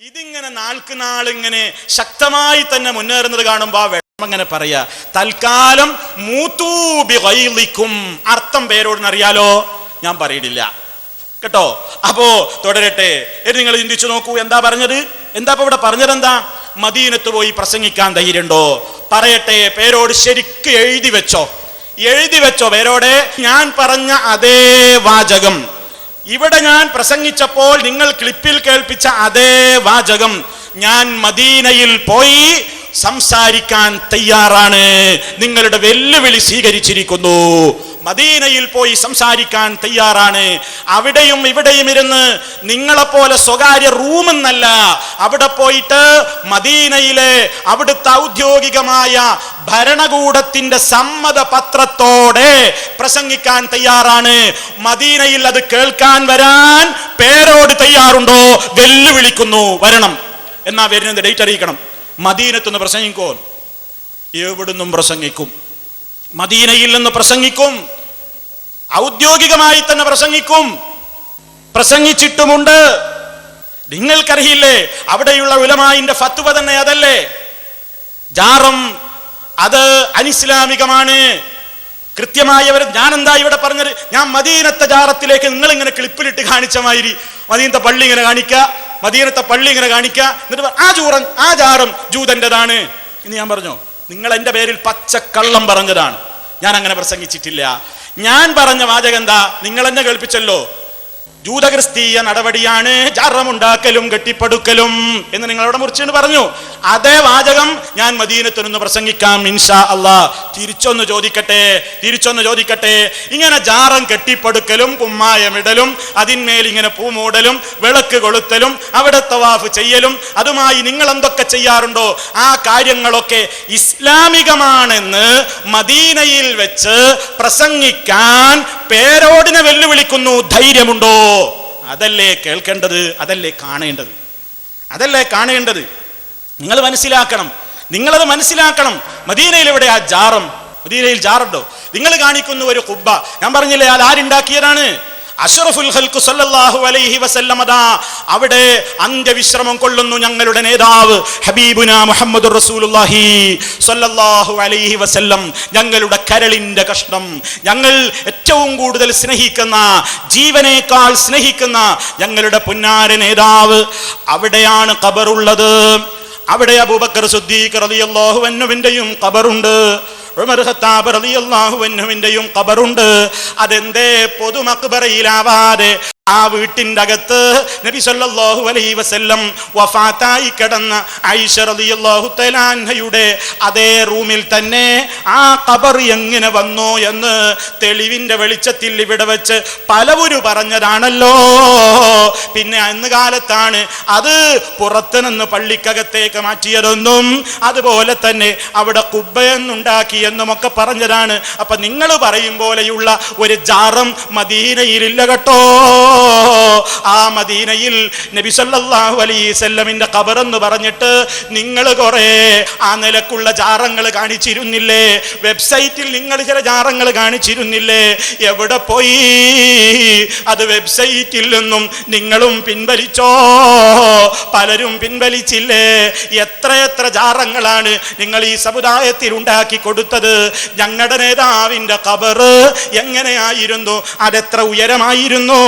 ഇതിങ്ങനെ നാൾക്ക് നാളിങ്ങനെ ശക്തമായി തന്നെ മുന്നേറുന്നത് കാണുമ്പോ അങ്ങനെ പറയാ, തൽക്കാലം മൂതൂ ബിഗൈളിക്കും. അർത്ഥം പേരോടിന് അറിയാലോ, ഞാൻ പറയില്ല കേട്ടോ. അപ്പോ തുടരട്ടെ. നിങ്ങൾ ചിന്തിച്ചു നോക്കൂ, എന്താ പറഞ്ഞത്? എന്താ ഇവിടെ പറഞ്ഞത്? എന്താ? മദീനത്ത് പോയി പ്രസംഗിക്കാൻ ധൈര്യമുണ്ടോ? പറയട്ടെ, പേരോട് ശരിക്ക് എഴുതി വെച്ചോ പേരോടെ. ഞാൻ പറഞ്ഞ അതേ വാചകം ഇവിടെ ഞാൻ പ്രസംഗിച്ചപ്പോൾ നിങ്ങൾ ക്ലിപ്പിൽ കേൾപ്പിച്ച അതേ വാചകം ഞാൻ മദീനയിൽ പോയി സംസാരിക്കാൻ തയ്യാറാണ്. നിങ്ങളുടെ വെല്ലുവിളി സ്വീകരിച്ചിരിക്കുന്നു. മദീനയിൽ പോയി സംസാരിക്കാൻ തയ്യാറാണ്. അവിടെയും ഇവിടെയും ഇരുന്ന് നിങ്ങളെപ്പോലെ സ്വകാര്യ റൂമെന്നല്ല, അവിടെ പോയിട്ട് മദീനയിലെ അവിടുത്തെ ഔദ്യോഗികമായ ഭരണകൂടത്തിന്റെ സമ്മത പത്രത്തോടെ പ്രസംഗിക്കാൻ തയ്യാറാണ്. മദീനയിൽ അത് കേൾക്കാൻ വരാൻ പേരോട് തയ്യാറുണ്ടോ? വെല്ലുവിളിക്കുന്നു, വരണം. എന്നാ വരുന്നത് ഡേറ്റ് അറിയിക്കണം. മദീനത്തുനിന്ന് പ്രസംഗിക്കോ? എവിടുന്നും പ്രസംഗിക്കും. മദീനയിൽ നിന്ന് പ്രസംഗിക്കും, ഔദ്യോഗികമായി തന്നെ പ്രസംഗിച്ചിട്ടുമുണ്ട്. നിങ്ങൾക്കറിയില്ലേ, അവിടെയുള്ള ഉലമായിന്റെ ഫത്വ തന്നെ അതല്ലേ? ജാറം അത് അനിസ്ലാമികമാണ്. കൃത്യമായവർ. ഞാൻ എന്താ ഇവിടെ പറഞ്ഞത്? ഞാൻ മദീനത്തെ ജാറത്തിലേക്ക് നിങ്ങൾ ഇങ്ങനെ ക്ലിപ്പിലിട്ട് കാണിച്ച മാതിരി മദീനത്തെ പള്ളി ഇങ്ങനെ കാണിക്കുക, എന്നിട്ട് ആ ജാറം ജൂതന്റേതാണ് എന്ന് ഞാൻ പറഞ്ഞോ? നിങ്ങൾ എന്റെ പേരിൽ പച്ചക്കള്ളം പറഞ്ഞതാണ്. ഞാൻ അങ്ങനെ പ്രസംഗിച്ചിട്ടില്ല. ഞാൻ പറഞ്ഞ വാചകം എന്താ? നിങ്ങൾ എന്നെ കേൾപ്പിച്ചല്ലോ. ജൂതക്രിസ്തീയ നടപടിയാണ് ജാറമുണ്ടാക്കലും കെട്ടിപ്പടുക്കലും എന്ന് നിങ്ങളവിടെ മുറിച്ചുകൊണ്ട് പറഞ്ഞു. അതേ വാചകം ഞാൻ മദീനത്തിനൊന്ന് പ്രസംഗിക്കാം ഇൻഷാ അല്ലാ. തിരിച്ചൊന്ന് ചോദിക്കട്ടെ, ഇങ്ങനെ ജാറം കെട്ടിപ്പടുക്കലും കുമ്മായമിടലും അതിന്മേൽ ഇങ്ങനെ പൂമൂടലും വിളക്ക് കൊളുത്തലും അവിടെ തവാഫ് ചെയ്യലും അതുമായി നിങ്ങൾ എന്തൊക്കെ ചെയ്യാറുണ്ടോ ആ കാര്യങ്ങളൊക്കെ ഇസ്ലാമികമാണെന്ന് മദീനയിൽ വെച്ച് പ്രസംഗിക്കാൻ പേരോടിനെ വെല്ലുവിളിക്കുന്നു. ധൈര്യമുണ്ടോ? അതല്ലേ കേൾക്കേണ്ടത്, അതല്ലേ കാണേണ്ടത്. നിങ്ങൾ നിങ്ങളത് മനസ്സിലാക്കണം. മദീനയിൽ എവിടെ ആ ജാറം? മദീനയിൽ ജാറുണ്ടോ? നിങ്ങൾ കാണിക്കുന്ന ഒരു ഖുബ്ബ, ഞാൻ പറഞ്ഞില്ലേ, അത് ആരുണ്ടാക്കിയതാണ്? അഷ്റഫുൽ ഖൽഖ് സല്ലല്ലാഹു അലൈഹി വസല്ലം. അവിടെ അന്ത്യവിശ്രമം കൊള്ളുന്നു ഞങ്ങളുടെ നേതാവ് ഹബീബുനാ മുഹമ്മദുർ റസൂലുള്ളാഹി സല്ലല്ലാഹു അലൈഹി വസല്ലം. ഞങ്ങളുടെ കരളിന്റെ കഷ്ണം, ഞങ്ങൾ ഏറ്റവും കൂടുതൽ സ്നേഹിക്കുന്ന, ജീവനേക്കാൾ സ്നേഹിക്കുന്ന ഞങ്ങളുടെ പുന്നാര നേതാവ് അവിടെയാണ് ഖബറുള്ളത്. അവിടെ അബൂബക്കർ സിദ്ദീഖ് റളിയല്ലാഹു അൻഹുവിന്റെയും ഖബറുണ്ട്, ഉമർ ഖത്താബ് റളിയല്ലാഹു അൻഹുവിന്റെയും ഖബറുണ്ട്. അതെന്തേ പൊതു മഖ്ബറയിലാവാതെ ആ വീട്ടിൻ്റെ അകത്ത് നബി സല്ലല്ലാഹു അലൈഹി വസല്ലം വഫാത്തായി കിടന്ന ആയിഷ റളിയല്ലാഹു തആല അൻഹയുടെ അതേ റൂമിൽ തന്നെ ആ ഖബർ എങ്ങനെ വന്നു എന്ന് തെളിവിന്റെ വെളിച്ചത്തിൽ ഇവിടെ വെച്ച് പലവരും പറഞ്ഞതാണല്ലോ. പിന്നെ അന്ന് കാലത്താണ് അത് പുറത്തു നിന്ന് പള്ളിക്കകത്തേക്ക് മാറ്റിയതെന്നും അതുപോലെ തന്നെ അവിടെ കുബ്ബയെന്നുണ്ടാക്കിയെന്നുമൊക്കെ പറഞ്ഞതാണ്. അപ്പൊ നിങ്ങൾ പറയും പോലെയുള്ള ഒരു ജാറം മദീനയിലില്ല കേട്ടോ. ആ മദീനയിൽ നബി സല്ലല്ലാഹു അലൈഹി വസല്ലമിന്റെ ഖബർ എന്ന് പറഞ്ഞിട്ട് നിങ്ങൾ കുറെ ആ നിലക്കുള്ള ജാറങ്ങൾ കാണിച്ചിരുന്നില്ലേ? വെബ്സൈറ്റിൽ നിങ്ങൾ ചില ജാറങ്ങൾ കാണിച്ചിരുന്നില്ലേ? എവിടെ പോയി? അത് വെബ്സൈറ്റിൽ നിന്നും നിങ്ങളും പിൻവലിച്ചോ? പലരും പിൻവലിച്ചില്ലേ? എത്ര ജാറങ്ങളാണ് നിങ്ങൾ ഈ സമുദായത്തിൽ ഉണ്ടാക്കി കൊടുത്തത്? ഞങ്ങളുടെ നേതാവിന്റെ ഖബർ എങ്ങനെയായിരുന്നു? അതെത്ര ഉയരമായിരുന്നു?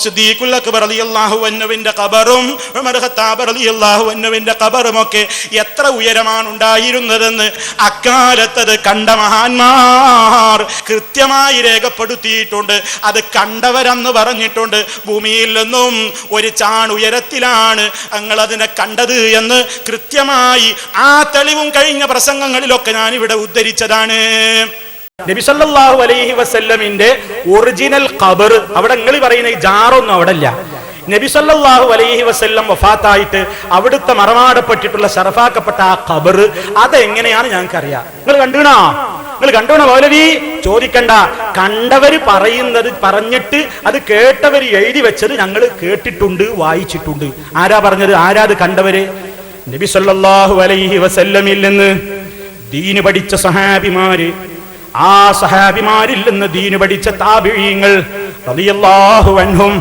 സിദ്ദീഖുൽ അക്ബർ റളിയല്ലാഹു അൻഹുവിന്റെ ഖബറും ഉമർ ഖത്താബ് റളിയല്ലാഹു അൻഹുവിന്റെ ഖബറും ഒക്കെ എത്ര ഉയരമാണ് ഉണ്ടായിരുന്നതെന്ന് അക്കാലത്തത് കണ്ട മഹാന്മാർ കൃത്യമായി രേഖപ്പെടുത്തിയിട്ടുണ്ട്. അത് കണ്ടവരെന്ന് പറഞ്ഞിട്ടുണ്ട്. ഭൂമിയിൽ നിന്നും ഒരു ചാൺ ഉയരത്തിലാണ് ഞങ്ങൾ അതിനെ കണ്ടത് എന്ന് കൃത്യമായി ആ തെളിവും കഴിഞ്ഞ പ്രസംഗങ്ങളിലൊക്കെ ഞാൻ ഇവിടെ ഉദ്ധരിച്ചതാണ്. നബി സല്ലല്ലാഹു അലൈഹി വസല്ലമിന്റെ ഒറിജിനൽ ഖബർ അവിടെ നിങ്ങൾ പറയുന്ന ഈ ജാറൊന്നും അവിടെ ഇല്ല. നബി സല്ലല്ലാഹു അലൈഹി വസല്ലം വഫാത്തായിട്ട് അവിടുത്തെ മറമാടപ്പെട്ടിട്ടുള്ള ശറഫാക്കപ്പെട്ട ആ ഖബർ അതെങ്ങനെയാണ് ഞങ്ങൾക്ക് അറിയാം. നിങ്ങൾ കണ്ടുണോ മൗലവി? ചോദിക്കണ്ട. കണ്ടവര് പറയുന്നത് പറഞ്ഞിട്ട് അത് കേട്ടവര് എഴുതി വെച്ചത് ഞങ്ങൾ കേട്ടിട്ടുണ്ട്, വായിച്ചിട്ടുണ്ട്. ആരാ പറഞ്ഞത്? ആരാത് കണ്ടവര്? നബി സല്ലല്ലാഹു അലൈഹി വസല്ലമിൽ നിന്ന് ദീന് പഠിച്ച സഹാബിമാര്, ആ സഹാബിമാരിൽ നിന്ന് ദീന് പഠിച്ച താബിഈങ്ങൾ റളിയല്ലാഹു അൻഹും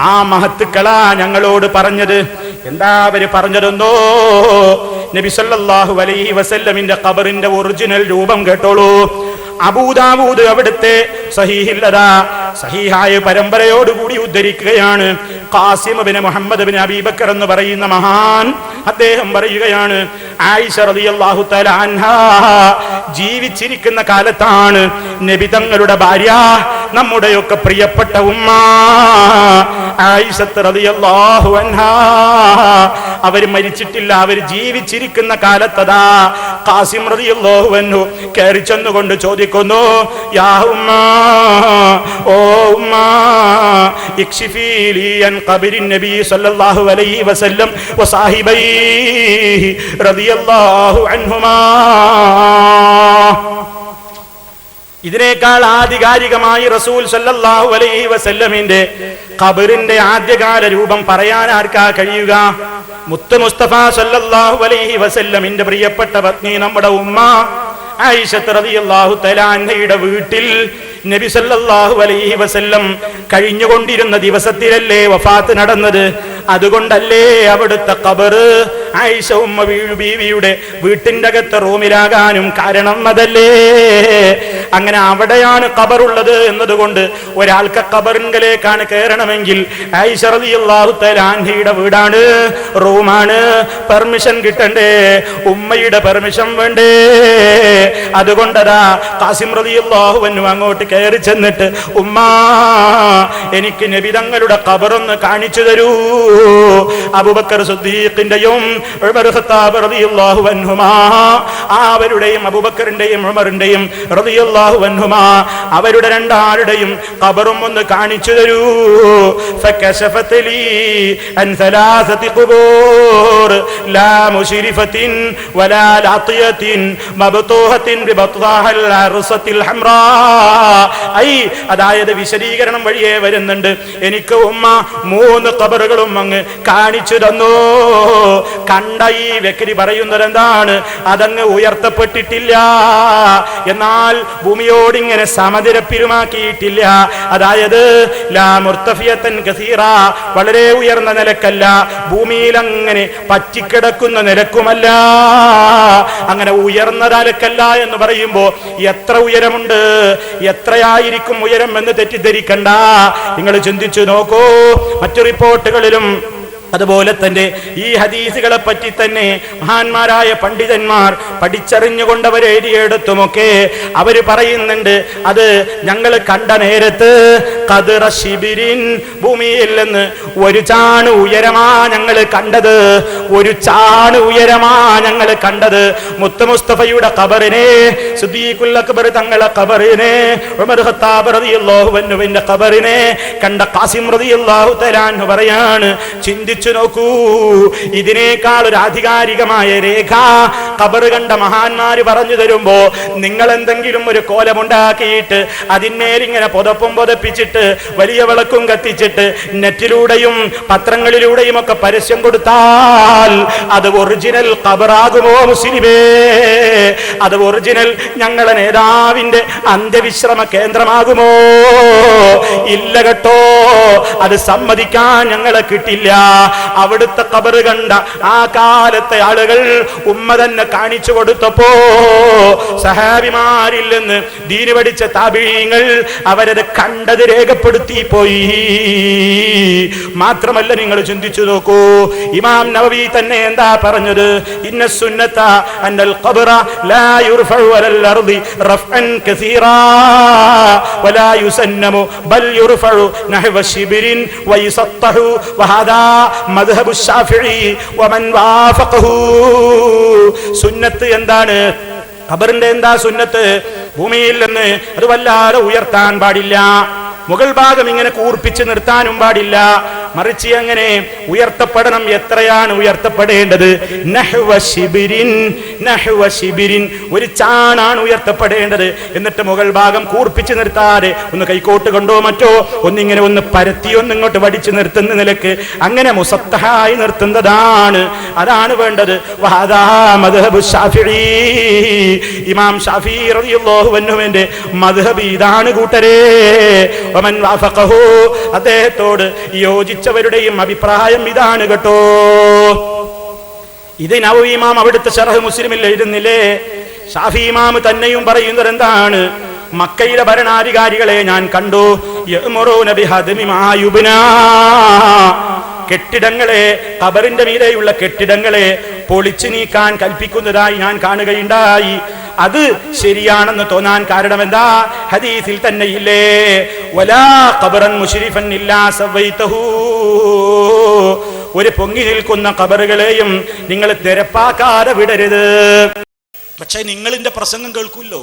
ആ മഹത്തുക്കളാ ഞങ്ങളോട് പറഞ്ഞത്. എന്താ അവര് പറഞ്ഞതെന്നോ? നബി സല്ലല്ലാഹു അലൈഹി വസല്ലമിന്റെ ഖബറിന്റെ ഒറിജിനൽ രൂപം കേട്ടോളൂ. അബൂദാവൂദ് അവിടുത്തെ സഹീഹില്ലതാ സഹീഹായ പരമ്പരയോടുകൂടി ഉദ്ധരിക്കുകയാണ്. ഖാസിം ഇബ്നു മുഹമ്മദ് ഇബ്നു അബീ ബക്കർ എന്ന് പറയുന്ന മഹാൻ അദ്ദേഹം പറയുകയാണ്, ആയിഷ റളിയല്ലാഹു തആല അൻഹാ ജീവിച്ചിരിക്കുന്ന കാലത്താണ് നബി തങ്ങളുടെ ഭാര്യ, നമ്മുടെയൊക്കെ പ്രിയപ്പെട്ട ഉമ്മ ആയിഷ റളിയല്ലാഹു അൻഹാ അവർ മരിച്ചിട്ടില്ല, അവർ ജീവിച്ചിരിക്കുന്ന കാലത്തതാ ഖാസിം റളിയല്ലാഹു അൻഹു കയറി ചെന്നുകൊണ്ട് ചോദിക്കുന്നു, യാ ഉമ്മ, ഓ ഉമ്മ, ഇക്ഷിഫീ ലി അൻ ഖബരി നബി സല്ലല്ലാഹു അലൈഹി വസല്ലം വസാഹിബൈഹി റളിയല്ലാഹു അൻഹുമാ. ഇതിനേക്കാൾ ആധികാരികമായി റസൂൽ സല്ലല്ലാഹു അലൈഹി വസല്ലമിന്റെ ഖബറിന്റെ ആദ്യകാല രൂപം പറയാൻ ആർക്കാ കഴിയുക? മുത്ത് മുസ്തഫ സല്ലല്ലാഹു അലൈഹി വസല്ലമിന്റെ പ്രിയപ്പെട്ട പത്നി നമ്മുടെ ഉമ്മ ആയിഷ റളിയല്ലാഹു തആല അൻഹയുടെ വീട്ടിൽ നബി സല്ലല്ലാഹു അലൈഹി വസല്ലം കഴിഞ്ഞുകൊണ്ടിരുന്ന ദിവസത്തിലല്ലേ വഫാത്ത് നടന്നത്. അതുകൊണ്ടല്ലേ അവിടുത്തെ ഖബർ ആയിഷ ഉമ്മ ബീവിയുടെ വീട്ടിന്റെ അകത്തെ റൂമിലാകാനും കാരണം അതല്ലേ. അങ്ങനെ അവിടെയാണ് ഖബറുള്ളത് എന്നതുകൊണ്ട് ഒരാൾക്ക് ഖബറിങ്കലേക്കാണ് കയറണമെങ്കിൽ ആയിഷ റളിയല്ലാഹു തആല അൻഹയുടെ വീടാണ്, റൂമാണ്, പെർമിഷൻ കിട്ടണ്ടേ, ഉമ്മയുടെ പെർമിഷൻ വേണ്ടേ. അതുകൊണ്ടതാ ഖാസിം റളിയല്ലാഹു അൻഹു അങ്ങോട്ട് കയറി ചെന്നിട്ട്, ഉമ്മ, എനിക്ക് നബി തങ്ങളുടെ ഖബറൊന്ന് കാണിച്ചു തരൂ. അബൂബക്കർ സിദ്ദീഖിന്റെയും ഉമർ ഖത്താബ് റളിയല്ലാഹു അൻഹുമാ, അവരുടെയും അബൂബക്കറിന്റെയും ഉമറിന്റെയും റളിയല്ലാഹു അൻഹുമാ, അവരുടെ രണ്ടാളുടെയും ഖബറും ഒന്ന് കാണിച്ചു തരൂ. ഫകശഫത് ലീ അൻ സലാസതി ഖുബൂർ ലാ മുശ്രിഫത്തിൻ വലാ ലാത്തിയത്തിൻ മബ്തൂഹത്തിൻ ബിബത്ഹാൽ അർസത്തിൽ ഹംറാ. അതായത് വിശദീകരണം വഴിയേ വരുന്നുണ്ട്. എനിക്ക് ഉമ്മ 3 ഖബറുകളും അങ്ങ് കാണിച്ചു തന്നു. കണ്ട ഈ വ്യക്തി പറയുന്നത് എന്താണ്? അതങ്ങ് ഉയർത്തപ്പെട്ടിട്ടില്ല, എന്നാൽ ഭൂമിയോട് ഇങ്ങനെ സമനിരപ്പിലുമാക്കിയിട്ടില്ല. അതായത് ലാ മുർത്തഫിയത്തൻ കസീറ, വളരെ ഉയർന്ന നിലക്കല്ല, ഭൂമിയിൽ അങ്ങനെ പറ്റിക്കിടക്കുന്ന നിലക്കുമല്ല. അങ്ങനെ ഉയർന്ന നിലക്കല്ല എന്ന് പറയുമ്പോ എത്ര ഉയരമുണ്ട്, എത്രയായിരിക്കും ഉയരം എന്ന് തെറ്റിദ്ധരിക്കണ്ട. നിങ്ങൾ ചിന്തിച്ചു നോക്കൂ. മറ്റു റിപ്പോർട്ടുകളിലും അതുപോലെ തന്നെ ഈ ഹദീസുകളെ പറ്റി തന്നെ മഹാന്മാരായ പണ്ഡിതന്മാർ പഠിച്ചറിഞ്ഞുകൊണ്ട് അവർ എഴുതിയെടുത്തുമൊക്കെ അവർ പറയുന്നുണ്ട്, അത് ഞങ്ങൾ കണ്ട നേരത്ത് ഖദറ ശിബിരിൻ, ഭൂമിയിൽ നിന്ന് ഒരു ചാണ് ഉയരമാ ഞങ്ങൾ കണ്ടത്, ഒരു ചാണ് ഉയരമാ ഞങ്ങൾ കണ്ടത്. മുത്ത് മുസ്തഫയുടെ ഖബറിനെ, സിദ്ദീഖുൽ അക്ബർ തങ്ങളുടെ ഖബറിനെ, ഉമർ ഖത്താബ് റളിയല്ലാഹു അൻഹുവിന്റെ ഖബറിനെ കണ്ട ഖാസിം റളിയല്ലാഹു തആല അൻഹു പറയാണ്, ചിന്തിച്ചു നോക്കൂ, ഇതിനേക്കാൾ ഒരു ആധികാരികമായ രേഖ ഖബർ കണ്ട മഹാന്മാര് പറഞ്ഞു തരുമ്പോ നിങ്ങൾ എന്തെങ്കിലും ഒരു കോലമുണ്ടാക്കിയിട്ട് അതിന്മേലിങ്ങനെ പുതപ്പും പുതപ്പിച്ചിട്ട് വലിയ വിളക്കും കത്തിച്ചിട്ട് നെറ്റിലൂടെയും പത്രങ്ങളിലൂടെയും ഒക്കെ പരസ്യം കൊടുത്താൽ അത് ഒറിജിനൽ ഖബറാകുമോ മുസ്ലിമേ? അത് ഒറിജിനൽ ഞങ്ങളെ നേതാവിന്റെ അന്ത്യവിശ്രമ കേന്ദ്രമാകുമോ? ഇല്ല കേട്ടോ, അത് സമ്മതിക്കാൻ ഞങ്ങളെ കിട്ടില്ല. അവിടുത്തെ ഖബർ കണ്ട ആ കാലത്തെ ആളുകൾ ഉമ്മ തന്നെ കാണിച്ചു കൊടുത്തപ്പോ സഹാബിമാരിൽ നിന്ന് ദീന് പഠിച്ച താബിഈങ്ങൾ അവരത് കണ്ടത് രേഖപ്പെടുത്തി പോയി. മാത്രമല്ല, നിങ്ങൾ ചിന്തിച്ചു നോക്കൂ, ഇമാം നവവി തന്നെ എന്താ പറഞ്ഞത്? ഇന്ന സുന്നത അന്നൽ ഖബറ ലാ യുർഫഉ അലൽ അർദി റഫ്അൻ കസീറാ വലാ യുസന്നമു ബൽ യുർഫഉ നഹ്വ ശിബിരിൻ വയുസത്തഹു വഹദാ മദ്ഹബു ശാഫിഈ വമൻ വാഫഖഹു. സുന്നത്ത് എന്താണ്? ഖബറിന്റെ എന്താ സുന്നത്ത്? ഭൂമിയിൽ നിന്ന് അത് വല്ലാതെ ഉയർത്താൻ പാടില്ല, മുകൾ ഭാഗം ഇങ്ങനെ കൂർപ്പിച്ച് നിർത്താനും പാടില്ല, മറിച്ച് അങ്ങനെ ഉയർത്തപ്പെടണം. എത്രയാണ് ഉയർത്തപ്പെടേണ്ടത്? നഹ്വ ശിബിരിൻ, നഹ്വ ശിബിരിൻ, ഒരു ചാണാണ് ഉയർത്തപ്പെടേണ്ടത്. എന്നിട്ട് മുകൾ ഭാഗം കൂർപ്പിച്ച് നിർത്താതെ ഒന്ന് കൈക്കോട്ട് കൊണ്ടോ മറ്റോ ഒന്നിങ്ങനെ ഒന്ന് പരത്തി ഒന്നിങ്ങോട്ട് വടിച്ചു നിർത്തുന്ന നിലക്ക് അങ്ങനെ മുസത്തഹായി നിർത്തുന്നതാണ്, അതാണ് വേണ്ടത്. വഹദാ മദ്ഹബു ശാഫിഈ, ഇമാം ശാഫിഈ റളിയല്ലാഹു അൻഹുവിന്റെ മദ്ഹബ് ഇതാണ് കൂട്ടരേ. വമൻ വാഫഖഹു, അദ്ദേഹത്തോട് യോജിച്ചവരുടെയും അഭിപ്രായം ഇതാണ് കേട്ടോ. ഇത് നവവി ഇമാം അവിടുത്തെ ശറഹ് മുസ്ലിമിൽ എഴുതുന്നില്ലേ? ഷാഫി ഇമാം തന്നെയും പറയുന്നത് എന്താണ്? മക്കയിലെ ഭരണാധികാരികളെ ഞാൻ കണ്ടു, യഅ്മുറൂന ബിഹദ്മി മാ യുബ്നാ, കെട്ടിടങ്ങളെ, ഖബറിന്റെ മീതെയുള്ള കെട്ടിടങ്ങളെ പൊളിച്ചു നീക്കാൻ കൽപ്പിക്കുന്നതായി ഞാൻ കാണുകയുണ്ടായി. അത് ശരിയാണെന്ന് തോന്നാൻ കാരണം എന്താ? ഹദീസിൽ തന്നെ ഇല്ലേ, വലാ ഖബറൻ മുശ്രിഫൻ ഇല്ലാ സവൈതഹു, ഒരു പൊങ്ങി നിൽക്കുന്ന ഖബറുകളെയും നിങ്ങൾ നിരപ്പാക്കാതെ വിടരുത്. പക്ഷേ നിങ്ങളിന്റെ പ്രസംഗം കേൾക്കൂല്ലോ,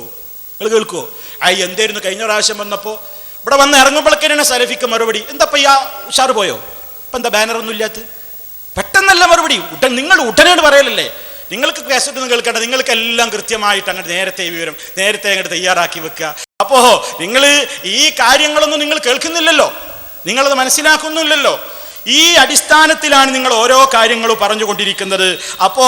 നിങ്ങൾ കേൾക്കുവോ? എന്തായിരുന്നു കഴിഞ്ഞ പ്രാവശ്യം വന്നപ്പോ ഇവിടെ വന്ന് ഇറങ്ങുമ്പോഴേക്കാണ് സലഫിക്ക് മറുപടി, എന്താ യാ ഉഷാറ് പോയോ, ഇപ്പൊ എന്താ ബാനറൊന്നും ഇല്ലാത്ത? പെട്ടെന്നല്ല മറുപടി, നിങ്ങൾ ഉടനെ പറയലല്ലേ. നിങ്ങൾക്ക് കേസറ്റ് ഒന്നും കേൾക്കേണ്ട, നിങ്ങൾക്ക് എല്ലാം കൃത്യമായിട്ട് അങ്ങോട്ട് നേരത്തെ വിവരം നേരത്തെ അങ്ങോട്ട് തയ്യാറാക്കി വെക്കുക. അപ്പോ നിങ്ങൾ ഈ കാര്യങ്ങളൊന്നും നിങ്ങൾ കേൾക്കുന്നില്ലല്ലോ, നിങ്ങളത് മനസ്സിലാക്കുന്നില്ലല്ലോ. ഈ അടിസ്ഥാനത്തിലാണ് നിങ്ങൾ ഓരോ കാര്യങ്ങളും പറഞ്ഞുകൊണ്ടിരിക്കുന്നത്. അപ്പോ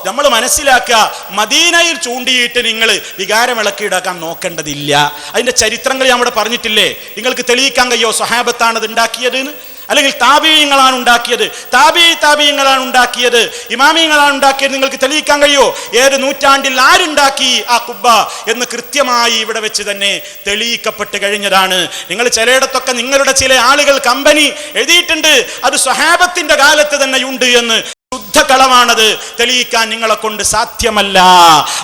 നമ്മൾ മനസ്സിലാക്കുക, മദീനയിൽ ചൂണ്ടിയിട്ട് നിങ്ങൾ വികാരമിളക്കിയിടാക്കാൻ നോക്കേണ്ടതില്ല. അതിന്റെ ചരിത്രങ്ങൾ ഞാൻ ഇവിടെ പറഞ്ഞിട്ടില്ലേ? നിങ്ങൾക്ക് തെളിയിക്കാൻ കഴിയോ സ്വഹാബത്താണ് അത് ഉണ്ടാക്കിയതെന്ന്? അല്ലെങ്കിൽ താബീയങ്ങളാണ് ഉണ്ടാക്കിയത്, താബീയങ്ങളാണ് ഉണ്ടാക്കിയത്, ഇമാമിയങ്ങളാണ് ഉണ്ടാക്കിയത്? നിങ്ങൾക്ക് തെളിയിക്കാൻ കഴിയോ? ഏത് നൂറ്റാണ്ടിൽ ആരുണ്ടാക്കി ആ കുബ്ബ എന്ന് കൃത്യമായി ഇവിടെ വെച്ച് തന്നെ തെളിയിക്കപ്പെട്ട് കഴിഞ്ഞതാണ്. നിങ്ങൾ ചിലയിടത്തൊക്കെ നിങ്ങളുടെ ചില ആളുകൾ കമ്പനി എഴുതിയിട്ടുണ്ട് അത് സ്വഹാബത്തിന്റെ കാലത്ത് തന്നെ ഉണ്ട് എന്ന്. ശുദ്ധകളമാണത്, തെളിയിക്കാൻ നിങ്ങളെ കൊണ്ട് സാധ്യമല്ല.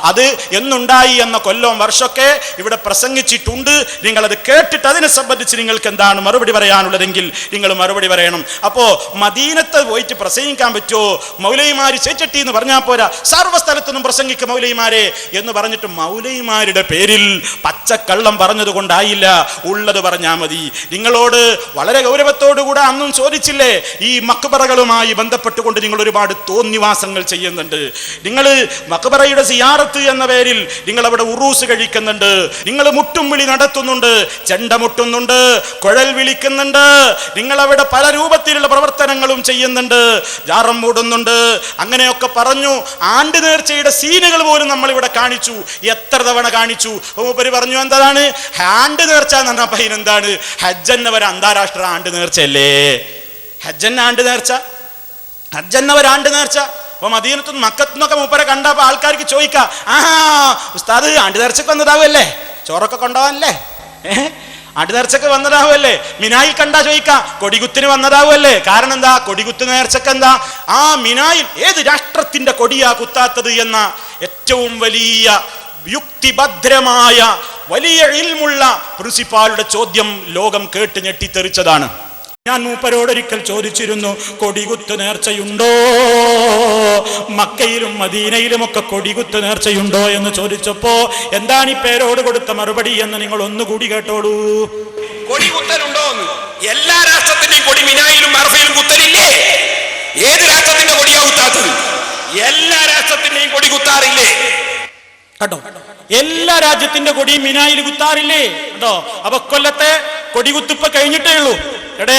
അത് എന്നുണ്ടായി എന്ന കൊല്ലം വർഷമൊക്കെ ഇവിടെ പ്രസംഗിച്ചിട്ടുണ്ട്. നിങ്ങളത് കേട്ടിട്ട് അതിനെ സംബന്ധിച്ച് നിങ്ങൾക്ക് എന്താണ് മറുപടി പറയാനുള്ളതെങ്കിൽ നിങ്ങൾ മറുപടി പറയണം. അപ്പോ മദീനത്ത് പോയിട്ട് പ്രസംഗിക്കാൻ പറ്റുമോ? മൗലൈമാര് ചേച്ചട്ടി എന്ന് പറഞ്ഞാൽ പോരാ, സർവ്വസ്ഥലത്തൊന്നും പ്രസംഗിക്കും മൗലൈമാരെ എന്ന് പറഞ്ഞിട്ട് മൗലൈമാരുടെ പേരിൽ പച്ചക്കള്ളം പറഞ്ഞത് കൊണ്ടായില്ല, ഉള്ളത് പറഞ്ഞാൽ മതി. നിങ്ങളോട് വളരെ ഗൗരവത്തോടുകൂടെ അന്നും ചോദിച്ചില്ലേ, ഈ മക്ബറകളുമായി ബന്ധപ്പെട്ടുകൊണ്ട് നിങ്ങൾ ഒരുപാട് തോന്നിവാസങ്ങൾ ചെയ്യുന്നുണ്ട്. നിങ്ങൾ മക്ബറയുടെ സിയാറത്ത് എന്ന പേരിൽ നിങ്ങൾ അവിടെ ഉറൂസ് കഴിക്കുന്നുണ്ട്, നിങ്ങൾ മുട്ടും വിളി നടത്തുന്നുണ്ട്, ചെണ്ട മുട്ടുന്നുണ്ട്, കുഴൽ വിളിക്കുന്നുണ്ട്, നിങ്ങൾ അവിടെ പല രൂപത്തിലുള്ള പ്രവർത്തനങ്ങളും ചെയ്യുന്നുണ്ട്, ജാറം മൂടുന്നുണ്ട്. അങ്ങനെയൊക്കെ പറഞ്ഞു. ആണ്ട് നേർച്ചയുടെ സീനുകൾ പോലും നമ്മൾ ഇവിടെ കാണിച്ചു. എത്ര തവണ കാണിച്ചു? മൂപ്പര് പറഞ്ഞു എന്താണ് ആണ്ട് നേർച്ച എന്ന് പറഞ്ഞപ്പോ എന്താണ്? ഹജ്ജന്നവർ അന്താരാഷ്ട്ര ആണ്ട് നേർച്ചയല്ലേ? ഹജ്ജന്ന ഒരാണ്ട് നേർച്ച. അപ്പൊ മദീനത്തുനിന്ന് മക്കത്തുനിന്നൊക്കെ മൂപ്പരെ കണ്ടപ്പോ ആൾക്കാർക്ക് ചോദിക്കാം, ഉസ്താദ് ആണ്ട് നേർച്ചക്ക് വന്നതാവല്ലേ, ചോറൊക്കെ കൊണ്ടുപോകാനല്ലേ, ആണ്ട് നേർച്ചക്ക് വന്നതാവുമല്ലേ? മിനായിൽ കണ്ടാ ചോദിക്കാം, കൊടികുത്തിന് വന്നതാവുമല്ലേ? കാരണം എന്താ? കൊടികുത്ത് നേർച്ചക്ക് എന്താ? ആ മിനായിൽ ഏത് രാഷ്ട്രത്തിന്റെ കൊടിയാ കുത്താത്തത് എന്ന ഏറ്റവും വലിയ യുക്തിഭദ്രമായ വലിയ ഇൽമുള്ള പ്രിൻസിപ്പാളുടെ ചോദ്യം ലോകം കേട്ട് ഞെട്ടിത്തെറിച്ചതാണ്. ഞാൻ മൂപ്പരോടൊരിക്കൽ ചോദിച്ചിരുന്നു, കൊടികുത്ത് നേർച്ചയുണ്ടോ? മക്കയിലും മദീനയിലുമൊക്കെ കൊടികുത്ത് നേർച്ചയുണ്ടോ എന്ന് ചോദിച്ചപ്പോ എന്താണ് ഈ പേരോട് കൊടുത്ത മറുപടി എന്ന് നിങ്ങൾ ഒന്നുകൂടി കേട്ടോളൂ. കൊടികുത്തലുണ്ടോ? എല്ലാ രാഷ്ട്രത്തിന്റെയും കൊടി മിനായിലും അറഫയിലും കുത്തലില്ലേ? ഏത് രാഷ്ട്രത്തിന്റെ കൊടിയാ കുത്താത്തത്? എല്ലാ രാഷ്ട്രത്തിന്റെയും കൊടി കുത്താറില്ലേ? കേട്ടോ, എല്ലാ രാജ്യത്തിന്റെ കൊടിയും മിനായിൽ കുത്താറില്ലേ? കേട്ടോ, അപ്പൊ കൊല്ലത്തെ കൊടികുത്തിപ്പ കഴിഞ്ഞിട്ടേ ഉള്ളൂ. എടേ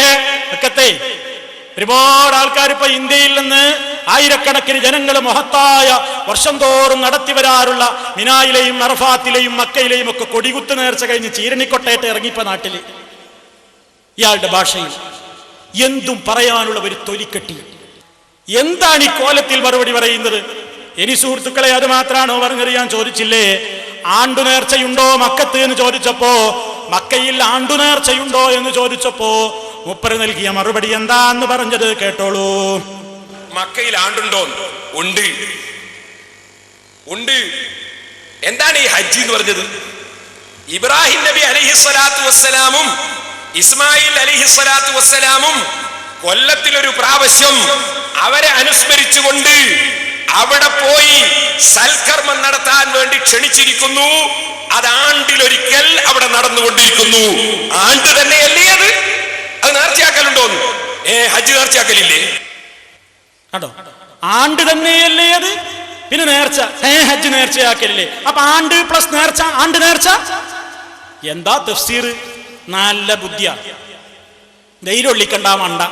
ഒരുപാട് ആൾക്കാർ ഇപ്പൊ ഇന്ത്യയിൽ നിന്ന് ആയിരക്കണക്കിന് ജനങ്ങൾ മഹത്തായ വർഷം തോറും നടത്തി വരാറുള്ള മിനായിലെയും അറഫാത്തിലെയും മക്കയിലെയും ഒക്കെ കൊടികുത്ത് നേർച്ച കഴിഞ്ഞ് ചീരണിക്കൊട്ടയിട്ട് ഇറങ്ങിപ്പോ നാട്ടില്. ഇയാളുടെ ഭാഷയിൽ എന്തും പറയാനുള്ള ഒരു തൊലിക്കെട്ടി. എന്താണ് ഈ കോലത്തിൽ മറുപടി പറയുന്നത്? ഇനി സുഹൃത്തുക്കളെ, അത് മാത്രാണോ പറഞ്ഞറിയാൻ ചോദിച്ചില്ലേ? ആണ്ടുനേർച്ചയുണ്ടോ മക്കത്ത് എന്ന് ചോദിച്ചപ്പോ, മക്കയിൽ ആണ്ടുനേർച്ചയുണ്ടോ എന്ന് ചോദിച്ചപ്പോ മൂപ്പര് നൽകിയ മറുപടി എന്താന്ന് പറഞ്ഞത് കേട്ടോളൂ. മക്കയിൽ ആണ്ടുണ്ടോ? ഉണ്ട്, ഉണ്ട്. എന്താണ് ഈ ഹജ്ജ് എന്ന് പറഞ്ഞത്? ഇബ്രാഹിം നബി അലൈഹിസ്സലാത്തു വസ്സലാമും ഇസ്മായിൽ അലൈഹിസ്സലാത്തു വസ്സലാമും കൊല്ലത്തിലൊരു പ്രാവശ്യം അവരെ അനുസ്മരിച്ചുകൊണ്ട് അവിടെ പോയി സൽക്കർമ്മം നടത്താൻ വേണ്ടി ക്ഷണിച്ചിരിക്കുന്നു. അത് ആണ്ടിലൊരിക്കൽ അവിടെ നടന്നുകൊണ്ടിരിക്കുന്നു. ആണ്ട് തന്നെയല്ലേ അത്? അത് നേർച്ചയാക്കലുണ്ടോന്ന്? ഹജ്ജ് നേർച്ചയാക്കലില്ലേ? കേട്ടോ, ആണ്ട് തന്നെയല്ലേ അത്? പിന്നെ നേർച്ച, ഹജ്ജ് നേർച്ചയാക്കലില്ലേ? അപ്പൊ ആണ്ട് പ്ലസ് നേർച്ച, ആണ്ട് നേർച്ച എന്താ തഫ്സീർ? നല്ല ബുദ്ധിയാ, ധൈര്യൊള്ളിക്കണ്ട മണ്ട.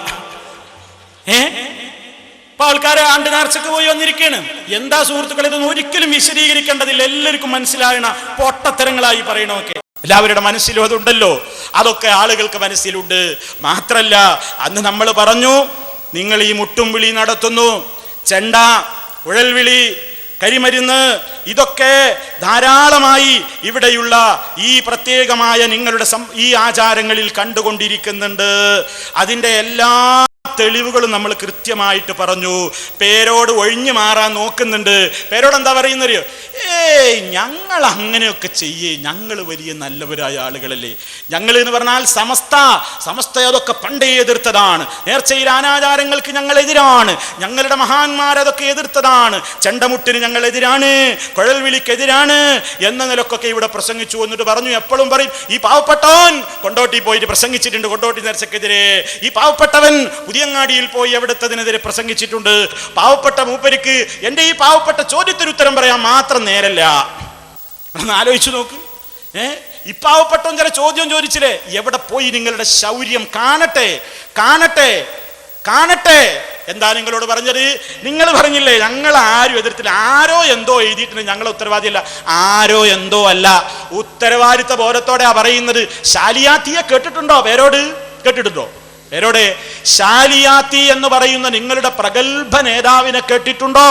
ഇപ്പൊ ആൾക്കാരെ ആണ്ട് നേർച്ചക്ക് പോയി വന്നിരിക്കുകയാണ്. എന്താ സുഹൃത്തുക്കളെ, ഇതൊന്നും ഒരിക്കലും വിശദീകരിക്കേണ്ടതില്ല, എല്ലാവർക്കും മനസ്സിലാകണ പൊട്ടത്തരങ്ങളായി പറയണമൊക്കെ. എല്ലാവരുടെ മനസ്സിലും അതുണ്ടല്ലോ. അതൊക്കെ ആളുകൾക്ക് മനസ്സിലുണ്ട്. മാത്രല്ല, അന്ന് നമ്മൾ പറഞ്ഞു, നിങ്ങൾ ഈ മുട്ടും വിളി നടത്തുന്നു, ചെണ്ട, ഉഴൽവിളി, കരിമരുന്ന്, ഇതൊക്കെ ധാരാളമായി ഇവിടെയുള്ള ഈ പ്രത്യേകമായ നിങ്ങളുടെ ഈ ആചാരങ്ങളിൽ കണ്ടുകൊണ്ടിരിക്കുന്നുണ്ട്. അതിൻ്റെ എല്ലാ തെളിവുകളും നമ്മൾ കൃത്യമായിട്ട് പറഞ്ഞു. പേരോട് ഒഴിഞ്ഞു മാറാൻ നോക്കുന്നുണ്ട്. പേരോട് എന്താ പറയുന്നറിയോ? ഞങ്ങൾ അങ്ങനെയൊക്കെ ചെയ്യേ, ഞങ്ങൾ വലിയ നല്ലവരായ ആളുകളല്ലേ. ഞങ്ങൾ എന്ന് പറഞ്ഞാൽ സമസ്ത അതൊക്കെ പണ്ടേ എതിർത്തതാണ്. നേർച്ചയിൽ അനാചാരങ്ങൾക്ക് ഞങ്ങൾ എതിരാണ്. ഞങ്ങളുടെ മഹാന്മാരതൊക്കെ എതിർത്തതാണ്. ചെണ്ടമുട്ടിന് ഞങ്ങൾ എതിരാണ്, കുഴൽവിളിക്കെതിരാണ് എന്ന നിലക്കൊക്കെ ഇവിടെ പ്രസംഗിച്ചു. എന്നിട്ട് പറഞ്ഞു, എപ്പോഴും പറയും, ഈ പാവപ്പെട്ടവൻ കൊണ്ടോട്ടി പോയിട്ട് പ്രസംഗിച്ചിട്ടുണ്ട്, കൊണ്ടോട്ടി നേർച്ചക്കെതിരെ. ഈ പാവപ്പെട്ടവൻ പുതിയങ്ങാടിയിൽ പോയി എവിടുത്തതിനെതിരെ പ്രസംഗിച്ചിട്ടുണ്ട്. പാവപ്പെട്ട മൂപ്പരിക്ക് എൻ്റെ ഈ പാവപ്പെട്ട ചോദ്യത്തിന് ഉത്തരം പറയാൻ മാത്രം നേരല്ല. ഒന്ന് ആലോചിച്ചു നോക്ക്. ഈ പാവപ്പെട്ടവൻ ചില ചോദ്യം ചോദിച്ചില്ലേ, എവിടെ പോയി നിങ്ങളുടെ ശൗര്യം? കാണട്ടെ കാണട്ടെ കാണട്ടെ. എന്താ നിങ്ങളോട് പറഞ്ഞത്? നിങ്ങൾ പറഞ്ഞില്ലേ ഞങ്ങൾ ആരും എതിർത്തില്ല, ആരോ എന്തോ എഴുതിയിട്ടുണ്ട്, ഞങ്ങളെ ഉത്തരവാദിയല്ല. ആരോ എന്തോ അല്ല, ഉത്തരവാദിത്ത ബോധത്തോടെയാ പറയുന്നത്. ശാലിയാത്തിയെ കേട്ടിട്ടുണ്ടോ? പേരോട് കേട്ടിട്ടുണ്ടോ? പേരോടെ ശാലിയാത്തി എന്ന് പറയുന്ന നിങ്ങളുടെ പ്രഗത്ഭ നേതാവിനെ കേട്ടിട്ടുണ്ടോ?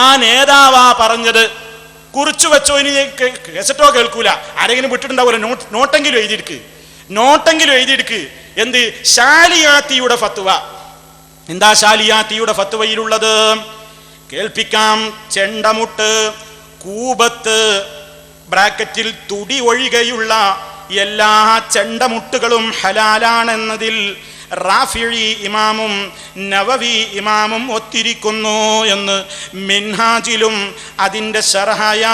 ആ നേതാവാ പറഞ്ഞത്. കുറിച്ചു വെച്ചോ, ഇനി കേസറ്റോ കേൾക്കൂല, ആരെങ്കിലും വിട്ടിട്ടുണ്ടാവൂല, നോട്ടെങ്കിലും എഴുതിയെടുക്ക്. എന്ത്? ശാലിയാത്തിയുടെ ഫത്വ. എന്താ ശാലിയാത്തിയുടെ ഫത്വയിലുള്ളത്? കേൾപ്പിക്കാം. ചെണ്ടമുട്ട്, കൂബത്ത്, ബ്രാക്കറ്റിൽ തുടി ഒഴികെയുള്ള എല്ലാ ചെണ്ടമുട്ടുകളും ഹലാലാണെന്നതിൽ റാഫിഈ ഇമാമും നവവി ഇമാമും ഒത്തിരിക്കുന്നു എന്ന് മിൻഹാജിലും അതിൻ്റെ ശർഹായ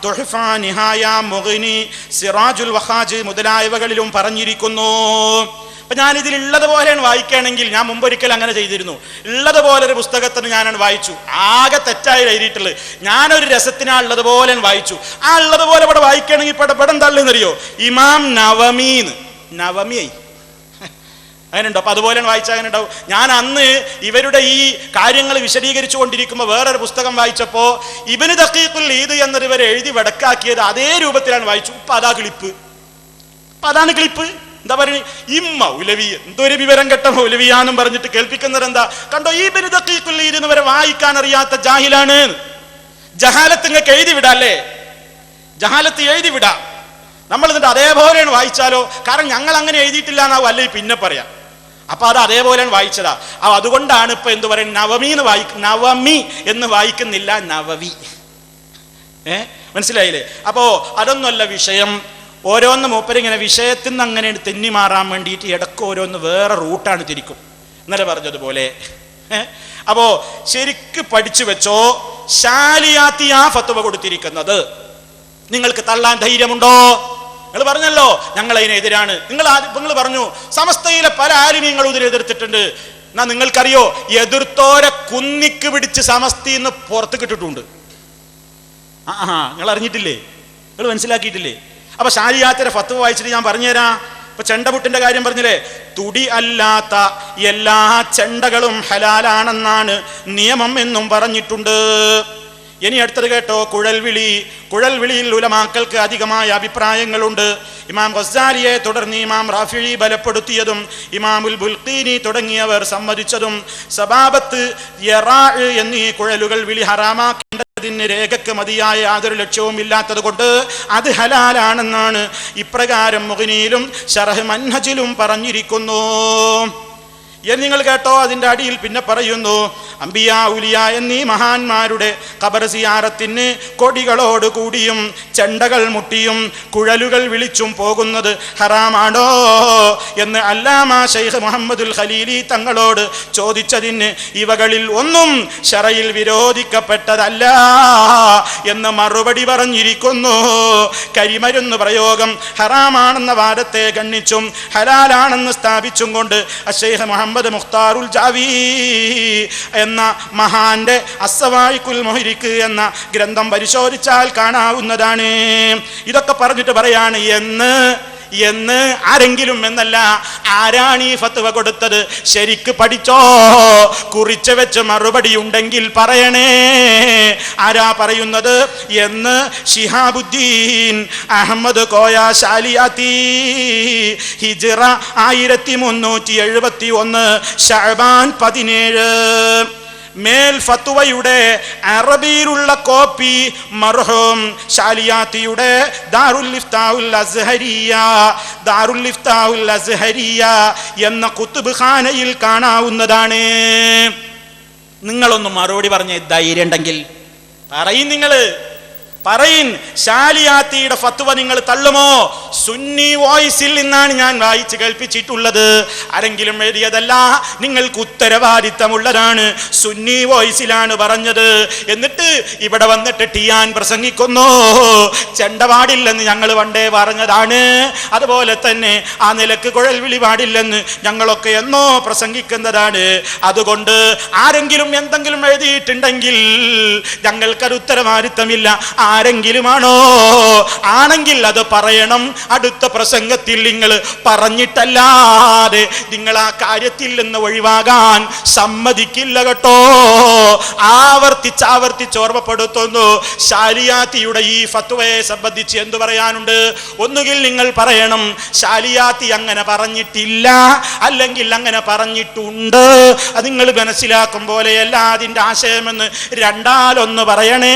തുഹ്ഫ, നിഹായ, മുഗ്നി, സിറാജുൽ വഹാജ് മുതലായവകളിലും പറഞ്ഞിരിക്കുന്നു. അപ്പം ഞാനിതിൽ ഉള്ളതുപോലെയാണ് വായിക്കുകയാണെങ്കിൽ, ഞാൻ മുമ്പൊരിക്കൽ അങ്ങനെ ചെയ്തിരുന്നു. ഉള്ളതുപോലെ ഒരു പുസ്തകത്തിന് ഞാനാണ് വായിച്ചു. ആകെ തെറ്റായി എഴുതിയിട്ടുള്ളത്. ഞാനൊരു രസത്തിനാ ഉള്ളതുപോലെ വായിച്ചു. ആ ഉള്ളതുപോലെ ഇവിടെ വായിക്കുകയാണെങ്കിൽ ഇവിടെ എന്താണെന്നറിയോ? ഇമാം നവമിയായി അങ്ങനെയുണ്ടോ? അപ്പം അതുപോലെ വായിച്ചാൽ അങ്ങനെ ഉണ്ടാവും. ഞാൻ അന്ന് ഇവരുടെ ഈ കാര്യങ്ങൾ വിശദീകരിച്ചു കൊണ്ടിരിക്കുമ്പോൾ വേറൊരു പുസ്തകം വായിച്ചപ്പോൾ ഇബ്നു ദഖീഖുൽ ഈദ് എന്നത് ഇവർ എഴുതി വടക്കാക്കിയത് അതേ രൂപത്തിലാണ് വായിച്ചു. ഇപ്പം അതാണ് ക്ലിപ്പ്. എന്താ പറയുക? ഈ മൗലവി എന്തൊരു വിവരം കെട്ട മൗലവിയാന്നും പറഞ്ഞിട്ട് കേൾപ്പിക്കുന്നത് എന്താ? കണ്ടോ, ഈ ഇബ്നു ദഖീഖുൽ ഈദ് എന്ന് വരെ വായിക്കാൻ അറിയാത്ത ജാഹിലാണ്. ജഹാലത്ത് നിങ്ങൾക്ക് എഴുതി വിടാല്ലേ? ജഹാലത്ത് എഴുതി വിടാം. നമ്മൾ എന്നിട്ട് അതേപോലെയാണ് വായിച്ചാലോ? കാരണം ഞങ്ങൾ അങ്ങനെ എഴുതിയിട്ടില്ല എന്നാവും അല്ലെങ്കിൽ പിന്നെ പറയാം. അപ്പൊ അത് അതേപോലെയാണ് വായിച്ചതാ. അതുകൊണ്ടാണ് ഇപ്പൊ എന്ത് പറയും, നവമി എന്ന് വായിക്കുന്നില്ല, നവവി. മനസ്സിലായില്ലേ? അപ്പോ അതൊന്നുമല്ല വിഷയം. ഓരോന്ന് മൂപ്പരിങ്ങനെ വിഷയത്തിൽ നിന്ന് അങ്ങനെ തെന്നി മാറാൻ വേണ്ടിയിട്ട് ഇടയ്ക്ക് ഓരോന്ന് വേറെ റൂട്ടാണ് തിരിക്കും. ഇന്നലെ പറഞ്ഞതുപോലെ. അപ്പോ ശരിക്ക് പഠിച്ചു വെച്ചോ, ശാലിയാത്തി ആ ഫത്വ കൊടുത്തിരിക്കുന്നത് നിങ്ങൾക്ക് തള്ളാൻ ധൈര്യമുണ്ടോ? നിങ്ങൾ പറഞ്ഞല്ലോ ഞങ്ങൾ അതിനെതിരാണ്. നിങ്ങൾ പറഞ്ഞു സമസ്തയിലെ പല ആലിമീങ്ങളും ഇതിനെ എതിർത്തിട്ടുണ്ട്. എന്നാ നിങ്ങൾക്കറിയോ, എതിർത്തോരെ കുന്നിക്ക് പിടിച്ച് സമസ്തന്ന് പുറത്ത് കിട്ടിട്ടുണ്ട്. നിങ്ങൾ അറിഞ്ഞിട്ടില്ലേ? നിങ്ങൾ മനസ്സിലാക്കിയിട്ടില്ലേ? അപ്പൊ ശാലിയാത്തിയുടെ ഫത്വ വായിച്ചിട്ട് ഞാൻ പറഞ്ഞുതരാം. ഇപ്പൊ ചെണ്ടമുട്ടിന്റെ കാര്യം പറഞ്ഞില്ലേ, തുടി അല്ലാത്ത എല്ലാ ചെണ്ടകളും ഹലാലാണെന്നാണ് നിയമം എന്നും പറഞ്ഞിട്ടുണ്ട്. ഇനി അടുത്തത് കേട്ടോ, കുഴൽവിളിയിൽ ഉലമാക്കൾക്ക് അധികമായ അഭിപ്രായങ്ങളുണ്ട്. ഇമാം ഗസ്സാലിയെ തുടർന്ന് ഇമാം റാഫിഈ ബലപ്പെടുത്തിയതും ഇമാമുൽ ബുൽഖീനി തുടങ്ങിയവർ സമ്മതിച്ചതും സബാബത്ത്, യറാ എന്നീ കുഴലുകൾ വിളി ഹറാമാക്കേണ്ടതിന് രേഖക്ക് മതിയായ യാതൊരു ലക്ഷ്യവും ഇല്ലാത്തത് കൊണ്ട് അത് ഹലാലാണെന്നാണ് ഇപ്രകാരം മുഗ്നിയിലും ശർഹ് മൻഹജിലും പറഞ്ഞിരിക്കുന്നു. നിങ്ങൾ കേട്ടോ, അതിൻ്റെ അടിയിൽ പിന്നെ പറയുന്നു, അംബിയ, ഉലിയ എന്നീ മഹാന്മാരുടെ ഖബർ സിയാറത്തിന് കൊടികളോട് കൂടിയും ചെണ്ടകൾ മുട്ടിയും കുഴലുകൾ വിളിച്ചും പോകുന്നത് ഹറാമാണോ എന്ന് അല്ലാമ ശൈഖ് മുഹമ്മദുൽ ഖലീലി തങ്ങളോട് ചോദിച്ചതിന് ഇവകളിൽ ഒന്നും ശറയിൽ വിരോധിക്കപ്പെട്ടതല്ല എന്ന് മറുപടി പറഞ്ഞിരിക്കുന്നു. കരിമരുന്ന് പ്രയോഗം ഹറാമാണെന്ന വാദത്തെ ഗണ്ണിച്ചും ഹലാലാണെന്ന് സ്ഥാപിച്ചും കൊണ്ട് ശൈഖ് മുഹമ്മദ് മുഖ്താറുൽ ജാവി എന്ന മഹാന്റെ അസ്സവായിക്കുൽ മുഹരിക്ക് എന്ന ഗ്രന്ഥം പരിശോധിച്ചാൽ കാണാവുന്നതാണ്. ഇതൊക്കെ പറഞ്ഞിട്ട് പറയാണ്, എന്ന് ആരെങ്കിലും എന്നല്ല, ആരാണ് ഈ ഫത്വ കൊടുത്തത്? ശരിക്ക് പഠിച്ചോ, കുറിച്ച് വെച്ച് മറുപടി ഉണ്ടെങ്കിൽ പറയണേ. ആരാ പറയുന്നത് എന്ന് ശിഹാബുദ്ദീൻ അഹമ്മദ് കോയ ശാലിയാത്തി, ഹിജ്റ 1371 ശഅബാൻ 17. മേൽ ഫത്വയുടെ അറബിയിലുള്ള കോപ്പി മർഹൂം ശാലിയാത്തിയുടെ ദാറുൽ ഇഫ്താഉൽ അസ്ഹരിയ എന്ന കുത്തുബ് ഖാനയിൽ കാണാവുന്നതാണ്. നിങ്ങളൊന്നും മറുപടി പറഞ്ഞ ധൈര്യം ഉണ്ടെങ്കിൽ പറയും, പറയിൻ. ശാലിയാത്തിയുടെ ഫത്വ നിങ്ങൾ തള്ളുമോ? സുന്നി വോയിസിൽ നിന്നാണ് ഞാൻ വായിച്ച് കേൾപ്പിച്ചിട്ടുള്ളത്. ആരെങ്കിലും എഴുതിയതല്ല, നിങ്ങൾക്ക് ഉത്തരവാദിത്തമുള്ളതാണ്. സുന്നി വോയിസിലാണ് പറഞ്ഞത്. എന്നിട്ട് ഇവിടെ വന്നിട്ട് ടിയാൻ പ്രസംഗിക്കുന്നു. ചെണ്ട പാടില്ലെന്ന് ഞങ്ങൾ പണ്ടേ പറഞ്ഞതാണ്. അതുപോലെ തന്നെ ആ നിലക്ക് കുഴൽ വിളി പാടില്ലെന്ന് ഞങ്ങളൊക്കെ എന്നോ പ്രസംഗിക്കുന്നതാണ്. അതുകൊണ്ട് ആരെങ്കിലും എന്തെങ്കിലും എഴുതിയിട്ടുണ്ടെങ്കിൽ ഞങ്ങൾക്കത് ഉത്തരവാദിത്തമില്ല. ആരെങ്കിലുമാണോ? ആണെങ്കിൽ അത് പറയണം. അടുത്ത പ്രസംഗത്തിൽ നിങ്ങൾ പറഞ്ഞിട്ടല്ലാതെ നിങ്ങൾ ആ കാര്യത്തിൽ നിന്ന് ഒഴിവാകാൻ സമ്മതിക്കില്ല കേട്ടോ. ആവർത്തിച്ച് ഓർമ്മപ്പെടുത്തുന്നു. ശാലിയാത്തിയുടെ ഈ ഫത്വയെ സംബന്ധിച്ച് എന്തു പറയാനുണ്ട്? ഒന്നുകിൽ നിങ്ങൾ പറയണം ശാലിയാത്തി അങ്ങനെ പറഞ്ഞിട്ടില്ല, അല്ലെങ്കിൽ അങ്ങനെ പറഞ്ഞിട്ടുണ്ട്. അത് നിങ്ങൾ മനസ്സിലാക്കും പോലെയല്ല അതിൻ്റെ ആശയമെന്ന് രണ്ടാലൊന്ന് പറയണേ.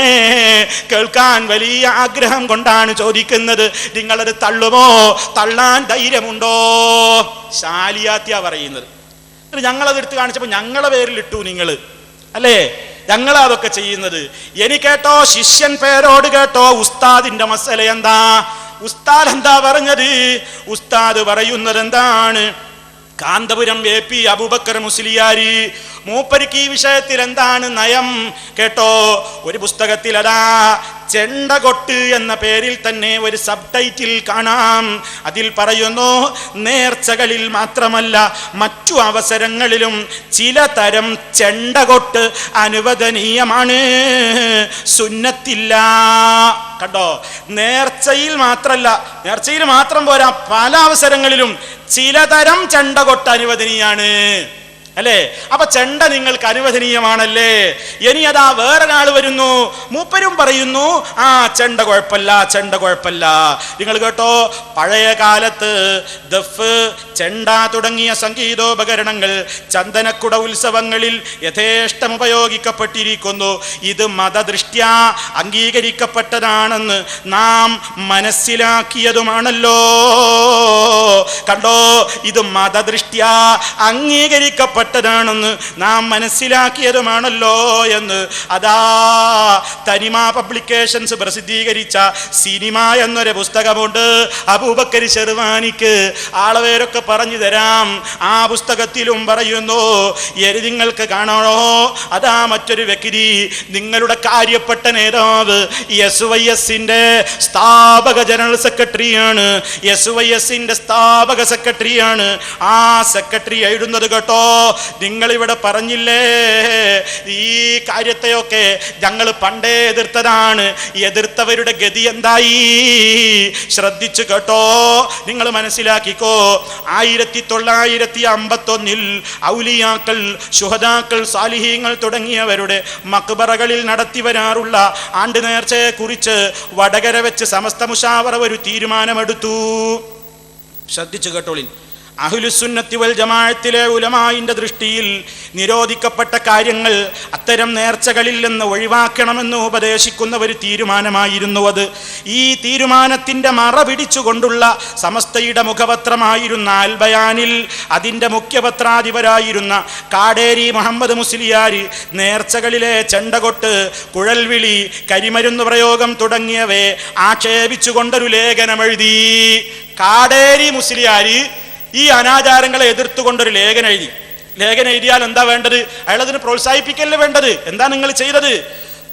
കേൾക്കാൻ വലിയ ആഗ്രഹം കൊണ്ടാണ് ചോദിക്കുന്നത്. നിങ്ങളത് തള്ളുമോ? തള്ളാൻ ധൈര്യമുണ്ടോ? ശാലിയാത്തിയാ പറയുന്നത്. ഞങ്ങളത് എടുത്ത് കാണിച്ചപ്പോൾ ഞങ്ങളെ പേരിലിട്ടു നിങ്ങൾ, അല്ലേ? ഞങ്ങളാ അതൊക്കെ ചെയ്യുന്നത്. കേട്ടോ, ശിഷ്യൻ പേരോട് കേട്ടോ. ഉസ്താദിന്റെ മസല എന്താ? ഉസ്താദ് എന്താ പറഞ്ഞത്? ഉസ്താദ് പറയുന്നത് എന്താണ്? കാന്തപുരം AP അബൂബക്കർ മുസ്ലിയാരി മൂപ്പരിക്ക് ഈ വിഷയത്തിൽ എന്താണ് നയം കേട്ടോ. ഒരു പുസ്തകത്തിൽ അതാ ചെണ്ടകൊട്ട് എന്ന പേരിൽ തന്നെ ഒരു സബ് ടൈറ്റിൽ കാണാം. അതിൽ പറയുന്നു, നേർച്ചകളിൽ മാത്രമല്ല മറ്റു അവസരങ്ങളിലും ചില തരം ചെണ്ടകൊട്ട് അനുവദനീയമാണ്, സുന്നത്തില്ല. കണ്ടോ, നേർച്ചയിൽ മാത്രം പോരാ, പല അവസരങ്ങളിലും ചിലതരം ചെണ്ടകൊട്ട് അനുവദനീയാണ്, അല്ലേ? അപ്പൊ ചെണ്ട നിങ്ങൾക്ക് അനുവദനീയമാണല്ലേ? ഇനി അതാ വേറൊരാൾ വരുന്നു, മൂപ്പരും പറയുന്നു ആ ചെണ്ട കുഴപ്പമില്ല. നിങ്ങൾ കേട്ടോ, പഴയ കാലത്ത് ദഫ്, ചെണ്ട തുടങ്ങിയ സംഗീതോപകരണങ്ങൾ ചന്ദനക്കുട ഉത്സവങ്ങളിൽ യഥേഷ്ടം ഉപയോഗിക്കപ്പെട്ടിരിക്കുന്നു. ഇത് മതദൃഷ്ട്യാ അംഗീകരിക്കപ്പെട്ടതാണെന്ന് നാം മനസ്സിലാക്കിയതുമാണല്ലോ. കണ്ടോ, ഇത് മതദൃഷ്ട്യാ അംഗീകരിക്കപ്പെട്ടതാണെന്ന് നാം മനസ്സിലാക്കിയതുമാണല്ലോ എന്ന് അതാ തനിമ പബ്ലിക്കേഷൻസ് പ്രസിദ്ധീകരിച്ച സിനിമ എന്നൊരു പുസ്തകമുണ്ട്. അബൂബക്കർ ശെർവാനിക്ക് ആളവേരൊക്കെ പറഞ്ഞു തരാം. ആ പുസ്തകത്തിലും പറയുന്നു, നിങ്ങൾക്ക് കാണണോ? അതാ മറ്റൊരു വ്യക്തി, നിങ്ങളുടെ കാര്യപ്പെട്ട നേതാവ് SYSന്റെ സ്ഥാപക ജനറൽ സെക്രട്ടറിയാണ്. SYSന്റെ സ്ഥാപക സെക്രട്ടറിയാണ്. ആ സെക്രട്ടറി എഴുതുന്നത് കേട്ടോ, നിങ്ങളിവിടെ പറഞ്ഞില്ലേ ഈ കാര്യത്തെയൊക്കെ ഞങ്ങൾ പണ്ടേ എതിർത്തതാണ്. എതിർത്തവരുടെ ഗതി എന്തായി? ശ്രദ്ധിച്ചു കേട്ടോ, നിങ്ങൾ മനസ്സിലാക്കിക്കോ. 1951 ഔലിയാക്കൾ, ശുഹദാക്കൾ, സാലിഹീങ്ങൾ തുടങ്ങിയവരുടെ മക്ബറകളിൽ നടത്തി വരാറുള്ള ആണ്ട് നേർച്ചയെ കുറിച്ച് വടകര വെച്ച് സമസ്ത മുശാവറ ഒരു തീരുമാനമെടുത്തു. ശ്രദ്ധിച്ചു കേട്ടോളിൻ. അഹ്ലുസുന്നത്തി വൽ ജമാഅത്തിലെ ഉലമായിന്റെ ദൃഷ്ടിയിൽ നിരോധിക്കപ്പെട്ട കാര്യങ്ങൾ അത്തരം നേർച്ചകളിൽ നിന്ന് ഒഴിവാക്കണമെന്ന് ഉപദേശിക്കുന്ന ഒരു തീരുമാനമായിരുന്നു അത്. ഈ തീരുമാനത്തിന്റെ മറ പിടിച്ചുകൊണ്ടുള്ള സമസ്തയുടെ മുഖപത്രമായിരുന്ന അൽ ബയാനിൽ അതിൻ്റെ മുഖ്യപത്രാധിപരായിരുന്ന കാടേരി മുഹമ്മദ് മുസ്ലിയാർ നേർച്ചകളിലെ ചെണ്ടകൊട്ട്, കുഴൽവിളി, കരിമരുന്ന് പ്രയോഗം തുടങ്ങിയവയെ ആക്ഷേപിച്ചുകൊണ്ടൊരു ലേഖനമെഴുതി. കാടേരി മുസ്ലിയാർ ഈ അനാചാരങ്ങളെ എതിർത്തുകൊണ്ടൊരു ലേഖനം എഴുതിയാൽ എന്താ വേണ്ടത്? അയാളതിന് പ്രോത്സാഹിപ്പിക്കല്ലേ വേണ്ടത്? എന്താ നിങ്ങൾ ചെയ്തത്?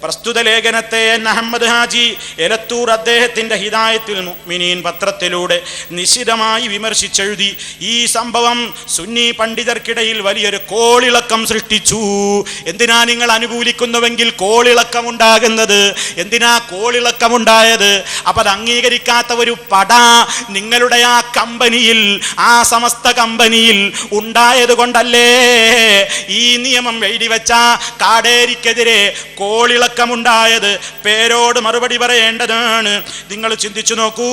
പ്രസ്തുത ലേഖനത്തെ അഹമ്മദ് ഹാജി എലത്തൂർ അദ്ദേഹത്തിന്റെ ഹിദായത്തുൽ മുഅ്മിനീൻ പത്രത്തിലൂടെ നിശിതമായി വിമർശിച്ചെഴുതി. ഈ സംഭവം സുന്നി പണ്ഡിതർക്കിടയിൽ വലിയൊരു കോളിളക്കം സൃഷ്ടിച്ചു. എന്തിനാ നിങ്ങൾ അനുകൂലിക്കുന്നുവെങ്കിൽ കോളിളക്കം ഉണ്ടാകുന്നത്? എന്തിനാ കോളിളക്കമുണ്ടായത്? അപ്പൊ അത് അംഗീകരിക്കാത്ത ഒരു പട നിങ്ങളുടെ ആ കമ്പനിയിൽ, ആ സമസ്ത കമ്പനിയിൽ ഉണ്ടായത് കൊണ്ടല്ലേ ഈ നിയമം എഴുതി വെച്ച കാടേരിക്കെതിരെ കോളിളക്കമുണ്ടായത്? പേരോട് മറുപടി പറയേണ്ടതാണ്. നിങ്ങൾ ചിന്തിച്ചു നോക്കൂ,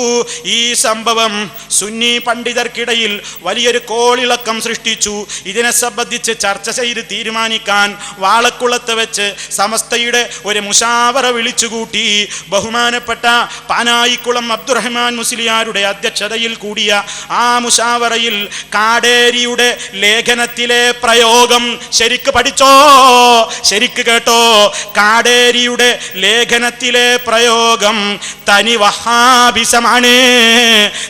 ഈ സംഭവം സുന്നി പണ്ഡിതർക്കിടയിൽ വലിയൊരു കോളിളക്കം സൃഷ്ടിച്ചു. ഇതിനെ സംബന്ധിച്ച് ചർച്ച ചെയ്ത് തീരുമാനിക്കാൻ വാളക്കുളത്ത് വെച്ച് സമസ്തയുടെ ഒരു മുശാവറ വിളിച്ചുകൂട്ടി. ബഹുമാനപ്പെട്ട പാനായിക്കുളം അബ്ദുറഹ്മാൻ മുസ്ലിയാരുടെ അധ്യക്ഷതയിൽ കൂടിയ ആ മുശാവറയിൽ കാടേരിയുടെ ലേഖനത്തിലെ പ്രയോഗം ശരിക്ക് പഠിച്ചോ, ശരിക്ക് കേട്ടോ. കാടേരിയുടെ ലേഖനത്തിലെ പ്രയോഗം തനി വഹാബിസമാണ്,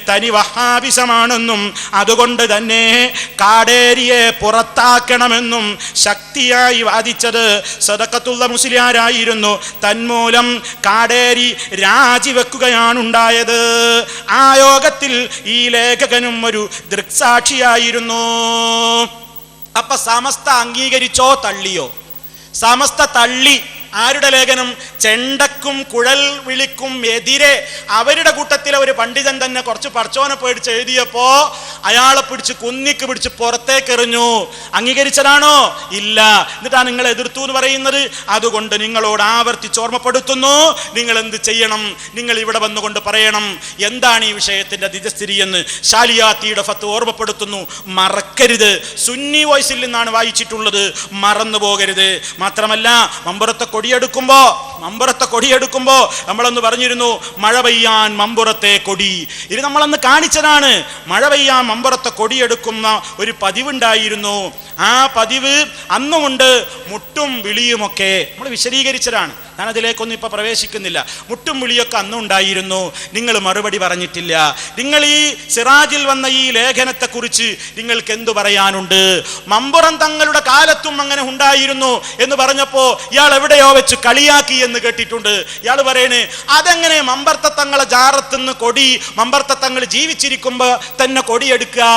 തനി വഹാബിസമാണെന്നും അതുകൊണ്ട് തന്നെ കാടേരിയെ പുറത്താക്കണമെന്നും ശക്തിയായി വാദിച്ചത് സദഖത്തുള്ള മുസ്ലിയാരായിരുന്നു. തന്മൂലം കാടേരി രാജിവെക്കുകയാണുണ്ടായത്. ആ യോഗത്തിൽ ഈ ലേഖകനും ഒരു ദൃക്സാക്ഷിയായിരുന്നു. അപ്പൊ സമസ്ത അംഗീകരിച്ചോ തള്ളിയോ? സമസ്ത തള്ളി. ആരുടെ ലേഖനം? ചെണ്ടക്കും കുഴൽ വിളിക്കും എതിരെ അവരുടെ കൂട്ടത്തിലെ ഒരു പണ്ഡിതൻ തന്നെ കുറച്ച് പടച്ചോനെ പേടിച്ച് എഴുതിയപ്പോ അയാളെ പിടിച്ച് കുന്നിക്ക് പിടിച്ച് പുറത്തേക്ക് എറിഞ്ഞു. അംഗീകരിച്ചതാണോ? ഇല്ല. എന്നിട്ടാണ് നിങ്ങൾ എതിർത്തു എന്ന് പറയുന്നത്. അതുകൊണ്ട് നിങ്ങളോട് ആവർത്തിച്ച് ഓർമ്മപ്പെടുത്തുന്നു, നിങ്ങൾ എന്ത് ചെയ്യണം? നിങ്ങൾ ഇവിടെ വന്നുകൊണ്ട് പറയണം എന്താണ് ഈ വിഷയത്തിന്റെ നിജസ്ഥിതി എന്ന്. ഷാലിയാത്തിയുടെ ഫത്ത് ഓർമ്മപ്പെടുത്തുന്നു, മറക്കരുത്. സുന്നി വോയിസിൽ നിന്നാണ് വായിച്ചിട്ടുള്ളത്, മറന്നു പോകരുത്. മാത്രമല്ല മമ്പുറത്തെ കൊടിയെടുക്കുമ്പോ നമ്മളന്ന് പറഞ്ഞിരുന്നു, മഴ പെയ്യാൻ മമ്പുറത്തെ കൊടി. ഇത് നമ്മളന്ന് കാണിച്ചതാണ്. മഴ പെയ്യാൻ മമ്പുറത്തെ കൊടിയെടുക്കുന്ന ഒരു പതിവുണ്ടായിരുന്നു. ആ പതിവ് അന്നുമുണ്ട്. മുട്ടും വിളിയുമൊക്കെ നമ്മൾ വിശദീകരിച്ചതാണ്. ഞാൻ അതിലേക്കൊന്നും ഇപ്പൊ പ്രവേശിക്കുന്നില്ല. മുട്ടും വിളിയൊക്കെ അന്നുണ്ടായിരുന്നു. നിങ്ങൾ മറുപടി പറഞ്ഞിട്ടില്ല. നിങ്ങൾ ഈ സിറാജിൽ വന്ന ഈ ലേഖനത്തെക്കുറിച്ച് നിങ്ങൾക്ക് എന്തു പറയാനുണ്ട്? മമ്പുറം തങ്ങളുടെ കാലത്തും അങ്ങനെ ഉണ്ടായിരുന്നു എന്ന് പറഞ്ഞപ്പോ ഇയാൾ എവിടെയോ വെച്ച് കളിയാക്കി എന്ന് കേട്ടിട്ടുണ്ട്. ഇയാൾ പറയണേ അതെങ്ങനെ മമ്പർത്ത തങ്ങളെ ജാറത്തുനിന്ന് കൊടി, മമ്പർത്ത തങ്ങൾ ജീവിച്ചിരിക്കുമ്പോ തന്നെ കൊടിയെടുക്കുക?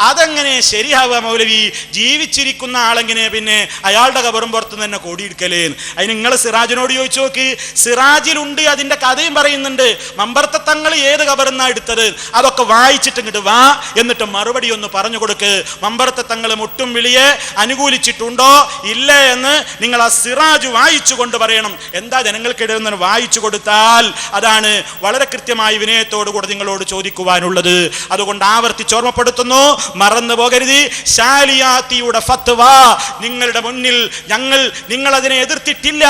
അതെങ്ങനെ ശരിയാവുക മൗലവി? ജീവിച്ചിരിക്കുന്ന ആളെങ്ങനെ പിന്നെ അയാളുടെ കബറും പുറത്ത് തന്നെ കൊടിയെടുക്കലേ? അതിന് നിങ്ങൾ സിറാജിനോട് ചോദിച്ചു നോക്ക്. സിറാജിലുണ്ട്, അതിന്റെ കഥയും പറയുന്നുണ്ട്. മമ്പർത്ത തങ്ങൾ ഏത് കബറിന്നാ എടുത്തത് അതൊക്കെ വായിച്ചിട്ട് ഇങ്ങോട്ട് വാ, എന്നിട്ട് മറുപടി ഒന്ന് പറഞ്ഞു കൊടുക്ക്. മമ്പർത്ത തങ്ങൾ മുട്ടും വിളിയെ അനുകൂലിച്ചിട്ടുണ്ടോ ഇല്ലേ എന്ന് നിങ്ങൾ ആ സിറാജ് വായിച്ചു കൊണ്ട് പറയണം. എന്താ ജനങ്ങൾക്കിടയിൽ നിന്ന് വായിച്ചു കൊടുത്താൽ അതാണ് വളരെ കൃത്യമായി വിനയത്തോടുകൂടെ നിങ്ങളോട് ചോദിക്കുവാനുള്ളത്. അതുകൊണ്ട് ആവർത്തിച്ച് ഓർമ്മപ്പെടുത്തുന്നു, മറന്നു പോകരുത്. ഷാലിയാത്തിയുടെ ഫത്വ നിങ്ങളുടെ മുന്നിൽ നിങ്ങൾ അതിനെ എതിർത്തിട്ടില്ല,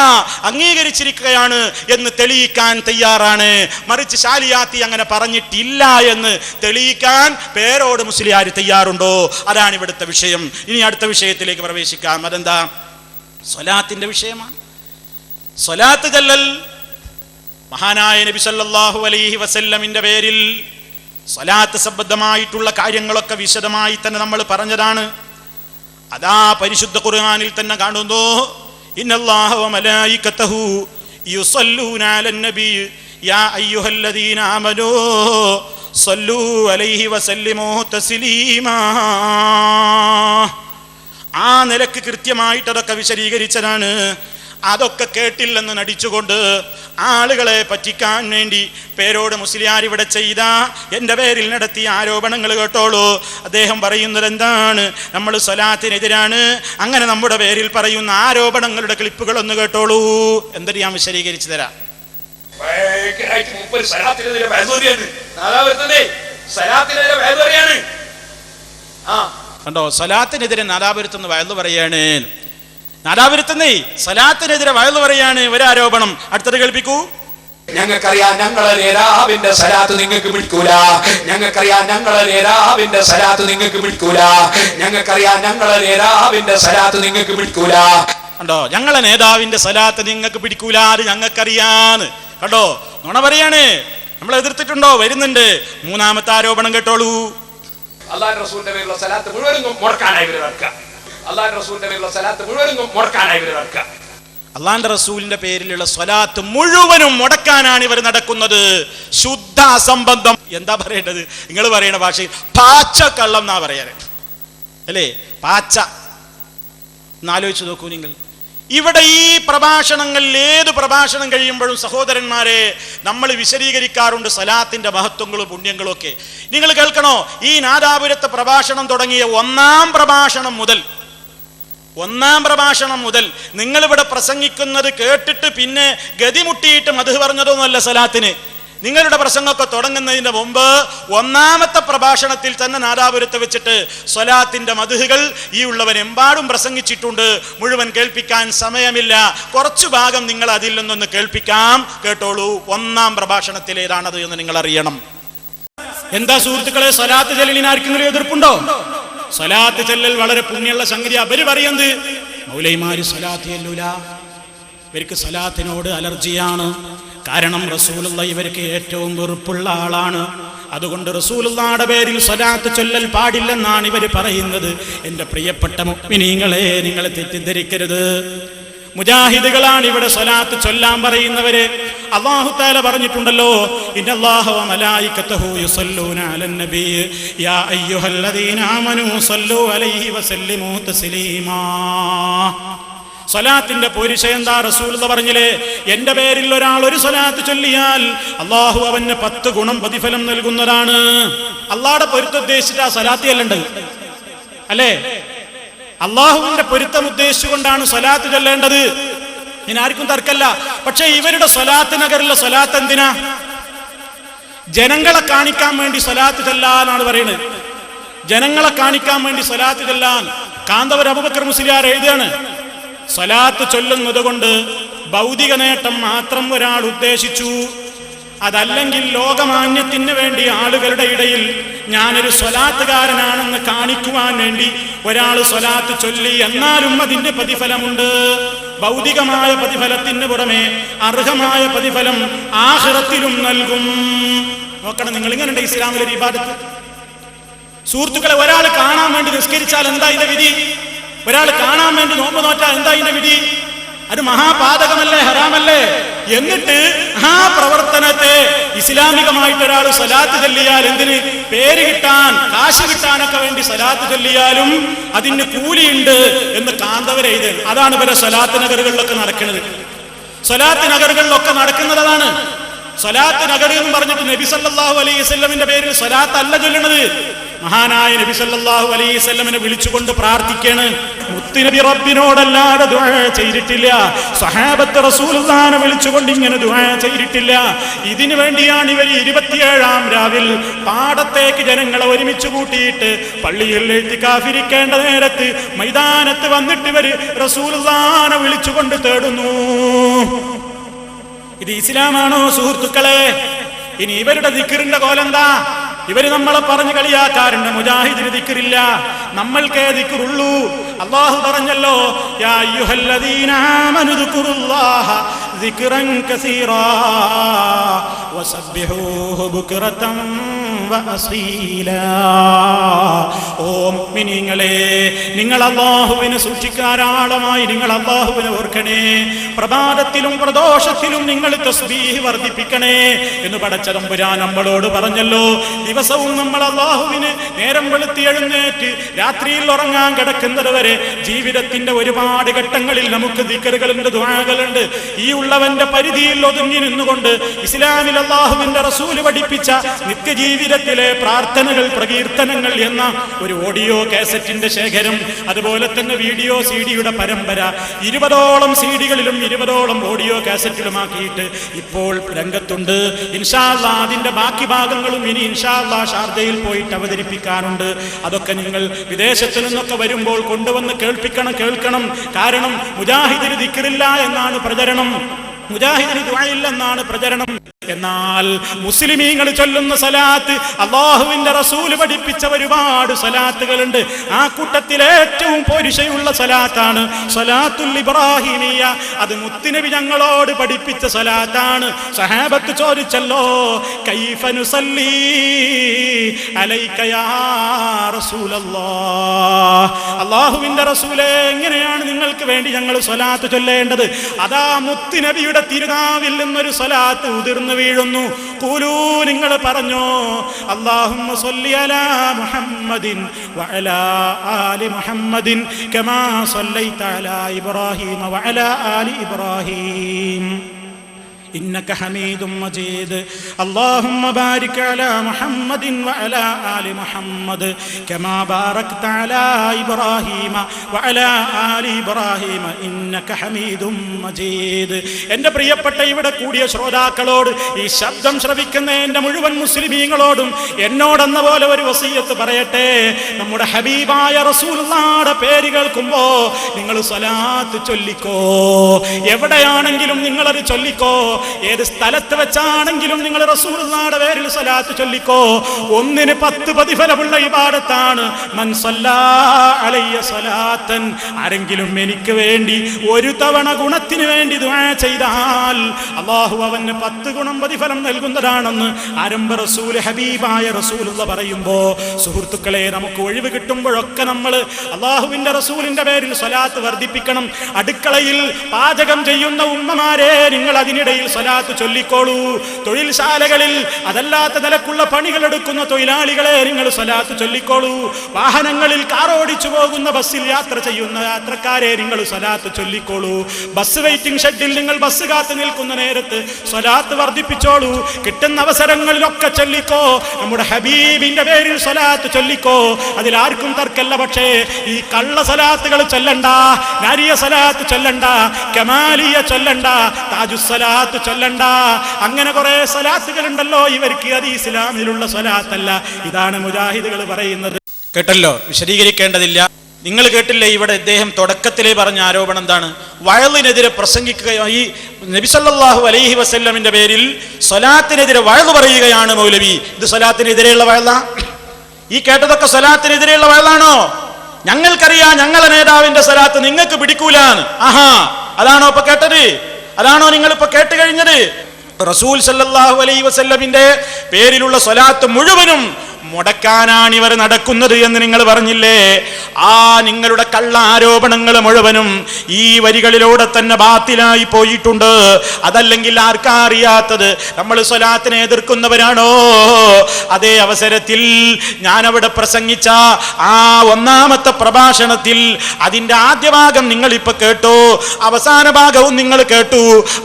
അംഗീകരിച്ചിരിക്കുകയാണ് എന്ന് തെളിയിക്കാൻ തയ്യാറാണ്. മറിച്ച് ഷാലിയാത്തി അങ്ങനെ പറഞ്ഞിട്ടില്ല എന്ന് തെളിയിക്കാൻ പേരോട് മുസ്ലിയാർ തയ്യാറുണ്ടോ? അതാണ് ഇവിടുത്തെ വിഷയം. ഇനി അടുത്ത വിഷയത്തിലേക്ക് പ്രവേശിക്കാം. അതെന്താ? സ്വലാത്തിന്റെ വിഷയമാണ്. സ്വലാത്ത് ചൊല്ലൽ മഹാനായ നബി സല്ലല്ലാഹു അലൈഹി വസല്ലമിന്റെ പേരിൽ സ്വലാത്ത് സംബന്ധമായിട്ടുള്ള കാര്യങ്ങളൊക്കെ വിശദമായി തന്നെ നമ്മൾ പറഞ്ഞതാണ്. അതാ പരിശുദ്ധ ഖുർആനിൽ തന്നെ കാണുന്നു, ഇന്നല്ലാഹ വ മലായികതഹു യുസല്ലൂന അലൻ നബി യാ അയ്യുഹല്ലദീന ആമനൂ സല്ലൂ അലൈഹി വസല്ലിമൂ തസ്ലീമാ. ആ നിലക്ക് കൃത്യമായിട്ട് അതൊക്കെ വിശദീകരിച്ചതാണ്. അതൊക്കെ കേട്ടില്ലെന്ന് നടിച്ചുകൊണ്ട് ആളുകളെ പറ്റിക്കാൻ വേണ്ടി പേരോട് മുസ്ലിയാർ ഇവിടെ ചെയ്ത എൻ്റെ പേരിൽ നടത്തിയ ആരോപണങ്ങൾ കേട്ടോളൂ. അദ്ദേഹം പറയുന്നത് എന്താണ്? നമ്മൾ സ്വലാത്തിനെതിരാണ്, അങ്ങനെ നമ്മുടെ പേരിൽ പറയുന്ന ആരോപണങ്ങളുടെ ക്ലിപ്പുകൾ ഒന്ന് കേട്ടോളൂ. എന്തൊരു ഞാൻ വിശദീകരിച്ചു തരാം. കണ്ടോ, സ്വലാത്തിനെതിരെ നാദാപുരത്തുനിന്ന് വയലു പറയാണ്. നാദാപുരത്തുനിന്ന് സ്വലാത്തിനെതിരെ വയലു പറയാണ്. ഒരാരോപണം. അടുത്തത് കേൾപ്പിക്കൂ. ഞങ്ങൾക്കറിയാം ഞങ്ങളെ നേതാവിന്റെ സലാത്ത് നിങ്ങൾക്ക് പിടിക്കൂല. ഞങ്ങൾക്കറിയാം ഞങ്ങളെ നേതാവിന്റെ സലാത്ത് നിങ്ങൾക്ക് പിടിക്കൂല. ഞങ്ങൾക്കറിയാം ഞങ്ങളെ നേതാവിന്റെ സലാത്ത് നിങ്ങൾക്ക് പിടിക്കൂല. കണ്ടോ, ഞങ്ങളെ നേതാവിന്റെ സലാത്ത് നിങ്ങൾക്ക് പിടിക്കൂല, അത് ഞങ്ങൾക്കറിയാന്ന്. കണ്ടോ, നുണ പറയാണ്. നമ്മൾ എതിർത്തിട്ടുണ്ടോ? വരുന്നുണ്ട്. മൂന്നാമത്തെ ആരോപണം കേട്ടോളൂ. അല്ലാഹുവിന്റെ റസൂലിന്റെ പേരിലുള്ള സലാത്ത് മുഴുവനും മുടക്കാനായി ഇവർ നടക്കുക. അല്ലാഹുവിന്റെ റസൂലിന്റെ പേരിലുള്ള സലാത്ത് മുഴുവനും മുടക്കാനായി ഇവർ നടക്കുക. അള്ളാന്റെ റസൂലിന്റെ പേരിലുള്ള സ്വലാത്ത് മുഴുവനും മുടക്കാനാണ് ഇവർ നടക്കുന്നത്. ശുദ്ധ അസംബന്ധം. എന്താ പറയേണ്ടത്? നിങ്ങൾ പറയണ ഭാഷയിൽ പാച്ചക്കള്ളം എന്നാ പറയാറ് അല്ലേ? പാച്ച. എന്നാലോചിച്ച് നോക്കൂ നിങ്ങൾ. ഇവിടെ ഈ പ്രഭാഷണങ്ങളിൽ ഏത് പ്രഭാഷണം കഴിയുമ്പോഴും സഹോദരന്മാരെ നമ്മൾ വിശദീകരിക്കാറുണ്ട് സ്വലാത്തിന്റെ മഹത്വങ്ങളും പുണ്യങ്ങളും ഒക്കെ. നിങ്ങൾ കേൾക്കണോ? ഈ നാദാപുരത്തെ പ്രഭാഷണം തുടങ്ങിയ ഒന്നാം പ്രഭാഷണം മുതൽ നിങ്ങളിവിടെ പ്രസംഗിക്കുന്നത് കേട്ടിട്ട് പിന്നെ ഗതിമുട്ടിയിട്ട് മദ്ഹ് പറഞ്ഞതൊന്നുമല്ല സ്വലാത്തിന്. നിങ്ങളുടെ പ്രസംഗമൊക്കെ തുടങ്ങുന്നതിന് മുമ്പ് ഒന്നാമത്തെ പ്രഭാഷണത്തിൽ തന്നെ നാദാപുരത്ത് വെച്ചിട്ട് സ്വലാത്തിന്റെ മദ്ഹുകൾ ഈ ഉള്ളവരെമ്പാടും പ്രസംഗിച്ചിട്ടുണ്ട്. മുഴുവൻ കേൾപ്പിക്കാൻ സമയമില്ല. കുറച്ചു ഭാഗം നിങ്ങൾ അതിൽ നിന്നൊന്ന് കേൾപ്പിക്കാം. കേട്ടോളൂ. ഒന്നാം പ്രഭാഷണത്തിലേതാണത് എന്ന് നിങ്ങൾ അറിയണം. എന്താ സുഹൃത്തുക്കളെ, സ്വലാത്ത് ചെല്ലലിന് ആർക്കെങ്കിലും എതിർപ്പുണ്ടോ? സ്വലാത്ത് ചെല്ലൽ വളരെ പുണ്യമുള്ള സംഗതി. അവര് പറയുന്നത് മൗലൈമാര് സ്വലാത്ത് ചെല്ലൂല, ഇവർക്ക് സ്വലാത്തിനോട് അലർജിയാണ്. കാരണം റസൂലുള്ള ഇവർക്ക് ഏറ്റവും വെറുപ്പുള്ള ആളാണ്. അതുകൊണ്ട് റസൂലുള്ളാഹിയുടെ പേരിൽ സ്വലാത്ത് ചൊല്ലൽ പാടില്ലെന്നാണ് ഇവർ പറയുന്നത്. എൻ്റെ പ്രിയപ്പെട്ട മുഅ്മിനീങ്ങളെ, നിങ്ങൾ തെറ്റിദ്ധരിക്കരുത്. മുജാഹിദുകളാണ് ഇവിടെ സ്വലാത്ത് ചൊല്ലാൻ പറയുന്നവര്. അല്ലാഹു തആല പറഞ്ഞിട്ടുണ്ടല്ലോ, ഇന്നല്ലാഹ വ മലായികതഹു യുസല്ലൂന അലൻ നബി യാ അയ്യുഹല്ലദീന ആമനൂ സല്ലു അലൈഹി വസല്ലിമൂ തസ്ലീമാ. സ്വലാത്തിന്റെ പോരിശ എന്താ? റസൂലുള്ളാഹി പറഞ്ഞില്ലേ, എന്റെ പേരിൽ ഒരാൾ ഒരു സ്വലാത്ത് ചൊല്ലിയാൽ അല്ലാഹു അവന് 10 ഗുണം പ്രതിഫലം നൽകുന്നതാണ്. അല്ലാഹുടെ പൊരുത്തം ഉദ്ദേശിച്ചിട്ട് ആ സ്വലാത്ത് ചെല്ലേണ്ടത് അല്ലേ? അള്ളാഹുവിന്റെ പൊരുത്തം ഉദ്ദേശിച്ചുകൊണ്ടാണ് സ്വലാത്ത് ചൊല്ലേണ്ടത്. ഇനി ആർക്കും തർക്കല്ല. പക്ഷെ ഇവരുടെ സ്വലാത്ത് നഗറിലെ സ്വലാത്ത് എന്തിനാ? ജനങ്ങളെ കാണിക്കാൻ വേണ്ടി സ്വലാത്ത് ചൊല്ലാനാണ് പറയുന്നത്. ജനങ്ങളെ കാണിക്കാൻ വേണ്ടി സ്വലാത്ത് ചൊല്ലാൻ കാന്തപുരം അബൂബക്കർ മുസ്ലിയാർ എഴുതുകയാണ്, സ്വലാത്ത് ചൊല്ലുന്നത് കൊണ്ട് ഭൗതിക നേട്ടം മാത്രം ഒരാൾ ഉദ്ദേശിച്ചു, അതല്ലെങ്കിൽ ലോകമാന്യത്തിന് വേണ്ടി ആളുകളുടെ ഇടയിൽ ഞാനൊരു സ്വലാത്തുകാരനാണെന്ന് കാണിക്കുവാൻ വേണ്ടി ഒരാൾ സ്വലാത്ത് ചൊല്ലി, എന്നാലും അതിന്റെ പ്രതിഫലമുണ്ട്. ഭൗതികമായ പ്രതിഫലത്തിന് പുറമെ അർഹമായ പ്രതിഫലം ആഖിറത്തിലും നൽകും. നോക്കണം നിങ്ങൾ, ഇങ്ങനെയുണ്ട് ഇസ്ലാമിലൊരു ഇബാദത്ത്. സുഹൃത്തുക്കളെ, ഒരാൾ കാണാൻ വേണ്ടി നിസ്കരിച്ചാൽ എന്താ ഇതിന്റെ വിധി? ഒരാൾ കാണാൻ വേണ്ടി നോമ്പ് നോറ്റാൽ എന്താ ഇതിന്റെ വിധി? അത് മഹാപാതകമല്ലേ, ഹറാമല്ലേ? എന്നിട്ട് ആ പ്രവർത്തനത്തെ ഇസ്ലാമികമായിട്ട് ഒരാൾ സ്വലാത്ത് ചൊല്ലിയാൽ, എന്തിന്? പേര് കിട്ടാൻ, കാശ് കിട്ടാനൊക്കെ വേണ്ടി സ്വലാത്ത് ചൊല്ലിയാലും അതിന് കൂലിയുണ്ട് എന്ന് കാന്തവരെഴുത്. അതാണ് ഇവരെ സ്വലാത്ത് നഗറുകളിലൊക്കെ നടക്കുന്നത്. സ്വലാത്ത് നഗറുകളിലൊക്കെ നടക്കുന്നത് അതാണ്. സ്വലാത്ത് നഗർ എന്ന് പറഞ്ഞിട്ട് നബി സല്ലല്ലാഹു അലൈഹി വസല്ലമിന്റെ പേരിൽ സ്വലാത്ത് അല്ല ചൊല്ലുന്നത്. മഹാനായ നബി സല്ലല്ലാഹു അലൈഹി വസല്ലമിനെ വിളിച്ചുകൊണ്ട് പ്രാർത്ഥിക്കാണ്. മുത്തുനബി റബ്ബിനോടല്ലാതെ ദുആ ചെയ്തിട്ടില്ല. സ്വഹാബത്ത് റസൂലുള്ളാഹിനെ വിളിച്ചുകൊണ്ട് ഇങ്ങനെ ദുആ ചെയ്തിട്ടില്ല. ഇതിനു വേണ്ടിയാണ് ഇവർ 27-ാം രാവിൽ പാടത്തേക്ക് ജനങ്ങളെ ഒരുമിച്ച് കൂട്ടിയിട്ട് പള്ളിയിൽ ഇഅ്തികാഫിരിക്കേണ്ട നേരത്ത് മൈതാനത്ത് വന്നിട്ട് ഇവർ റസൂലുള്ളാഹിനെ വിളിച്ചുകൊണ്ട് തേടുന്നു. ഇത് ഇസ്ലാമാണോ സുഹൃത്തുക്കളെ? ഇനി ഇവരുടെ ദിക്റിന്റെ കോലെന്താ? ഇവര് നമ്മളെ പറഞ്ഞു കളിയാക്കാറുണ്ട്, മുജാഹിദിന് ദിക്റില്ല, നമ്മൾക്കേ ദിക്റുള്ളൂ. അല്ലാഹു പറഞ്ഞല്ലോ, യാ അയ്യുഹല്ലദീന ആമനു ദിക്റുല്ലാഹ ദിക്റൻ കസീറാ വസബ്ബിഹൂഹു ബുക്റതൻ വഅസീലാ. ഓ മുഅ്മിനീങ്ങളെ, നിങ്ങൾ അല്ലാഹുവിനെ സൂക്ഷിക്കാരാളമായി നിങ്ങൾ അല്ലാഹുവിനെ ഓർക്കണേ. പ്രഭാതത്തിലും പ്രദോഷത്തിലും നിങ്ങൾ തസ്ബീഹ് വർദ്ധിപ്പിക്കണേ എന്ന് പടച്ച തമ്പുരാൻ നമ്മളോട് പറഞ്ഞല്ലോ. ദിവസവും നമ്മൾ അല്ലാഹുവിനെ നേരം വെളുത്തി എഴുന്നേറ്റ് രാത്രിയിൽ ഉറങ്ങാൻ കിടക്കുന്നത് വരെ ജീവിതത്തിന്റെ ഒരുപാട് ഘട്ടങ്ങളിൽ നമുക്ക് ദിക്റുകളുണ്ട്, ദുആകളുണ്ട്. ഈ ഉള്ളവന്റെ പരിധിയിൽ ഒതുങ്ങി നിന്നുകൊണ്ട് ഇസ്ലാമിൽ അല്ലാഹുവിന്റെ റസൂൽ പഠിപ്പിച്ച നിത്യജീവിതത്തിലെ പ്രാർത്ഥനകൾ, പ്രകീർത്തനങ്ങൾ എന്ന ഒരു ഓഡിയോ കാസറ്റിന്റെ ശേഖരം, അതുപോലെ തന്നെ വീഡിയോ CD-യുടെ പരമ്പര 20ഓളം CD-കളിലും 20ഓളം ഓഡിയോ കാസറ്റിലുമാക്കിയിട്ട് ഇപ്പോൾ രംഗത്തുണ്ട്. ഇൻഷാ അല്ലാഹ് അതിന്റെ ബാക്കി ഭാഗങ്ങളും ഇനി ഇൻഷാ അല്ലാഹ് ഷാർജയിൽ പോയിട്ട് അവതരിപ്പിക്കാനുണ്ട്. അതൊക്കെ നിങ്ങൾ വിദേശത്ത് നിന്നൊക്കെ വരുമ്പോൾ കൊണ്ടുവന്ന് കേൾക്കണം. കാരണം മുജാഹിദിന് ദിക്റില്ല എന്നാണ് പ്രചരണം, മുജാഹിദിന് ദുആ ഇല്ലെന്നാണ് പ്രചരണം. എന്നാൽ മുസ്ലിമീങ്ങൾ ചൊല്ലുന്ന സലാത്ത് അല്ലാഹുവിന്റെ റസൂല് പഠിപ്പിച്ച ഒരുപാട് സലാത്തുകളുണ്ട്. ആ കൂട്ടത്തിൽ ഏറ്റവും പോരിശയുള്ള സലാത്താണ് സലാത്തുൽ ഇബ്രാഹിമിയ. അത് മുത്തുനബി ഞങ്ങളോട് പഠിപ്പിച്ച സലാത്താണ്. സഹാബത്ത് ചോദിച്ചല്ലോ, കൈഫ നുസല്ലി അലൈക യാ റസൂലല്ലാഹ്, അല്ലാഹുവിന്റെ റസൂലേ എങ്ങനെയാണ് നിങ്ങൾക്ക് വേണ്ടി ഞങ്ങൾ സ്വലാത്ത് ചൊല്ലേണ്ടത്? അതാ മുത്തുനബിയുടെ തിരുനാവിൽ നിന്നൊരു സ്വലാത്ത് ഉതിർന്നു വീഴുന്നു. ഖൂലൂ, നിങ്ങൾ പറഞ്ഞോ, അല്ലാഹുമ്മ സ്വല്ലി അലാ മുഹമ്മദിൻ വഅലാ ആലി മുഹമ്മദിൻ കമാ സ്വല്ലൈത അലാ ഇബ്രാഹീമ വഅലാ ആലി ഇബ്രാഹീം إنك حميد مجيد اللهم بارك على محمد وعلى آل محمد كما باركت على إبراهيم وعلى آل إبراهيم إنك حميد مجيد. എൻ്റെ പ്രിയപ്പെട്ട ഇവിടെ കൂടിയ ശ്രോതാക്കളോട്, ഈ ശബ്ദം ശ്രവിക്കുന്ന എൻ്റെ മുഴുവൻ മുസ്ലിമീങ്ങളോടും എന്നോടെന്ന പോലെ ഒരു വസിയത്ത് പറയട്ടെ. നമ്മുടെ ഹബീബായ റസൂലുള്ളാഹിയുടെ പേര് കേൾക്കുമ്പോ നിങ്ങൾ സ്വലാത്ത് ചൊല്ലിക്കോ. എവിടെയാണെങ്കിലും നിങ്ങളത് ചൊല്ലിക്കോ. ഏത് സ്ഥലത്ത് വെച്ചാണെങ്കിലും നിങ്ങൾ റസൂലുള്ളാഹിയുടെ പേരിൽ സ്വലാത്ത് ചൊല്ലിക്കോ. 1-ന് 10 പ്രതിഫലമുള്ള ഇബാദത്താണ്. മൻ സല്ലാ അലയ്യ സ്വലാത്തൻ, ആരെങ്കിലും എനിക്ക് വേണ്ടി ഒരു തവണ ഗുണത്തിന് വേണ്ടി ദുആ ചെയ്താൽ അല്ലാഹു അവന് 10 ഗുണം പ്രതിഫലം നൽകുന്നതാണെന്ന് ആരംഭ റസൂൽ ഹബീബായ റസൂലുള്ള പറയുമ്പോ, സുഹൃത്തുക്കളെ, നമുക്ക് ഒഴിവ് കിട്ടുമ്പോഴൊക്കെ നമ്മൾ അല്ലാഹുവിന്റെ റസൂലിന്റെ പേരിൽ സ്വലാത്ത് വർദ്ധിപ്പിക്കണം. അടുക്കളയിൽ പാചകം ചെയ്യുന്ന ഉമ്മമാരെ, നിങ്ങൾ അതിനിടയിൽ സ്വലാത്ത് ചൊല്ലിക്കോളൂ. തൊഴിൽശാലകളിൽ അതല്ലാത്ത നിലക്കുള്ള പണികൾ എടുക്കുന്ന തൊഴിലാളികളെ നിങ്ങൾ സ്വലാത്ത് ചൊല്ലിക്കോളൂ. വാഹനങ്ങളിൽ കാറോടിച്ചു പോകുന്ന ബസ്സിൽ യാത്ര ചെയ്യുന്ന യാത്രക്കാരെ നിങ്ങൾ സ്വലാത്ത് ചൊല്ലിക്കോളൂ. ബസ് വെയിറ്റിംഗ് ഷെഡിൽ നിങ്ങൾ ബസ് കാത്തു നിൽക്കുന്ന നേരത്ത് സ്വലാത്ത് വർദ്ധിപ്പിച്ചോളൂ. കിട്ടുന്ന അവസരങ്ങളിലൊക്കെ ചൊല്ലിക്കോ. നമ്മുടെ ഹബീബിന്റെ പേരിൽ സ്വലാത്ത് ചൊല്ലിക്കോ. അതിലാർക്കും തർക്കല്ല. പക്ഷേ ഈ കള്ള സ്വലാത്തുകൾ ചൊല്ലണ്ട, നാരിയ സ്വലാത്ത് ചൊല്ലണ്ട, കമാലിയ ചൊല്ലണ്ട, താജുസ്സലാത്ത് ചൊല്ലണ്ട. അങ്ങനെ കുറെ സ്വലാത്തുകൾ ഉണ്ടല്ലോ. ഇവർക്ക് അത് ഇസ്ലാമിലുള്ള സ്വലാത്തല്ല. ഇതാണ് മുജാഹിദുകൾ പറയുന്നത്. കേട്ടല്ലോ, വിശദീകരിക്കേണ്ടതില്ല. നിങ്ങൾ കേട്ടില്ലേ, ഇവിടെ ഇദ്ദേഹം തുടക്കത്തിലേ പറഞ്ഞ ആരോപണം എന്താണ്? വയലിനെതിരെ പ്രസംഗിക്കുകയായി നബി സല്ലല്ലാഹു അലൈഹി വസല്ലമിന്റെ പേരിൽ സ്വലാത്തിനെതിരെ വയല് പറയുകയാണ് മൗലവി. ഇത് സ്വലാത്തിനെതിരെയുള്ള വയലാ? ഈ കേട്ടതൊക്കെ സ്വലാത്തിനെതിരെയുള്ള വയലാണോ? ഞങ്ങൾക്കറിയാം ഞങ്ങളെ നേതാവിന്റെ സ്വലാത്ത് നിങ്ങൾക്ക് പിടിക്കൂലാണ്. ആഹാ, അതാണോ ഇപ്പൊ കേട്ടത്? അതാണോ നിങ്ങളിപ്പോ കേട്ട് കഴിഞ്ഞത്? റസൂൽ സല്ലല്ലാഹു അലൈഹി വസല്ലമിന്റെ പേരിലുള്ള സ്വലാത്ത് മുഴുവനും മുടക്കാനാണ് ഇവർ നടക്കുന്നത് എന്ന് നിങ്ങൾ പറഞ്ഞില്ലേ? ആ നിങ്ങളുടെ കള്ള ആരോപണങ്ങൾ മുഴുവനും ഈ വരികളിലൂടെ തന്നെ ബാത്തിലായി പോയിട്ടുണ്ട്. അതല്ലെങ്കിൽ ആർക്കാ അറിയാത്തത്? നമ്മൾ സ്വലാത്തിനെ എതിർക്കുന്നവരാണോ? അതേ അവസരത്തിൽ ഞാൻ അവിടെ പ്രസംഗിച്ച ആ 1-ാമത്തെ പ്രഭാഷണത്തിൽ അതിന്റെ ആദ്യ ഭാഗം നിങ്ങൾ ഇപ്പൊ കേട്ടു, അവസാന ഭാഗവും നിങ്ങൾ കേട്ടു.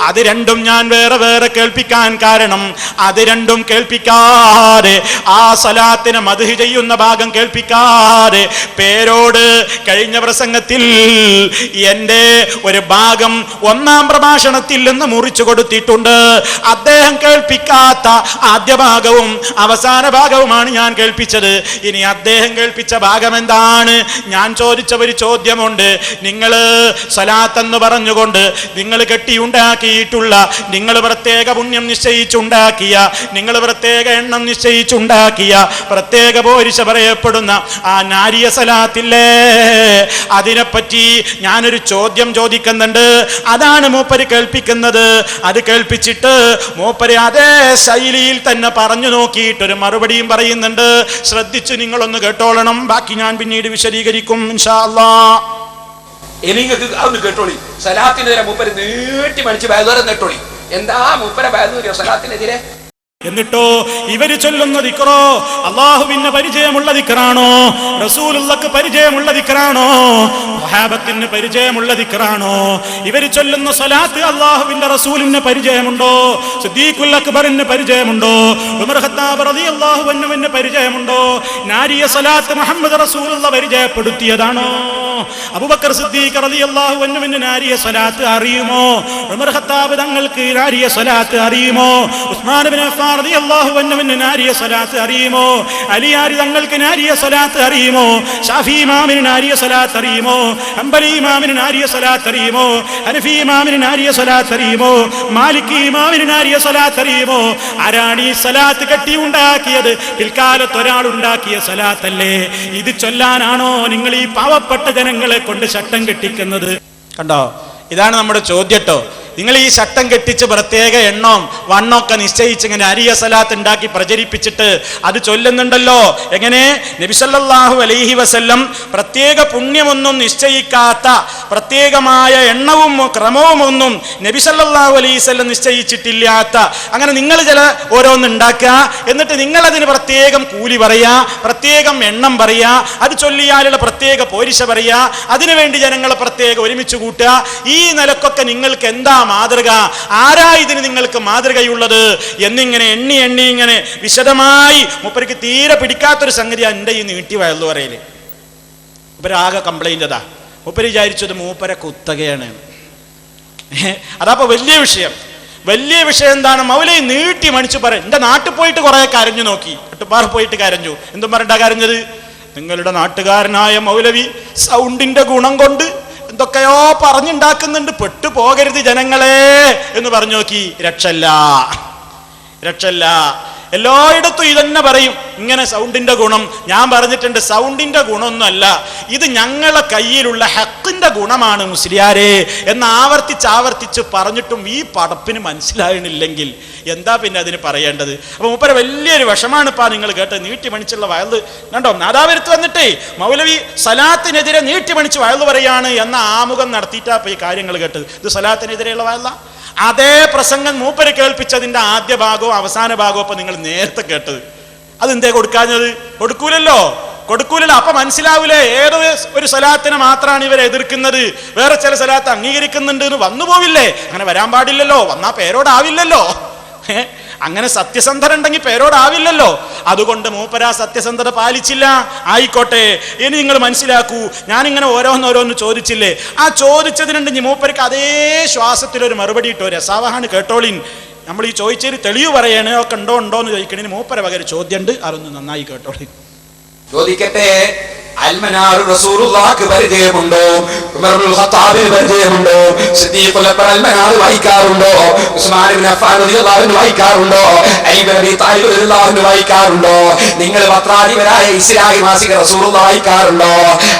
അത് രണ്ടും ഞാൻ വേറെ വേറെ കേൾപ്പിക്കാൻ കാരണം, അത് രണ്ടും കേൾപ്പിക്കാതെ ആ സ്വലാത്തിനെ മദ്ഹ് ചെയ്യുന്ന ഭാഗം കേൾപ്പിക്കാതെ പേരോട് കഴിഞ്ഞ പ്രസംഗത്തിൽ എന്റെ ഒരു ഭാഗം 1-ാം പ്രഭാഷണത്തിൽ നിന്ന് മുറിച്ചു കൊടുത്തിട്ടുണ്ട്. അദ്ദേഹം കേൾപ്പിക്കാത്ത ആദ്യ ഭാഗവും അവസാന ഭാഗവുമാണ് ഞാൻ കേൾപ്പിച്ചത്. ഇനി അദ്ദേഹം കേൾപ്പിച്ച ഭാഗം എന്താണ്? ഞാൻ ചോദിച്ച ഒരു ചോദ്യമുണ്ട്. നിങ്ങൾ സ്വലാത്ത് എന്ന് പറഞ്ഞുകൊണ്ട് നിങ്ങൾ കെട്ടിയുണ്ടാക്കിയിട്ടുള്ള, നിങ്ങൾ പ്രത്യേക പുണ്യം നിശ്ചയിച്ചുണ്ടാക്കിയ, നിങ്ങൾ പ്രത്യേക എണ്ണം നിശ്ചയിച്ചുണ്ടാക്കിയ, പ്രത്യേക പോരിശ പറയപ്പെടുന്ന ആ നാരിയ സലാത്തില്ലേ, അതിനെപ്പറ്റി ഞാനൊരു ചോദ്യം ചോദിക്കുന്നുണ്ട്. അതാണ് മൂപ്പര് കേൾപ്പിക്കുന്നത്. അത് കേൾപ്പിച്ചിട്ട് മൂപ്പര് അതേ ശൈലിയിൽ തന്നെ പറഞ്ഞു നോക്കിയിട്ടൊരു മറുപടിയും പറയുന്നുണ്ട്. ശ്രദ്ധിച്ചു നിങ്ങളൊന്ന് കേട്ടോളണം. ബാക്കി ഞാൻ പിന്നീട് വിശദീകരിക്കും ഇൻഷാ അല്ലാഹ്. എനിക്ക് അതൊന്ന് കേട്ടോളി. സലാത്തിനെതിരെ മൂപ്പര് നീട്ടി മണിച്ച് ബാധോരം കേട്ടോളി. എന്താ മൂപ്പരെ ബാധൂരിയോ സലാത്തിനെതിരെ? എന്നിട്ടോ ഇവര് ചൊല്ലുന്ന ദിക്റോ അല്ലാഹുവിന് പരിചയമുള്ള ദിക്റാണോ? റസൂലുള്ളാഹിക്ക് പരിചയമുള്ള ദിക്റാണോ? സ്വഹാബത്തിന് പരിചയമുള്ള ദിക്റാണോ? ഇവര് ചൊല്ലുന്ന സ്വലാത്ത് അല്ലാഹുവിന്റെ റസൂലിന് പരിചയമുണ്ടോ? സിദ്ദീഖുൽ അക്ബറിന് പരിചയമുണ്ടോ? ഉമർ ഖത്താബ് റളിയല്ലാഹു അൻഹുവിന് പരിചയമുണ്ടോ? നാരിയ സ്വലാത്ത് മുഹമ്മദ് റസൂലുള്ളാഹി പരിചയപ്പെടുത്തിയതാണോ? അബൂബക്കർ സിദ്ദീഖ് റളിയല്ലാഹു അൻഹുവിന് നാരിയ സ്വലാത്ത് അറിയുമോ? ഉമർ ഖത്താബ് തങ്ങൾക്ക് നാരിയ സ്വലാത്ത് അറിയുമോ? ഉസ്മാൻ ഇബ്നു അഫ്ഫാൻ റളിയല്ലാഹു അൻഹുവിന് നാരിയ സ്വലാത്ത് അറിയുമോ? അലിയാരി തങ്ങൾക്ക് നാരിയ സ്വലാത്ത് അറിയുമോ? ഷാഫി ഇമാമിന് നാരിയ സ്വലാത്ത് അറിയുമോ? ഹംബലി ഇമാമിന് നാരിയ സ്വലാത്ത് അറിയുമോ? ഹനഫി ഇമാമിന് നാരിയ സ്വലാത്ത് അറിയുമോ? മാലിക്കി ഇമാമിന് നാരിയ സ്വലാത്ത് അറിയുമോ? ആരാണ് ഈ സ്വലാത്ത് കെട്ടി ഉണ്ടാക്കിയത്? പിൽക്കാലത്ത് ഒരാൾ ഉണ്ടാക്കിയ സ്വലാത്തല്ലേ? ഇത് ചൊല്ലാനാണോ നിങ്ങൾ ഈ പാവപ്പെട്ട ജനങ്ങളെ കൊണ്ട് ശട്ടം കെട്ടിക്കുന്നത്? കണ്ടോ, ഇതാണ് നമ്മുടെ ചോദ്യട്ടോ. നിങ്ങൾ ഈ ശട്ടം കെട്ടിച്ച് പ്രത്യേക എണ്ണവും വണ്ണമൊക്കെ നിശ്ചയിച്ച് ഇങ്ങനെ അരിയ സലാത്ത് ഉണ്ടാക്കി പ്രചരിപ്പിച്ചിട്ട് അത് ചൊല്ലുന്നുണ്ടല്ലോ. എങ്ങനെ? നബി സല്ലല്ലാഹു അലൈഹി വസല്ലം പ്രത്യേക പുണ്യമൊന്നും നിശ്ചയിക്കാത്ത, പ്രത്യേകമായ എണ്ണവും ക്രമവും ഒന്നും നബി സല്ലല്ലാഹു അലൈഹി വസല്ലം നിശ്ചയിച്ചിട്ടില്ലാത്ത, അങ്ങനെ നിങ്ങൾ ചില ഓരോന്ന് ഉണ്ടാക്കുക, എന്നിട്ട് നിങ്ങളതിന് പ്രത്യേകം കൂലി പറയുക, പ്രത്യേകം എണ്ണം പറയുക, അത് ചൊല്ലിയാലുള്ള പ്രത്യേക പോരിശ പറയുക, അതിനുവേണ്ടി ജനങ്ങളെ പ്രത്യേകം ഒരുമിച്ച് കൂട്ടുക. ഈ നിലക്കൊക്കെ നിങ്ങൾക്ക് എന്താ മാതൃക? ആരാ ഇതിന് നിങ്ങൾക്ക് മാതൃകയുള്ളത്? എന്നിങ്ങനെ എണ്ണി എണ്ണി ഇങ്ങനെ വിശദമായി മൂപ്പർക്ക് തീരെ പിടിക്കാത്തൊരു സംഗതിയാണ് എൻ്റെ ഈ നീട്ടി വയലു പറയല്. മൂപ്പരാകെ കംപ്ലൈൻ്റ് അതാ. മൂപ്പര് വിചാരിച്ചത് മൂപ്പരെ കുത്തകയാണ്. അതപ്പോ വലിയ വിഷയം. വലിയ വിഷയം എന്താണ്? മൗലവി നീട്ടി മണിച്ചു പറയും. എൻ്റെ നാട്ടിൽ പോയിട്ട് കുറെ കരഞ്ഞു നോക്കി, ഒട്ടുപാറ പോയിട്ട് കരഞ്ഞു. എന്തും പറഞ്ഞിട്ടാ കരഞ്ഞത്? നിങ്ങളുടെ നാട്ടുകാരനായ മൗലവി സൗണ്ടിന്റെ ഗുണം കൊണ്ട് എന്തൊക്കെയോ പറഞ്ഞുണ്ടാക്കുന്നുണ്ട്, പെട്ടു പോകരുത് ജനങ്ങളെ എന്ന് പറഞ്ഞു നോക്കി. രക്ഷല്ല. എല്ലായിടത്തും ഇതന്നെ പറയും, ഇങ്ങനെ സൗണ്ടിന്റെ ഗുണം. ഞാൻ പറഞ്ഞിട്ടുണ്ട്, സൗണ്ടിന്റെ ഗുണമൊന്നുമല്ല ഇത്, ഞങ്ങളെ കയ്യിലുള്ള ഹക്കിന്റെ ഗുണമാണ് മുസ്ലിയാരെ എന്ന് ആവർത്തിച്ച് പറഞ്ഞിട്ടും ഈ പടപ്പിന് മനസ്സിലാകണില്ലെങ്കിൽ എന്താ പിന്നെ അതിന് പറയേണ്ടത്? അപ്പൊ മൂപ്പര വലിയൊരു വിഷമാണ് ഇപ്പാ നിങ്ങൾ കേട്ടത്. നീട്ടി മണിച്ചുള്ള വയല് കണ്ടോ? നാദാപുരത്ത് വന്നിട്ടേ മൗലവി സലാത്തിനെതിരെ നീട്ടി മണിച്ച് വയല് പറയാണ് എന്ന ആമുഖം നടത്തിയിട്ടാ ഇപ്പൊ ഈ കാര്യങ്ങൾ കേട്ടത്. ഇത് സലാത്തിനെതിരെയുള്ള വയല. അതേ പ്രസംഗം മൂപ്പര് കേൾപ്പിച്ചതിന്റെ ആദ്യ ഭാഗവും അവസാന ഭാഗവും ഇപ്പൊ നിങ്ങൾ നേരത്തെ കേട്ടത്. അതെന്തേ കൊടുക്കാഞ്ഞത്? കൊടുക്കൂലല്ലോ. അപ്പൊ മനസ്സിലാവൂലേ ഏതോ ഒരു സലാത്തിനെ മാത്രമാണ് ഇവർ എതിർക്കുന്നത്, വേറെ ചില സലാത്ത് അംഗീകരിക്കുന്നുണ്ട് എന്ന് വന്നു പോവില്ലേ? അങ്ങനെ വരാൻ പാടില്ലല്ലോ. വന്നാ പേരോടാവില്ലല്ലോ. അങ്ങനെ സത്യസന്ധരുണ്ടെങ്കിൽ പേരോടാവില്ലല്ലോ. അതുകൊണ്ട് മൂപ്പരാ സത്യസന്ധത പാലിച്ചില്ല. ആയിക്കോട്ടെ, ഇനി നിങ്ങൾ മനസ്സിലാക്കൂ, ഞാനിങ്ങനെ ഓരോന്നോരോന്ന് ചോദിച്ചില്ലേ, ആ ചോദിച്ചതിനുണ്ട് മൂപ്പർക്ക് അതേ ശ്വാസത്തിലൊരു മറുപടി ഇട്ടോ. രസാവഹാണ്, കേട്ടോളിൻ. നമ്മൾ ഈ ചോദിച്ചതിന് തെളിവ് പറയണേ ഒക്കെ ഉണ്ടോ എന്ന് ചോദിക്കണേന് മൂപ്പര വകര് ചോദ്യമുണ്ട്, അതൊന്ന് നന്നായി കേട്ടോളിൻ. ചോദിക്കട്ടെ, അൽമനാർ റസൂലുള്ളാഹിക്ക് പരിചയമുണ്ടോ? ഉമർ ഇബ്നുൽ ഖത്താബിന് പരിചയമുണ്ടോ? സിദ്ദീഖുൽ അക്ബർ അൽമനാർ വായിക്കാറുണ്ടോ? ഉസ്മാൻ ഇബ്നു അഫ്ഫാൻ റളിയല്ലാഹു അൻഹു വായിക്കാറുണ്ടോ? അലി ഇബ്നു അബീ താലിബ് റളിയല്ലാഹു അൻഹു വായിക്കാറുണ്ടോ? നിങ്ങൾ പത്രാധിപരായ ഇസ്ലാഹി മാസിക റസൂലുള്ളാഹി വായിക്കാറുണ്ടോ?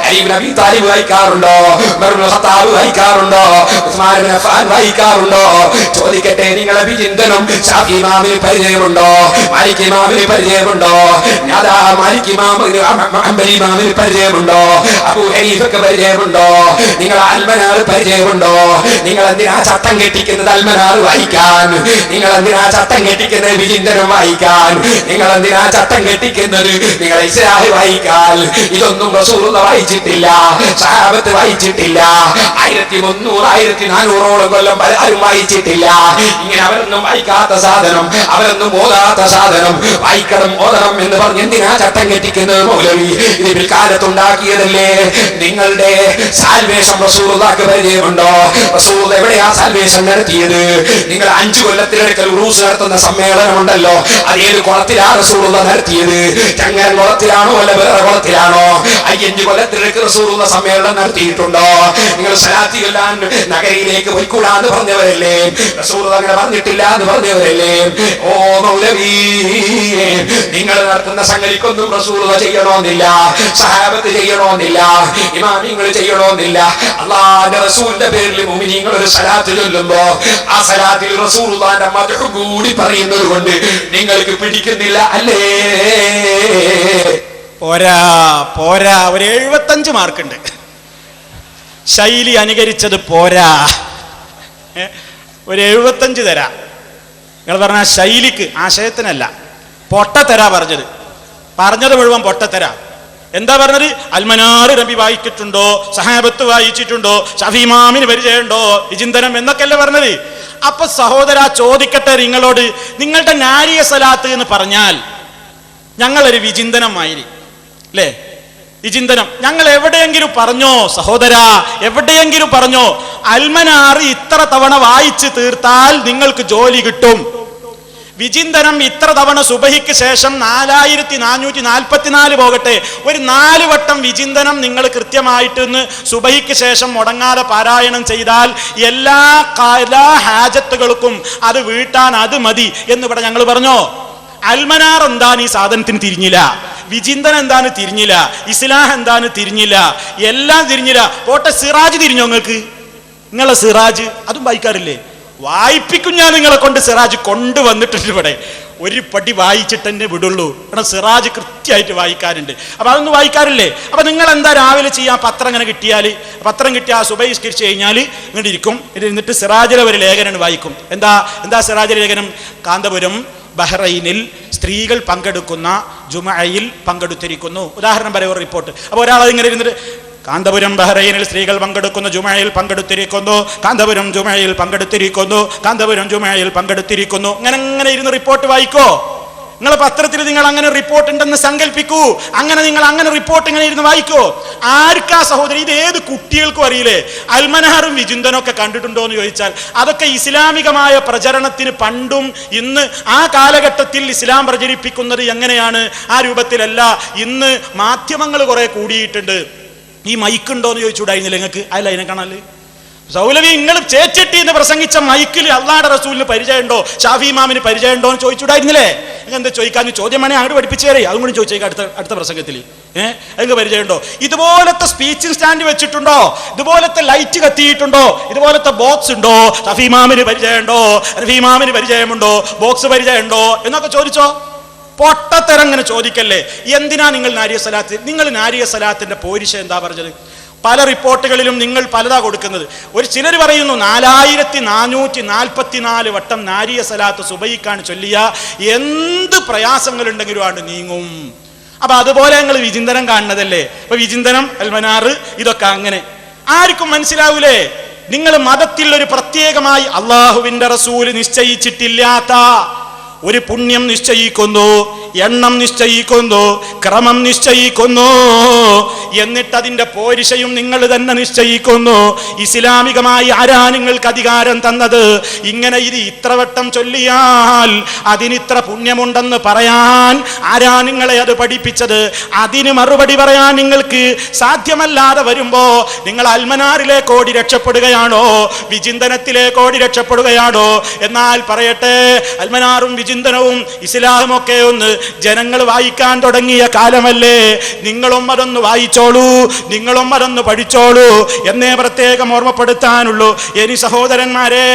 അലി ഇബ്നു അബീ താലിബ് വായിക്കാറുണ്ടോ? ഉമർ ഇബ്നുൽ ഖത്താബ് വായിക്കാറുണ്ടോ? ഉസ്മാൻ ഇബ്നു അഫ്ഫാൻ വായിക്കാറുണ്ടോ? ചോദിക്കട്ടെ, നിങ്ങളെ വിചിന്തനം ശാഫി ഇമാമിന് പരിചയമുണ്ടോ? മാലിക് ഇമാമിന് പരിചയമുണ്ടോ? നാദാ മാലിക് ഇമാമിന് ഹംബലി ഇമാമിന് പരിചയമുണ്ടോ? അബൂ ഹനീഫക്ക് പരിചയമുണ്ടോ? നിങ്ങൾ അൽമനാർ പരിചയമുണ്ടോ? നിങ്ങൾ എന്തിനാ ചട്ടം കെട്ടിക്കുന്നത് അൽമനാർ വായിക്കാൻ? നിങ്ങൾ എന്തിനാ ചട്ടം കെട്ടിക്കുന്നത് വിചിന്തനം വായിക്കാൻ? നിങ്ങൾ എന്തിനാ ചട്ടം കെട്ടിക്കുന്നത് നിങ്ങൾ ഇസ്ലാഹി വായിക്കാൻ? ഇതൊന്നും റസൂലുള്ളാഹി വായിച്ചിട്ടില്ല, സഹാബത്ത് വായിച്ചിട്ടില്ല. 1300 1400ഓളം കൊല്ലം ആരും വായിച്ചിട്ടില്ല. ഇങ്ങനെ അവരൊന്നും വായിക്കാത്ത സാധനം, അവരൊന്നും ഓതാത്ത സാധനം വായിക്കണം ഓതണം എന്ന് പറഞ്ഞ് എന്തിനാ ചട്ടം കെട്ടിക്കുന്നത് മൗലവി? ഇത് പിൽക്കാലത്തുണ്ടാക്കിയതല്ലേ. നിങ്ങളുടെ സാൽവേഷൻ റസൂലുള്ളാഹിക്ക് പരിചയമുണ്ടോ? റസൂൽ എവിടെയാ സാൽവേഷൻ നടത്തിയത്? നിങ്ങൾ 5 കൊല്ലത്തിലൊരിക്കൽ ഉറൂസ് നടത്തുന്ന സമ്മേളനമുണ്ടല്ലോ, അത് ഏത് കുളത്തിലാ റസൂലുള്ളാഹി നടത്തിയത്? ചങ്ങൻ കുളത്തിലാണോ അല്ല വേറെ കുളത്തിലാണോ? 5 കൊല്ലത്തിലൊരിക്കൽ റസൂലുള്ളാഹി സമ്മേളനം നടത്തിയിട്ടുണ്ടോ? നിങ്ങൾ സ്വലാത്ത് ചൊല്ലാൻ നഗരിയിലേക്ക് പോയിക്കൂടാന്ന് പറഞ്ഞവരല്ലേ? റസൂലുള്ളാഹി അങ്ങനെ പറഞ്ഞിട്ടില്ല എന്ന് പറഞ്ഞവരല്ലേ? ഓ മൗലവി, നിങ്ങൾ നടത്തുന്ന സംഗതിക്കൊന്നും റസൂലുള്ളാഹി ചെയ്യണമെന്നില്ല, സഹാബത്ത് ചെയ്യണമെന്നില്ല, ഇമാമിങ്ങൾ ചെയ്യണമെന്നില്ല. അല്ലാഹുവിന്റെ റസൂലിന്റെ പേരിൽ മുഅ്മിനീങ്ങൾ ഒരു സലാത്ത് ചൊല്ലുമ്പോ ആ സലാത്തിൽ റസൂലുള്ളാഹിന്റെ മദ്ഹ് കൂടി പറയുന്നത് കൊണ്ട് നിങ്ങൾക്ക് പിടിക്കുന്നില്ല അല്ലേ? പോരാ ഒരു 75 മാർക്കുണ്ട്. ശൈലി അനുകരിച്ചത് പോരാ, ഒരു 75 തരാം. നിങ്ങൾ പറഞ്ഞ ശൈലിക്ക്, ആശയത്തിനല്ല. പൊട്ടത്തരാ പറഞ്ഞത് മുഴുവൻ പൊട്ടത്തരാ. എന്താ പറഞ്ഞത്? അൽമനാർ നബി വായിച്ചിട്ടുണ്ടോ? സഹാബത്ത് വായിച്ചിട്ടുണ്ടോ? ഷാഫി ഇമാമിന് പരിചയമുണ്ടോ? വിചിന്തനം എന്നൊക്കെയല്ലേ പറഞ്ഞത്. അപ്പൊ സഹോദരാ, ചോദിക്കട്ടെ നിങ്ങളോട്, നിങ്ങളുടെ നാരിയ സലാത്ത് എന്ന് പറഞ്ഞാൽ ഞങ്ങളൊരു വിചിന്തനമായിരി അല്ലേ? വിചിന്തനം ഞങ്ങൾ എവിടെയെങ്കിലും പറഞ്ഞോ സഹോദരാ? എവിടെയെങ്കിലും പറഞ്ഞോ അൽമനാർ ഇത്ര തവണ വായിച്ച് തീർത്താൽ നിങ്ങൾക്ക് ജോലി കിട്ടും? വിചിന്തനം ഇത്ര തവണ സുബഹിക്ക് ശേഷം 4444 പോകട്ടെ, ഒരു 4 വട്ടം വിചിന്തനം നിങ്ങൾ കൃത്യമായിട്ട് സുബഹിക്ക് ശേഷം മുടങ്ങാതെ പാരായണം ചെയ്താൽ എല്ലാ ഹാജത്തുകൾക്കും അത് വീട്ടാൻ അത് മതി എന്നിവിടെ ഞങ്ങൾ പറഞ്ഞോ. അൽമനാർ എന്താണ് ഈ സാധനത്തിന് തിരിഞ്ഞില്ല, വിചിന്തനം എന്താണ് തിരിഞ്ഞില്ല, ഇസ്ലാഹ് എന്താണ് തിരിഞ്ഞില്ല, എല്ലാം തിരിഞ്ഞില്ല. പോട്ടെ, സിറാജ് തിരിഞ്ഞോ നിങ്ങൾക്ക്? നിങ്ങളെ സിറാജ് അതും വായിക്കാറില്ലേ? വായിപ്പിക്കും ഞാൻ നിങ്ങളെ കൊണ്ട്. സിറാജ് കൊണ്ടുവന്നിട്ടുണ്ട് ഇവിടെ. ഒരു പടി വായിച്ചിട്ട് തന്നെ വിടുള്ളൂ. കാരണം സിറാജ് കൃത്യമായിട്ട് വായിക്കാറുണ്ട്. അപ്പൊ അതൊന്നും വായിക്കാറില്ലേ? അപ്പൊ നിങ്ങൾ എന്താ രാവിലെ ചെയ്യാൻ? പത്രം ഇങ്ങനെ കിട്ടിയാൽ, പത്രം കിട്ടിയാൽ സുബഹിസ്കരിച്ച് കഴിഞ്ഞാൽ ഇങ്ങോട്ട് ഇരിക്കും. എന്നിട്ട് സിറാജിലെ ഒരു ലേഖനം വായിക്കും. എന്താ സിറാജിലെ ലേഖനം? കാന്തപുരം ബഹ്റൈനിൽ സ്ത്രീകൾ പങ്കെടുക്കുന്ന ജുമഅയിൽ പങ്കെടുത്തിരിക്കുന്നു. ഉദാഹരണം പറയാം, ഒരു റിപ്പോർട്ട്. അപ്പോൾ ഒരാൾ ഇങ്ങനെ ഇരുന്നിട്ട് കാന്തപുരം ബഹ്റൈനിൽ സ്ത്രീകൾ പങ്കെടുക്കുന്ന ജുമഅയിൽ പങ്കെടുത്തിരിക്കുന്നു, കാന്തപുരം ജുമഅയിൽ പങ്കെടുത്തിരിക്കുന്നു, കാന്തപുരം ജുമഅയിൽ പങ്കെടുത്തിരിക്കുന്നു. അങ്ങനെ ഇരുന്ന് റിപ്പോർട്ട് വായിക്കോ? നിങ്ങൾ പത്രത്തിൽ നിങ്ങൾ അങ്ങനെ റിപ്പോർട്ട് ഉണ്ടെന്ന് സങ്കല്പിക്കൂ. നിങ്ങൾ അങ്ങനെ റിപ്പോർട്ട് ഇങ്ങനെ ഇരുന്ന് വായിക്കോ? ആർക്കാ സഹോദരി? ഇത് ഏത് കുട്ടികൾക്കും അറിയില്ലേ? അൽമനാറും വിചിന്തനും ഒക്കെ കണ്ടിട്ടുണ്ടോ എന്ന് ചോദിച്ചാൽ അതൊക്കെ ഇസ്ലാമികമായ പ്രചരണത്തിന് പണ്ടും ഇന്ന് ആ കാലഘട്ടത്തിൽ ഇസ്ലാം പ്രചരിപ്പിക്കുന്നത് എങ്ങനെയാണ് ആ രൂപത്തിലല്ല. ഇന്ന് മാധ്യമങ്ങൾ കുറെ കൂടിയിട്ടുണ്ട്. ഈ മൈക്കുണ്ടോ എന്ന് ചോദിച്ചുകൂടായിരുന്നില്ല നിങ്ങൾക്ക്? അല്ല, അതിനെ കാണാല് സൗലവി നിങ്ങൾ ചേച്ചിട്ടി എന്ന് പ്രസംഗിച്ച മൈക്കിൽ അള്ളാഹുവിന്റെ റസൂലിന് പരിചയമുണ്ടോ, ഷാഫി ഇമാമിന് പരിചയമുണ്ടോ എന്ന് ചോദിച്ചുകൂടായിരുന്നില്ലേ? എന്താ ചോദിക്കാൻ? ചോദ്യമാണ് അങ്ങോട്ട് പഠിപ്പിച്ചു തരേ. അതും കൂടി ചോദിച്ചേക്കാം അടുത്ത പ്രസംഗത്തിൽ. അതിന് പരിചയമുണ്ടോ? ഇതുപോലത്തെ സ്പീച്ചിങ് സ്റ്റാൻഡ് വെച്ചിട്ടുണ്ടോ? ഇതുപോലത്തെ ലൈറ്റ് കത്തിയിട്ടുണ്ടോ? ഇതുപോലത്തെ ബോക്സ് ഉണ്ടോ? ഷാഫി ഇമാമിന് പരിചയമുണ്ടോ? റഫീ ഇമാമിന് പരിചയമുണ്ടോ? ബോക്സ് പരിചയമുണ്ടോ എന്നൊക്കെ ചോദിച്ചോ. പൊട്ടത്തരം ഇങ്ങനെ ചോദിക്കല്ലേ. എന്തിനാ നിങ്ങൾ നാരിയ സലാത്ത്? നിങ്ങൾ നാരിയ സലാത്തിന്റെ പോരിശ എന്താ പറഞ്ഞത്? പല റിപ്പോർട്ടുകളിലും നിങ്ങൾ പലതാ കൊടുക്കുന്നത്. ചിലർ പറയുന്നു 4444 വട്ടം നാരിയ സലാത്ത് സുബഹിക്കാണ് ചൊല്ലിയ എന്ത് പ്രയാസങ്ങളുണ്ടെങ്കിലും ആണ് നീങ്ങും. അപ്പൊ അതുപോലെ നിങ്ങൾ വിചിന്തനം കാണുന്നതല്ലേ? അപ്പൊ വിചിന്തനം, അൽമനാറ്, ഇതൊക്കെ അങ്ങനെ ആർക്കും മനസ്സിലാവൂലേ? നിങ്ങൾ മതത്തിൽ ഒരു പ്രത്യേകമായി അള്ളാഹുവിന്റെ റസൂല് നിശ്ചയിച്ചിട്ടില്ലാത്ത ഒരു പുണ്യം നിശ്ചയിക്കുന്നു, എണ്ണം നിശ്ചയിക്കുന്നു, ക്രമം നിശ്ചയിക്കുന്നു, എന്നിട്ട് അതിന്റെ പോരിശയും നിങ്ങൾ തന്നെ നിശ്ചയിക്കുന്നു. ഇസ്ലാമികമായി ആരാ നിങ്ങൾക്ക് അധികാരം തന്നത്? ഇങ്ങനെ ഇത് ഇത്ര വട്ടം ചൊല്ലിയാൽ അതിനിത്ര പുണ്യമുണ്ടെന്ന് പറയാൻ ആരാ നിങ്ങളെ അത് പഠിപ്പിച്ചത്? അതിന് മറുപടി പറയാൻ നിങ്ങൾക്ക് സാധ്യമല്ലാതെ വരുമ്പോ നിങ്ങൾ അൽമനാറിലേക്ക് ഓടി രക്ഷപ്പെടുകയാണോ? വിചിന്തനത്തിലേക്ക് ഓടി രക്ഷപ്പെടുകയാണോ? എന്നാൽ പറയട്ടെ, അൽമനാറും വിചിന്തനവും ഇസ്ലാമും ഒക്കെ ഒന്ന് ജനങ്ങൾ വായിക്കാൻ തുടങ്ങിയ കാലമല്ലേ? നിങ്ങളും അതൊന്ന് വായിച്ചോളൂ, നിങ്ങളും അതൊന്ന് പഠിച്ചോളൂ എന്നേ പ്രത്യേകം ഓർമ്മപ്പെടുത്താനുള്ളൂ. ഇനി സഹോദരന്മാരെ,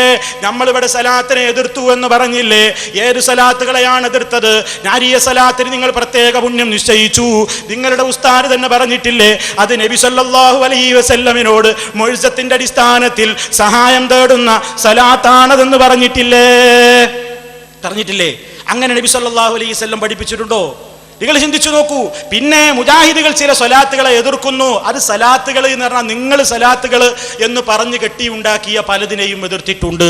നമ്മളിവിടെ സലാത്തിനെ എതിർത്തു എന്ന് പറഞ്ഞില്ലേ? ഏത് സലാത്തുകളെയാണ് എതിർത്തത്? നാരിയ സലാത്തിന് നിങ്ങൾ പ്രത്യേക പുണ്യം നിശ്ചയിച്ചു. നിങ്ങളുടെ ഉസ്താദ് തന്നെ പറഞ്ഞിട്ടില്ലേ? അത് നബി സല്ലല്ലാഹു അലൈഹി വസല്ലമിനോട് മുഅ്ജിസത്തിന്റെ അടിസ്ഥാനത്തിൽ സഹായം തേടുന്ന സലാത്താണതെന്ന് പറഞ്ഞിട്ടില്ലേ? അങ്ങനെ നബി സല്ലല്ലാഹു അലൈഹി വസല്ലം പഠിപ്പിച്ചിട്ടുണ്ടോ? നിങ്ങൾ ചിന്തിച്ചു നോക്കൂ. പിന്നെ മുജാഹിദുകൾ ചില സ്വലാത്തുകളെ എതിർക്കുന്നു. അത് സലാത്തുകൾ എന്ന് പറഞ്ഞാൽ നിങ്ങൾ സലാത്തുകൾ എന്ന് പറഞ്ഞ് കെട്ടിയുണ്ടാക്കിയ പലതിനെയും എതിർത്തിട്ടുണ്ട്.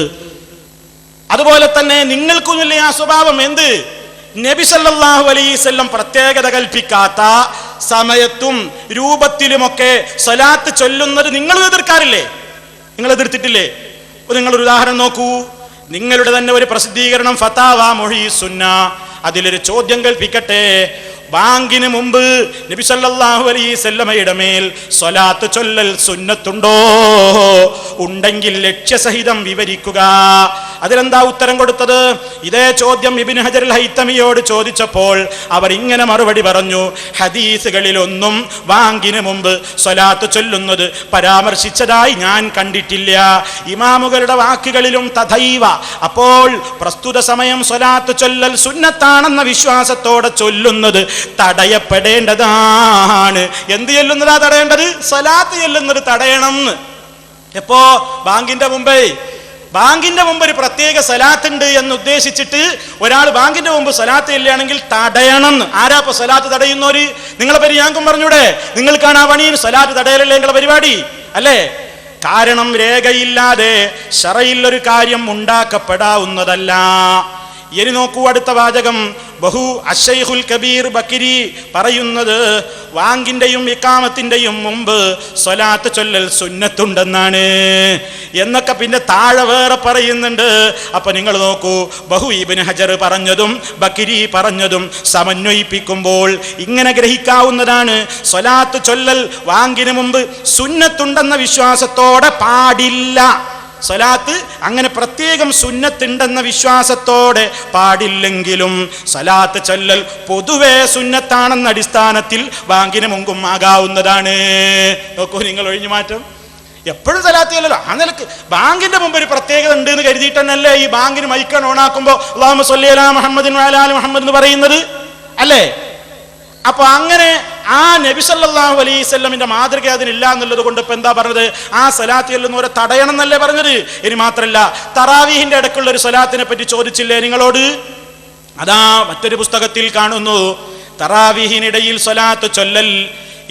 അതുപോലെ തന്നെ നിങ്ങൾക്കൊന്നുമില്ല ആ സ്വഭാവം. എന്ത്? നബി സല്ലല്ലാഹു അലൈഹി വസല്ലം പ്രത്യേകത കൽപ്പിക്കാത്ത സമയത്തും രൂപത്തിലുമൊക്കെ സ്വലാത്ത് ചൊല്ലുന്നത് നിങ്ങൾ എതിർക്കാറില്ലേ? നിങ്ങൾ എതിർത്തിട്ടില്ലേ? നിങ്ങളൊരു ഉദാഹരണം നോക്കൂ. നിങ്ങളുടെ തന്നെ ഒരു പ്രസിദ്ധീകരണം ഫതാവ മുഹീസ് സുന്ന, അതിലൊരു ചോദ്യം കൽപ്പിക്കട്ടെ. ബാങ്കിന് മുമ്പ് നബി സല്ലല്ലാഹു അലൈഹി വസല്ലമയുടെ മേൽ സ്വലാത്ത് ചൊല്ലൽ സുന്നത്തുണ്ടോ? ഉണ്ടെങ്കിൽ ലക്ഷ്യസഹിതം വിവരിക്കുക. അതിലെന്താ ഉത്തരം കൊടുത്തത്? ഇതേ ചോദ്യം ഇബ്നു ഹജർ അൽ ഹൈതമിയോട് ചോദിച്ചപ്പോൾ അവർ ഇങ്ങനെ മറുപടി പറഞ്ഞു: ഹദീസുകളിലൊന്നും ബാങ്കിന് മുമ്പ് സ്വലാത്ത് ചൊല്ലുന്നത് പരാമർശിച്ചതായി ഞാൻ കണ്ടിട്ടില്ല. ഇമാമുകളുടെ വാക്കുകളിലും തഥൈവ. അപ്പോൾ പ്രസ്തുത സമയം സ്വലാത്ത് ചൊല്ലൽ സുന്നത്താണെന്ന വിശ്വാസത്തോടെ ചൊല്ലുന്നത് തടയപ്പെടേണ്ടതാണ്. എന്ത് ചെല്ലുന്നതാ തടയേണ്ടത്? സ്വലാത്ത് ചെല്ലുന്നത് തടയണം. എപ്പോ? ബാങ്കിന്റെ മുമ്പ് ഒരു പ്രത്യേക സലാത്ത് ഉണ്ട് എന്ന് ഉദ്ദേശിച്ചിട്ട് ഒരാൾ ബാങ്കിന്റെ മുമ്പ് സലാത്ത് ചെല്ലുകയാണെങ്കിൽ തടയണം. ആരാ ഇപ്പൊ സലാത്ത് തടയുന്നവര്? നിങ്ങളെ പേര് ഞങ്ങൾക്കും പറഞ്ഞൂടെ? നിങ്ങൾക്കാണ് ആ പണിയിൽ സലാത്ത് തടയലല്ലേ നിങ്ങളെ പരിപാടി അല്ലേ? കാരണം രേഖയില്ലാതെ ശറയിൽ ഒരു കാര്യം ഉണ്ടാക്കപ്പെടാവുന്നതല്ല. ഇനി നോക്കൂ അടുത്ത വാചകം. ബഹു അശ്ശൈഖുൽ കബീർ ബക്കിരി പറയുന്നത് വാങ്കിന്റെയും ഇഖാമത്തിന്റെയും മുമ്പ് സ്വലാത്ത് ചൊല്ലൽ സുന്നത്തുണ്ടെന്നാണ് എന്നൊക്കെ പിന്നെ താഴെ വേറെ പറയുന്നുണ്ട്. അപ്പൊ നിങ്ങൾ നോക്കൂ, ബഹു ഇബ്നു ഹജർ പറഞ്ഞതും ബക്കിരി പറഞ്ഞതും സമന്വയിപ്പിക്കുമ്പോൾ ഇങ്ങനെ ഗ്രഹിക്കാവുന്നതാണ്. സ്വലാത്ത് ചൊല്ലൽ വാങ്കിന് മുമ്പ് സുന്നത്തുണ്ടെന്ന വിശ്വാസത്തോടെ പാടില്ല. സ്വലാത്ത് അങ്ങനെ പ്രത്യേകം സുന്നത്തുണ്ടെന്ന വിശ്വാസത്തോടെ പാടില്ലെങ്കിലും സ്വലാത്ത് ചൊല്ലൽ പൊതുവെ സുന്നത്താണെന്ന അടിസ്ഥാനത്തിൽ ബാങ്കിന് മുമ്പും ആകാവുന്നതാണ്. നോക്കൂ നിങ്ങൾ ഒഴിഞ്ഞു മാറ്റം. എപ്പോഴും സ്വലാത്ത് ചൊല്ലല്ലോ ആ നിലക്ക് ബാങ്കിന്റെ മുമ്പ് ഒരു പ്രത്യേകത ഉണ്ട് എന്ന് കരുതിയിട്ട് തന്നെയല്ലേ ഈ ബാങ്കിന് മൈക്കാൻ ഓണാക്കുമ്പോൾ അല്ലാഹുമ്മ സ്വല്ലി അലാ മുഹമ്മദിൻ വഅലാ ആലി മുഹമ്മദ് എന്ന് പറയുന്നത് അല്ലേ? അപ്പൊ അങ്ങനെ ആ നബി സല്ലല്ലാഹു അലൈഹി വസല്ലമിന്റെ മാതൃക അതിനില്ല എന്നുള്ളത് കൊണ്ട് ഇപ്പൊ എന്താ പറഞ്ഞത്? ആ സ്വലാത്ത് ചൊല്ലുന്നവരെ തടയണം എന്നല്ലേ പറഞ്ഞത്? ഇനി മാത്രല്ല, തറാവീഹിന്റെ ഇടയ്ക്കുള്ള ഒരു സ്വലാത്തിനെ പറ്റി ചോദിച്ചില്ലേ നിങ്ങളോട്? അതാ മറ്റൊരു പുസ്തകത്തിൽ കാണുന്നു, തറാവീഹിനിടയിൽ സ്വലാത്ത് ചൊല്ലൽ.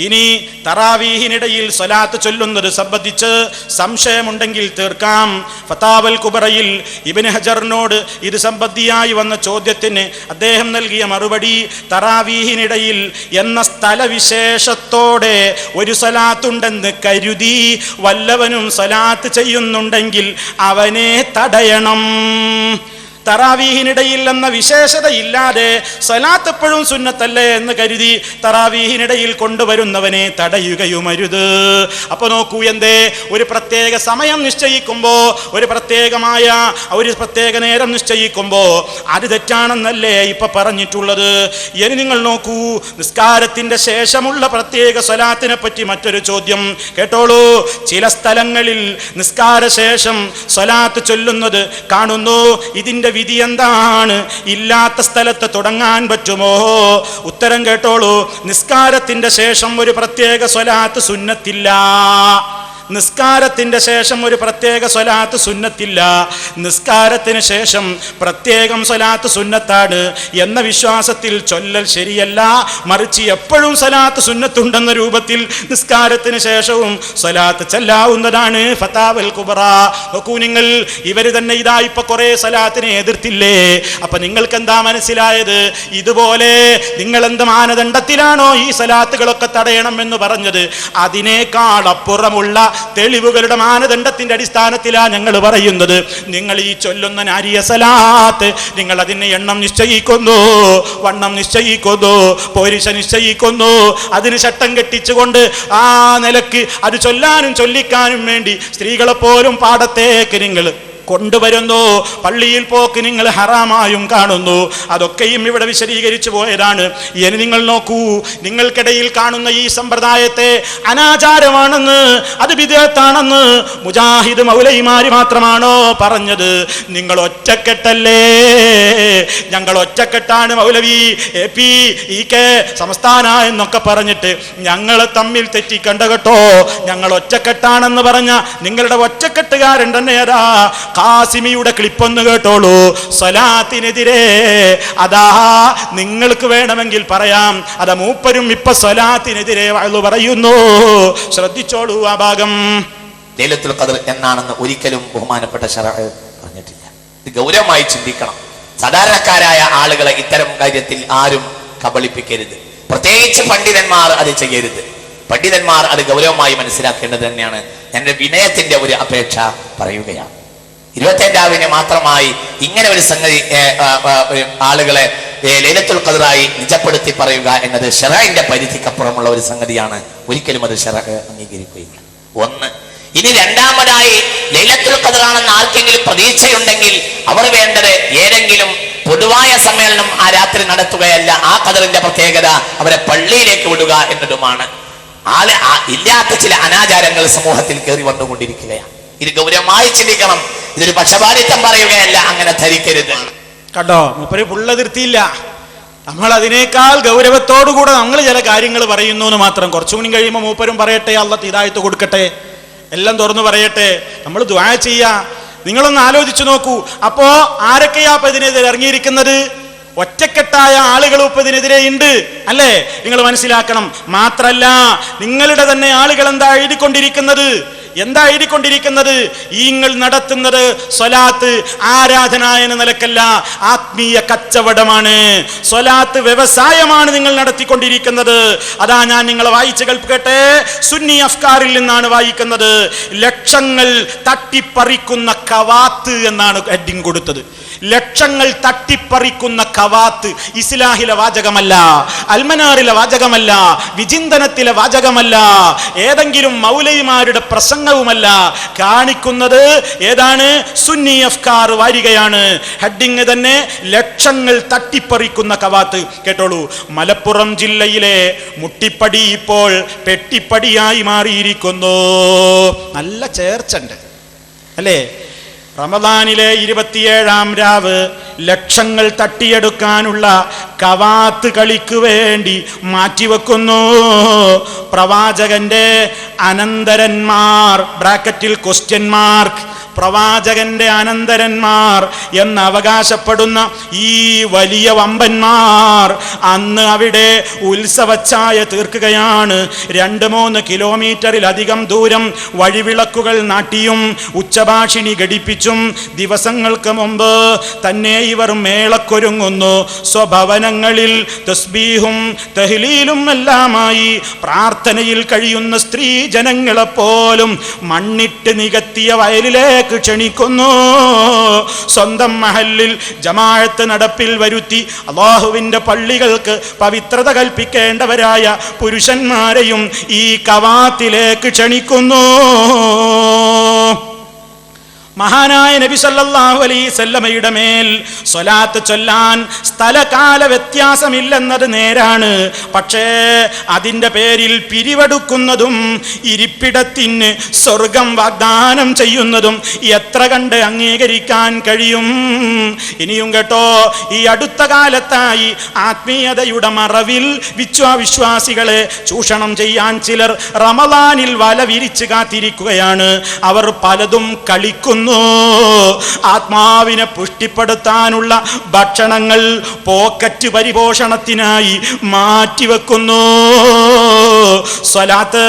ഇനി തറാവീഹിനിടയിൽ സ്വലാത്ത് ചൊല്ലുന്നത് സംബന്ധിച്ച് സംശയമുണ്ടെങ്കിൽ തീർക്കാം. ഫതാവൽ കുബറയിൽ ഇബ്നു ഹജറിനോട് ഇത് സംബന്ധിയായി വന്ന ചോദ്യത്തിന് അദ്ദേഹം നൽകിയ മറുപടി, തറാവീഹിനിടയിൽ എന്ന സ്ഥലവിശേഷത്തോടെ ഒരു സ്വലാത്തുണ്ടെന്ന് കരുതി വല്ലവനും സ്വലാത്ത് ചെയ്യുന്നുണ്ടെങ്കിൽ അവനെ തടയണം. തറാവീഹിനിടയിൽ എന്ന വിശേഷത ഇല്ലാതെ സ്വലാത്ത് എപ്പോഴും സുന്നത്തല്ലേ എന്ന് കരുതി തറാവീഹിനിടയിൽ കൊണ്ടുവരുന്നവനെ തടയുകയുമരുത്. അപ്പൊ നോക്കൂ, എന്തേ ഒരു പ്രത്യേക സമയം നിശ്ചയിക്കുമ്പോ, ഒരു പ്രത്യേക നേരം നിശ്ചയിക്കുമ്പോ അത് തെറ്റാണെന്നല്ലേ ഇപ്പൊ പറഞ്ഞിട്ടുള്ളത്? ഇനി നിങ്ങൾ നോക്കൂ, നിസ്കാരത്തിന്റെ ശേഷമുള്ള പ്രത്യേക സ്വലാത്തിനെ പറ്റി മറ്റൊരു ചോദ്യം കേട്ടോളൂ. ചില സ്ഥലങ്ങളിൽ നിസ്കാര ശേഷം സ്വലാത്ത് ചൊല്ലുന്നത് കാണുന്നു. ഇതിന്റെ വിധി എന്താണ്? ഇല്ലാത്ത സ്ഥലത്ത് തുടങ്ങാൻ പറ്റുമോ? ഉത്തരം കേട്ടോളൂ. നിസ്കാരത്തിന്റെ ശേഷം ഒരു പ്രത്യേക സ്വലാത്ത് സുന്നത്തില്ല. നിസ്കാരത്തിന്റെ ശേഷം ഒരു പ്രത്യേക സ്വലാത്ത് സുന്നത്തില്ല. നിസ്കാരത്തിന് ശേഷം പ്രത്യേകം സ്വലാത്ത് സുന്നത്താണ് എന്ന വിശ്വാസത്തിൽ ചൊല്ലൽ ശരിയല്ല. മറിച്ച് എപ്പോഴും സ്വലാത്ത് സുന്നത്തുണ്ടെന്ന രൂപത്തിൽ നിസ്കാരത്തിന് ശേഷവും സ്വലാത്ത് ചെല്ലാവുന്നതാണ്. ഫതാവൽ കുബറ നോക്കൂ നിങ്ങൾ, ഇവര് തന്നെ ഇതാ ഇപ്പൊ കുറെ സ്വലാത്തിനെ എതിർത്തില്ലേ? അപ്പൊ നിങ്ങൾക്ക് എന്താ മനസ്സിലായത്? ഇതുപോലെ നിങ്ങൾ എന്ത് മാനദണ്ഡത്തിലാണോ ഈ സ്വലാത്തുകളൊക്കെ തടയണം എന്ന് പറഞ്ഞത്, അതിനേക്കാൾ അപ്പുറമുള്ള തെളിവുകളുടെ മാനദണ്ഡത്തിന്റെ അടിസ്ഥാനത്തിലാണ് ഞങ്ങൾ പറയുന്നത്. നിങ്ങൾ ഈ ചൊല്ലുന്ന നാരിയ സലാത്ത് നിങ്ങൾ അതിന് എണ്ണം നിശ്ചയിക്കുന്നു, വണ്ണം നിശ്ചയിക്കുന്നു, പോരിശ നിശ്ചയിക്കുന്നു. അതിന് ചട്ടം കെട്ടിച്ചുകൊണ്ട് ആ നിലക്ക് അത് ചൊല്ലാനും ചൊല്ലിക്കാനും വേണ്ടി സ്ത്രീകളെ പോലും പാടത്തേക്ക് നിങ്ങൾ കൊണ്ടുവരുന്നു. പള്ളിയിൽ പോക്ക് നിങ്ങൾ ഹറാമായും കാണുന്നു. അതൊക്കെയും ഇവിടെ വിശദീകരിച്ചു പോയതാണ്. ഇനി നിങ്ങൾ നോക്കൂ, നിങ്ങൾക്കിടയിൽ കാണുന്ന ഈ സമ്പ്രദായത്തെ അനാചാരമാണെന്ന്, അത് ബിദ്അത്താണെന്ന് മുജാഹിദ് മൗലവിമാര് മാത്രമാണോ പറഞ്ഞത്? നിങ്ങൾ ഒറ്റക്കെട്ടല്ലേ? ഞങ്ങൾ ഒറ്റക്കെട്ടാണ് മൗലവി AP EK സംസ്ഥാന എന്നൊക്കെ പറഞ്ഞിട്ട് ഞങ്ങളെ തമ്മിൽ തെറ്റിക്കണ്ട കേട്ടോ. ഞങ്ങൾ ഒറ്റക്കെട്ടാണെന്ന് പറഞ്ഞ നിങ്ങളുടെ ഒറ്റക്കെട്ടുകാരൻ തന്നെ ഏതാ? ഖാസിമിയുടെ ക്ലിപ്പൊന്ന് കേട്ടോളൂ. സ്വലാത്തിനെതിരെ അതാ നിങ്ങൾക്ക് വേണമെങ്കിൽ പറയാം, അതാ മൂപ്പരും ഇപ്പൊ സ്വലാത്തിനെതിരെ പറയുന്നു. ശ്രദ്ധിച്ചോളൂ ആ ഭാഗം. ലൈലത്തുൽ ഖദ്ർ എന്നാണെന്ന് ഒരിക്കലും ബഹുമാനപ്പെട്ട ശറഅ് പറഞ്ഞിട്ടില്ല. ഇത് ഗൗരവമായി ചിന്തിക്കണം. സാധാരണക്കാരായ ആളുകളെ ഇത്തരം കാര്യത്തിൽ ആരും കബളിപ്പിക്കരുത്. പ്രത്യേകിച്ച് പണ്ഡിതന്മാർ അത് ചെയ്യരുത്. പണ്ഡിതന്മാർ അത് ഗൗരവമായി മനസ്സിലാക്കേണ്ടത് തന്നെയാണ്. എന്റെ വിനയത്തിന്റെ ഒരു അപേക്ഷ പറയുകയാണ്. 25 മാത്രമായി ഇങ്ങനെ ഒരു സംഗതി ആളുകളെ ലൈലത്തുൽ ഖദ്റായി നിജപ്പെടുത്തി പറയുക എന്നത് ശറഇന്റെ പരിധിക്കപ്പുറമുള്ള ഒരു സംഗതിയാണ്. ഒരിക്കലും അത് ശറഅ് അംഗീകരിക്കുകയില്ല. ഒന്ന്. ഇനി രണ്ടാമതായി, ലൈലത്തുൽ ഖദ്റാണെന്ന് ആർക്കെങ്കിലും പ്രതീക്ഷയുണ്ടെങ്കിൽ അവർ വേണ്ടത് ഏതെങ്കിലും പൊതുവായ സമ്മേളനം ആ രാത്രി നടത്തുകയല്ല. ആ ഖദ്റിന്റെ പ്രത്യേകത അവരെ പള്ളിയിലേക്ക് വിടുക എന്നതുമാണ്. ഇല്ലാത്ത ചില അനാചാരങ്ങൾ സമൂഹത്തിൽ കയറി വന്നുകൊണ്ടിരിക്കുകയാണ്. ഇത് ഗൗരവമായി ചിന്തിക്കണം. ഇതൊരു പക്ഷപാതിത്വം പറയുകയല്ല, അങ്ങനെ ധരിക്കരുത്. കണ്ടോ, മൂപ്പര് പുള്ളതിർത്തിയില്ല. നമ്മൾ അതിനേക്കാൾ ഗൗരവത്തോടുകൂടെ നമ്മൾ ചില കാര്യങ്ങൾ പറയുന്നു എന്ന് മാത്രം. കുറച്ചുകൂടി കഴിയുമ്പോൾ മൂപ്പരും പറയട്ടെ, അല്ലാഹ് ഹിദായത്ത് കൊടുക്കട്ടെ, എല്ലാം തുറന്നു പറയട്ടെ, നമ്മൾ ദുആ ചെയ്യാ. നിങ്ങളൊന്ന് ആലോചിച്ചു നോക്കൂ. അപ്പോ ആരൊക്കെയാ ഇപ്പൊ ഇതിനെതിരെ ഇറങ്ങിയിരിക്കുന്നത്? ഒറ്റക്കെട്ടായ ആളുകൾ ഇപ്പൊ ഇതിനെതിരെ ഉണ്ട് അല്ലേ? നിങ്ങൾ മനസ്സിലാക്കണം. മാത്രല്ല, നിങ്ങളുടെ തന്നെ ആളുകൾ എന്താ എഴുതിക്കൊണ്ടിരിക്കുന്നത്? എന്താ എഴുതിക്കൊണ്ടിരിക്കുന്നത്? നിങ്ങൾ നടത്തുന്നത് സ്വലാത്ത് ആരാധന എന്ന നിലക്കല്ല, ആത്മീയ കച്ചവടമാണ്. സ്വലാത്ത് വ്യവസായമാണ് നിങ്ങൾ നടത്തിക്കൊണ്ടിരിക്കുന്നത്. അതാ ഞാൻ നിങ്ങളെ വായിച്ച് കേൾപ്പിക്കട്ടെ. സുന്നി അഫ്കാറിൽ നിന്നാണ് വായിക്കുന്നത്. ലക്ഷങ്ങൾ തട്ടിപ്പറിക്കുന്ന കവാത്ത് എന്നാണ് ഹെഡിങ് കൊടുത്തത്. ലക്ഷങ്ങൾ തട്ടിപ്പറിക്കുന്ന കവാത്ത് ഇസ്ലാഹിലെ വാചകമല്ല, അൽമനാറിലെ വാചകമല്ല, വിചിന്തനത്തിലെ വാചകമല്ല, ഏതെങ്കിലും മൗലവിമാരുടെ പ്രസംഗവുമല്ല. കാണിക്കുന്നത് ഏതാണ്? സുന്നി അഫ്കാർ വാരികയാണ്. ഹെഡിങ് തന്നെ ലക്ഷങ്ങൾ തട്ടിപ്പറിക്കുന്ന കവാത്ത്. കേട്ടോളൂ. മലപ്പുറം ജില്ലയിലെ മുട്ടിപ്പടി ഇപ്പോൾ പെട്ടിപ്പടിയായി മാറിയിരിക്കുന്നു. നല്ല ചേർച്ചുണ്ട് അല്ലേ? റമദാനിലെ 27-ാം രാവ് ലക്ഷങ്ങൾ തട്ടിയെടുക്കാനുള്ള കവാത്ത് കളിക്ക് വേണ്ടി മാറ്റിവെക്കുന്നു. പ്രവാചകന്റെ അനന്തരന്മാർ ബ്രാക്കറ്റിൽ ക്വസ്റ്റ്യൻ മാർക്ക്, പ്രവാചകന്റെ അനന്തരന്മാർ എന്ന് അവകാശപ്പെടുന്ന ഈ വലിയ വമ്പന്മാർ അന്ന് അവിടെ ഉത്സവച്ചായ തീർക്കുകയാണ്. 2-3 കിലോമീറ്ററിലധികം ദൂരം വഴിവിളക്കുകൾ നാട്ടിയും ഉച്ചഭാഷിണി ഘടിപ്പിച്ചും ദിവസങ്ങൾക്ക് മുമ്പ് തന്നെ ഇവർ മേളക്കൊരുങ്ങുന്നു. സ്വഭവനങ്ങളിൽ തസ്ബീഹും തഹ്ലീലും എല്ലാമായി പ്രാർത്ഥനയിൽ കഴിയുന്ന സ്ത്രീ ജനങ്ങളെപ്പോലും മണ്ണിട്ട് നികത്തിയ വയലിലേക്ക് ക്ഷണിക്കുന്നു. സ്വന്തം മഹല്ലിൽ ജമാഅത്ത് നടപ്പിൽ വരുത്തി അല്ലാഹുവിന്റെ പള്ളികൾക്ക് പവിത്രത കൽപ്പിക്കേണ്ടവരായ പുരുഷന്മാരെയും ഈ കവാത്തിലേക്ക് ക്ഷണിക്കുന്നു. മഹാനായ നബി സല്ലല്ലാഹു അലൈഹി വസല്ലമയുടെ മേൽ സ്വലാത്ത് ചൊല്ലാൻ സ്ഥലകാല വ്യത്യാസമില്ലെന്നത് നേരാണ്. പക്ഷേ അതിൻ്റെ പേരിൽ പിരിവെടുക്കുന്നതും ഇരിപ്പിടത്തിന് സ്വർഗം വാഗ്ദാനം ചെയ്യുന്നതും എത്ര കണ്ട് അംഗീകരിക്കാൻ കഴിയും? ഇനിയും കേട്ടോ, ഈ അടുത്ത കാലത്തായി ആത്മീയതയുടെ മറവിൽ വിശ്വാസികളെ ചൂഷണം ചെയ്യാൻ ചിലർ റമളാനിൽ വല വിരിച്ച് കാത്തിരിക്കുകയാണ്. അവർ പലതും കളിക്കുന്നു. ആത്മാവിനെ പുഷ്ടിപ്പെടുത്താനുള്ള ഭക്ഷണങ്ങൾ പോക്കറ്റ് പരിപോഷണത്തിനായി മാറ്റിവെക്കുന്നു. സ്വലാത്ത്,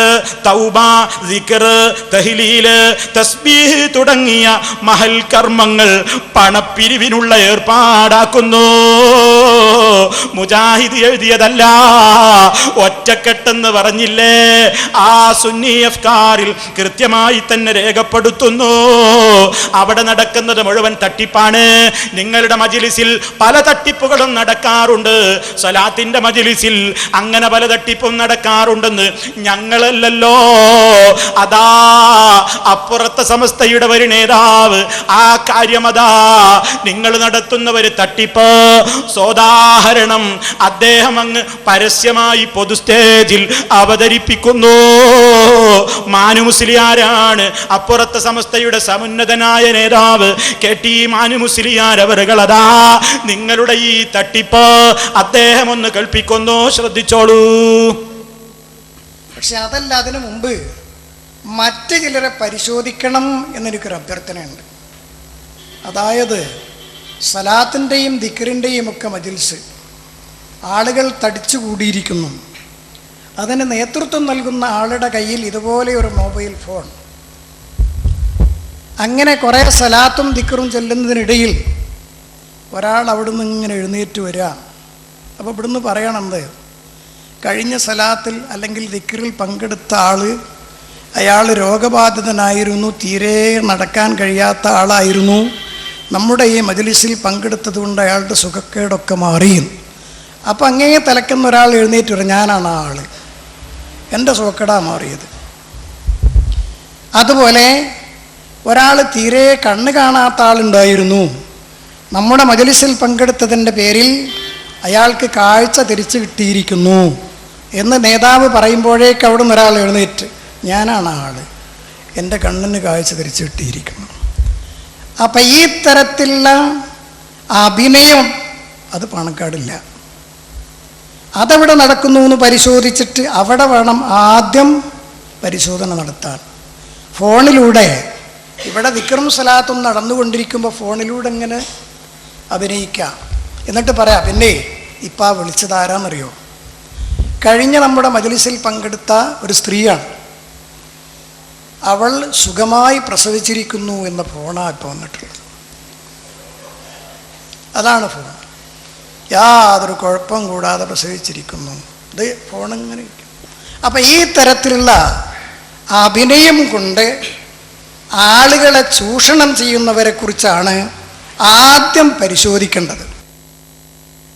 തൗബ, സിക്ർ, തഹ്ലീല്, തസ്ബീഹ് തുടങ്ങിയ മഹൽ കർമ്മങ്ങൾ പണപ്പിരിവിനുള്ള ഏർപ്പാടാക്കുന്നു. മുജാഹിദ് എഴുതിയതല്ല, ഒറ്റക്കെട്ടെന്ന് പറഞ്ഞില്ലേ? ആ സുന്നി അഫ്കാറിൽ കൃത്യമായി തന്നെ രേഖപ്പെടുത്തുന്നു. അവിടെ നടക്കുന്നത് മുഴുവൻ തട്ടിപ്പാണ്. നിങ്ങളുടെ മജ്‌ലിസിൽ പല തട്ടിപ്പുകളും നടക്കാറുണ്ട്. സ്വലാത്തിന്റെ മജ്‌ലിസിൽ അങ്ങനെ പല തട്ടിപ്പും നടക്കാറുണ്ടെന്ന് ഞങ്ങളല്ലല്ലോ, അതാ അപ്പുറത്തെ സമസ്തയുടെ ഒരു നേതാവ് ആ കാര്യമതാ നിങ്ങൾ നടത്തുന്ന ഒരു തട്ടിപ്പ് സോദാഹരണം അദ്ദേഹം അങ്ങ് പരസ്യമായി പൊതു സ്റ്റേജിൽ അവതരിപ്പിക്കുന്നു. മാനു മുസ്ലിയാരാണ് അപ്പുറത്തെ സമസ്തയുടെ സമുന്നതനായ നേതാവ് കെ.ടി. മാനു മുസ്ലിയാർ അവറുകളതാ നിങ്ങളുടെ ഈ തട്ടിപ്പ് അദ്ദേഹം ഒന്ന് കേൾപ്പിക്കുന്നു, ശ്രദ്ധിച്ചോളൂ. പക്ഷെ അതല്ല, അതിനു മുമ്പ് മറ്റു ചിലരെ പരിശോധിക്കണം എന്നെനിക്കൊരു അഭ്യർത്ഥനയുണ്ട്. അതായത് സലാത്തിൻ്റെയും ദിക്റിൻ്റെയും ഒക്കെ മജ്‌ലിസ് ആളുകൾ തടിച്ചുകൂടിയിരിക്കുന്നു. അതിന് നേതൃത്വം നൽകുന്ന ആളുടെ കയ്യിൽ ഇതുപോലെ ഒരു മൊബൈൽ ഫോൺ. അങ്ങനെ കുറേ സലാത്തും ദിക്റും ചെല്ലുന്നതിനിടയിൽ ഒരാൾ അവിടുന്ന് ഇങ്ങനെ എഴുന്നേറ്റ് വരിക. അപ്പോൾ ഇവിടുന്ന് പറയണത്, കഴിഞ്ഞ സലാത്തിൽ അല്ലെങ്കിൽ ദിക്റിൽ പങ്കെടുത്ത അയാൾ രോഗബാധിതനായിരുന്നു, തീരെ നടക്കാൻ കഴിയാത്ത ആളായിരുന്നു. നമ്മുടെ ഈ മജ്‌ലിസിൽ പങ്കെടുത്തത് കൊണ്ട് അയാളുടെ സുഖക്കേടൊക്കെ മാറിയും. അപ്പം അങ്ങേ തലക്കുന്ന ഒരാൾ എഴുന്നേറ്റ് വരും, ഞാനാണ് ആ ആൾ, എൻ്റെ സുഖക്കേടാ മാറിയത്. അതുപോലെ ഒരാൾ തീരെ കണ്ണ് കാണാത്ത ആളുണ്ടായിരുന്നു, നമ്മുടെ മജ്‌ലിസിൽ പങ്കെടുത്തതിൻ്റെ പേരിൽ അയാൾക്ക് കാഴ്ച തിരിച്ചു കിട്ടിയിരിക്കുന്നു എന്ന് നേതാവ് പറയുമ്പോഴേക്ക് അവിടെ നിന്ന് ഒരാൾ എഴുന്നേറ്റ്, ഞാനാണ് ആ ആൾ, എൻ്റെ കണ്ണിന് കാഴ്ച തിരിച്ചു കിട്ടിയിരിക്കുന്നു. അപ്പം ഈ തരത്തിലുള്ള അഭിനയം അത് പണക്കാടില്ല. അതെവിടെ നടക്കുന്നു എന്ന് പരിശോധിച്ചിട്ട് അവിടെ വേണം ആദ്യം പരിശോധന നടത്താൻ. ഫോണിലൂടെ ഇവിടെ ദിക്റും സലാത്തും നടന്നുകൊണ്ടിരിക്കുമ്പോൾ ഫോണിലൂടെ ഇങ്ങനെ അഭിനയിക്കാം. എന്നിട്ട് പറയാം, പിന്നെ ഇപ്പം ആ വിളിച്ചത് ആരാന്നറിയോ? കഴിഞ്ഞ നമ്മുടെ മജ്‌ലിസിൽ പങ്കെടുത്ത ഒരു സ്ത്രീയാണ്. അവൾ സുഖമായി പ്രസവിച്ചിരിക്കുന്നു എന്ന ഫോണാണ് ഇപ്പോൾ വന്നിട്ടുള്ളത്. അതാണ് ഫോൺ. യാതൊരു കുഴപ്പം കൂടാതെ പ്രസവിച്ചിരിക്കുന്നു. ഇത് ഫോണിങ്ങനെ ഇരിക്കും. അപ്പം ഈ തരത്തിലുള്ള അഭിനയം കൊണ്ട് ആളുകളെ ചൂഷണം ചെയ്യുന്നവരെ കുറിച്ചാണ് ആദ്യം പരിശോധിക്കേണ്ടത്.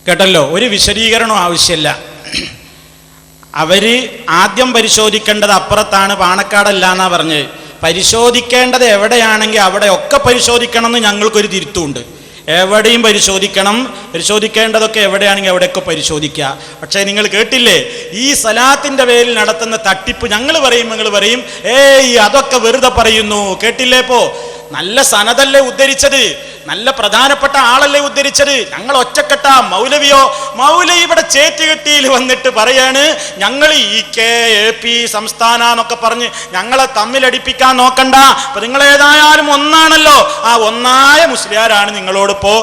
കേട്ടല്ലോ, ഒരു വിശദീകരണം ആവശ്യമില്ല. അവര് ആദ്യം പരിശോധിക്കേണ്ടത് അപ്പുറത്താണ്, പാണക്കാടല്ല എന്നാ പറഞ്ഞത്. പരിശോധിക്കേണ്ടത് എവിടെയാണെങ്കിൽ അവിടെ ഒക്കെ പരിശോധിക്കണം എന്ന് ഞങ്ങൾക്കൊരു തിരുത്തുണ്ട്. എവിടെയും പരിശോധിക്കണം, പരിശോധിക്കേണ്ടതൊക്കെ എവിടെയാണെങ്കിൽ അവിടെയൊക്കെ പരിശോധിക്കുക. പക്ഷേ നിങ്ങൾ കേട്ടില്ലേ, ഈ സലാത്തിന്റെ പേരിൽ നടത്തുന്ന തട്ടിപ്പ് ഞങ്ങൾ പറയും ഏയ് അതൊക്കെ വെറുതെ പറയുന്നു. കേട്ടില്ലേ? ഇപ്പോ നല്ല സനദല്ലേ ഉദ്ധരിച്ചത്, നല്ല പ്രധാനപ്പെട്ട ആളല്ലേ ഉദ്ധരിച്ചത്. ഞങ്ങൾ ഒറ്റക്കെട്ട മൗലവി ഇവിടെ ചേറ്റുകെട്ടിയിൽ വന്നിട്ട് പറയാണ് ഞങ്ങൾ AK സംസ്ഥാന എന്നൊക്കെ പറഞ്ഞ് ഞങ്ങളെ തമ്മിലടിപ്പിക്കാൻ നോക്കണ്ട. അപ്പൊ നിങ്ങളേതായാലും ഒന്നാണല്ലോ, ആ ഒന്നായ മുസ്ലിയാരാണ് നിങ്ങളോടിപ്പോ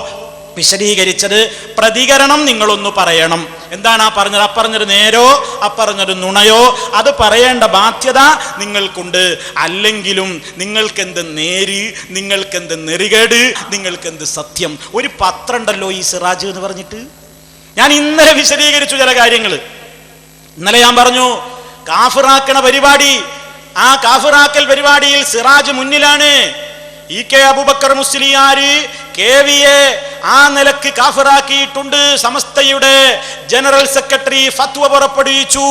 വിശദീകരിച്ചത്. പ്രതികരണം നിങ്ങളൊന്ന് പറയണം. എന്താണ് ആ പറഞ്ഞത്? അപ്പറഞ്ഞൊരു നേരോ അപ്പറഞ്ഞൊരു നുണയോ അത് പറയേണ്ട ബാധ്യത നിങ്ങൾക്കുണ്ട്. അല്ലെങ്കിലും നിങ്ങൾക്കെന്ത് നേര്, നിങ്ങൾക്കെന്ത് നെറികേട്, നിങ്ങൾക്കെന്ത് സത്യം. ഒരു പത്രം ഉണ്ടല്ലോ ഈ സിറാജ് എന്ന് പറഞ്ഞിട്ട്, ഞാൻ ഇന്നലെ വിശദീകരിച്ചു ചില കാര്യങ്ങൾ. ഇന്നലെ ഞാൻ പറഞ്ഞു കാഫിറാക്കണ പരിപാടി, ആ കാഫിറാക്കൽ പരിപാടിയിൽ സിറാജ് മുന്നിലാണ്. EK അബൂബക്കർ മുസ്ലിയാര് KVയെ ആ നിലക്ക് കാഫിറാക്കിയിട്ടുണ്ട്. സമസ്തയുടെ ജനറൽ സെക്രട്ടറി ഫത്വ പുറപ്പെടുവിച്ചു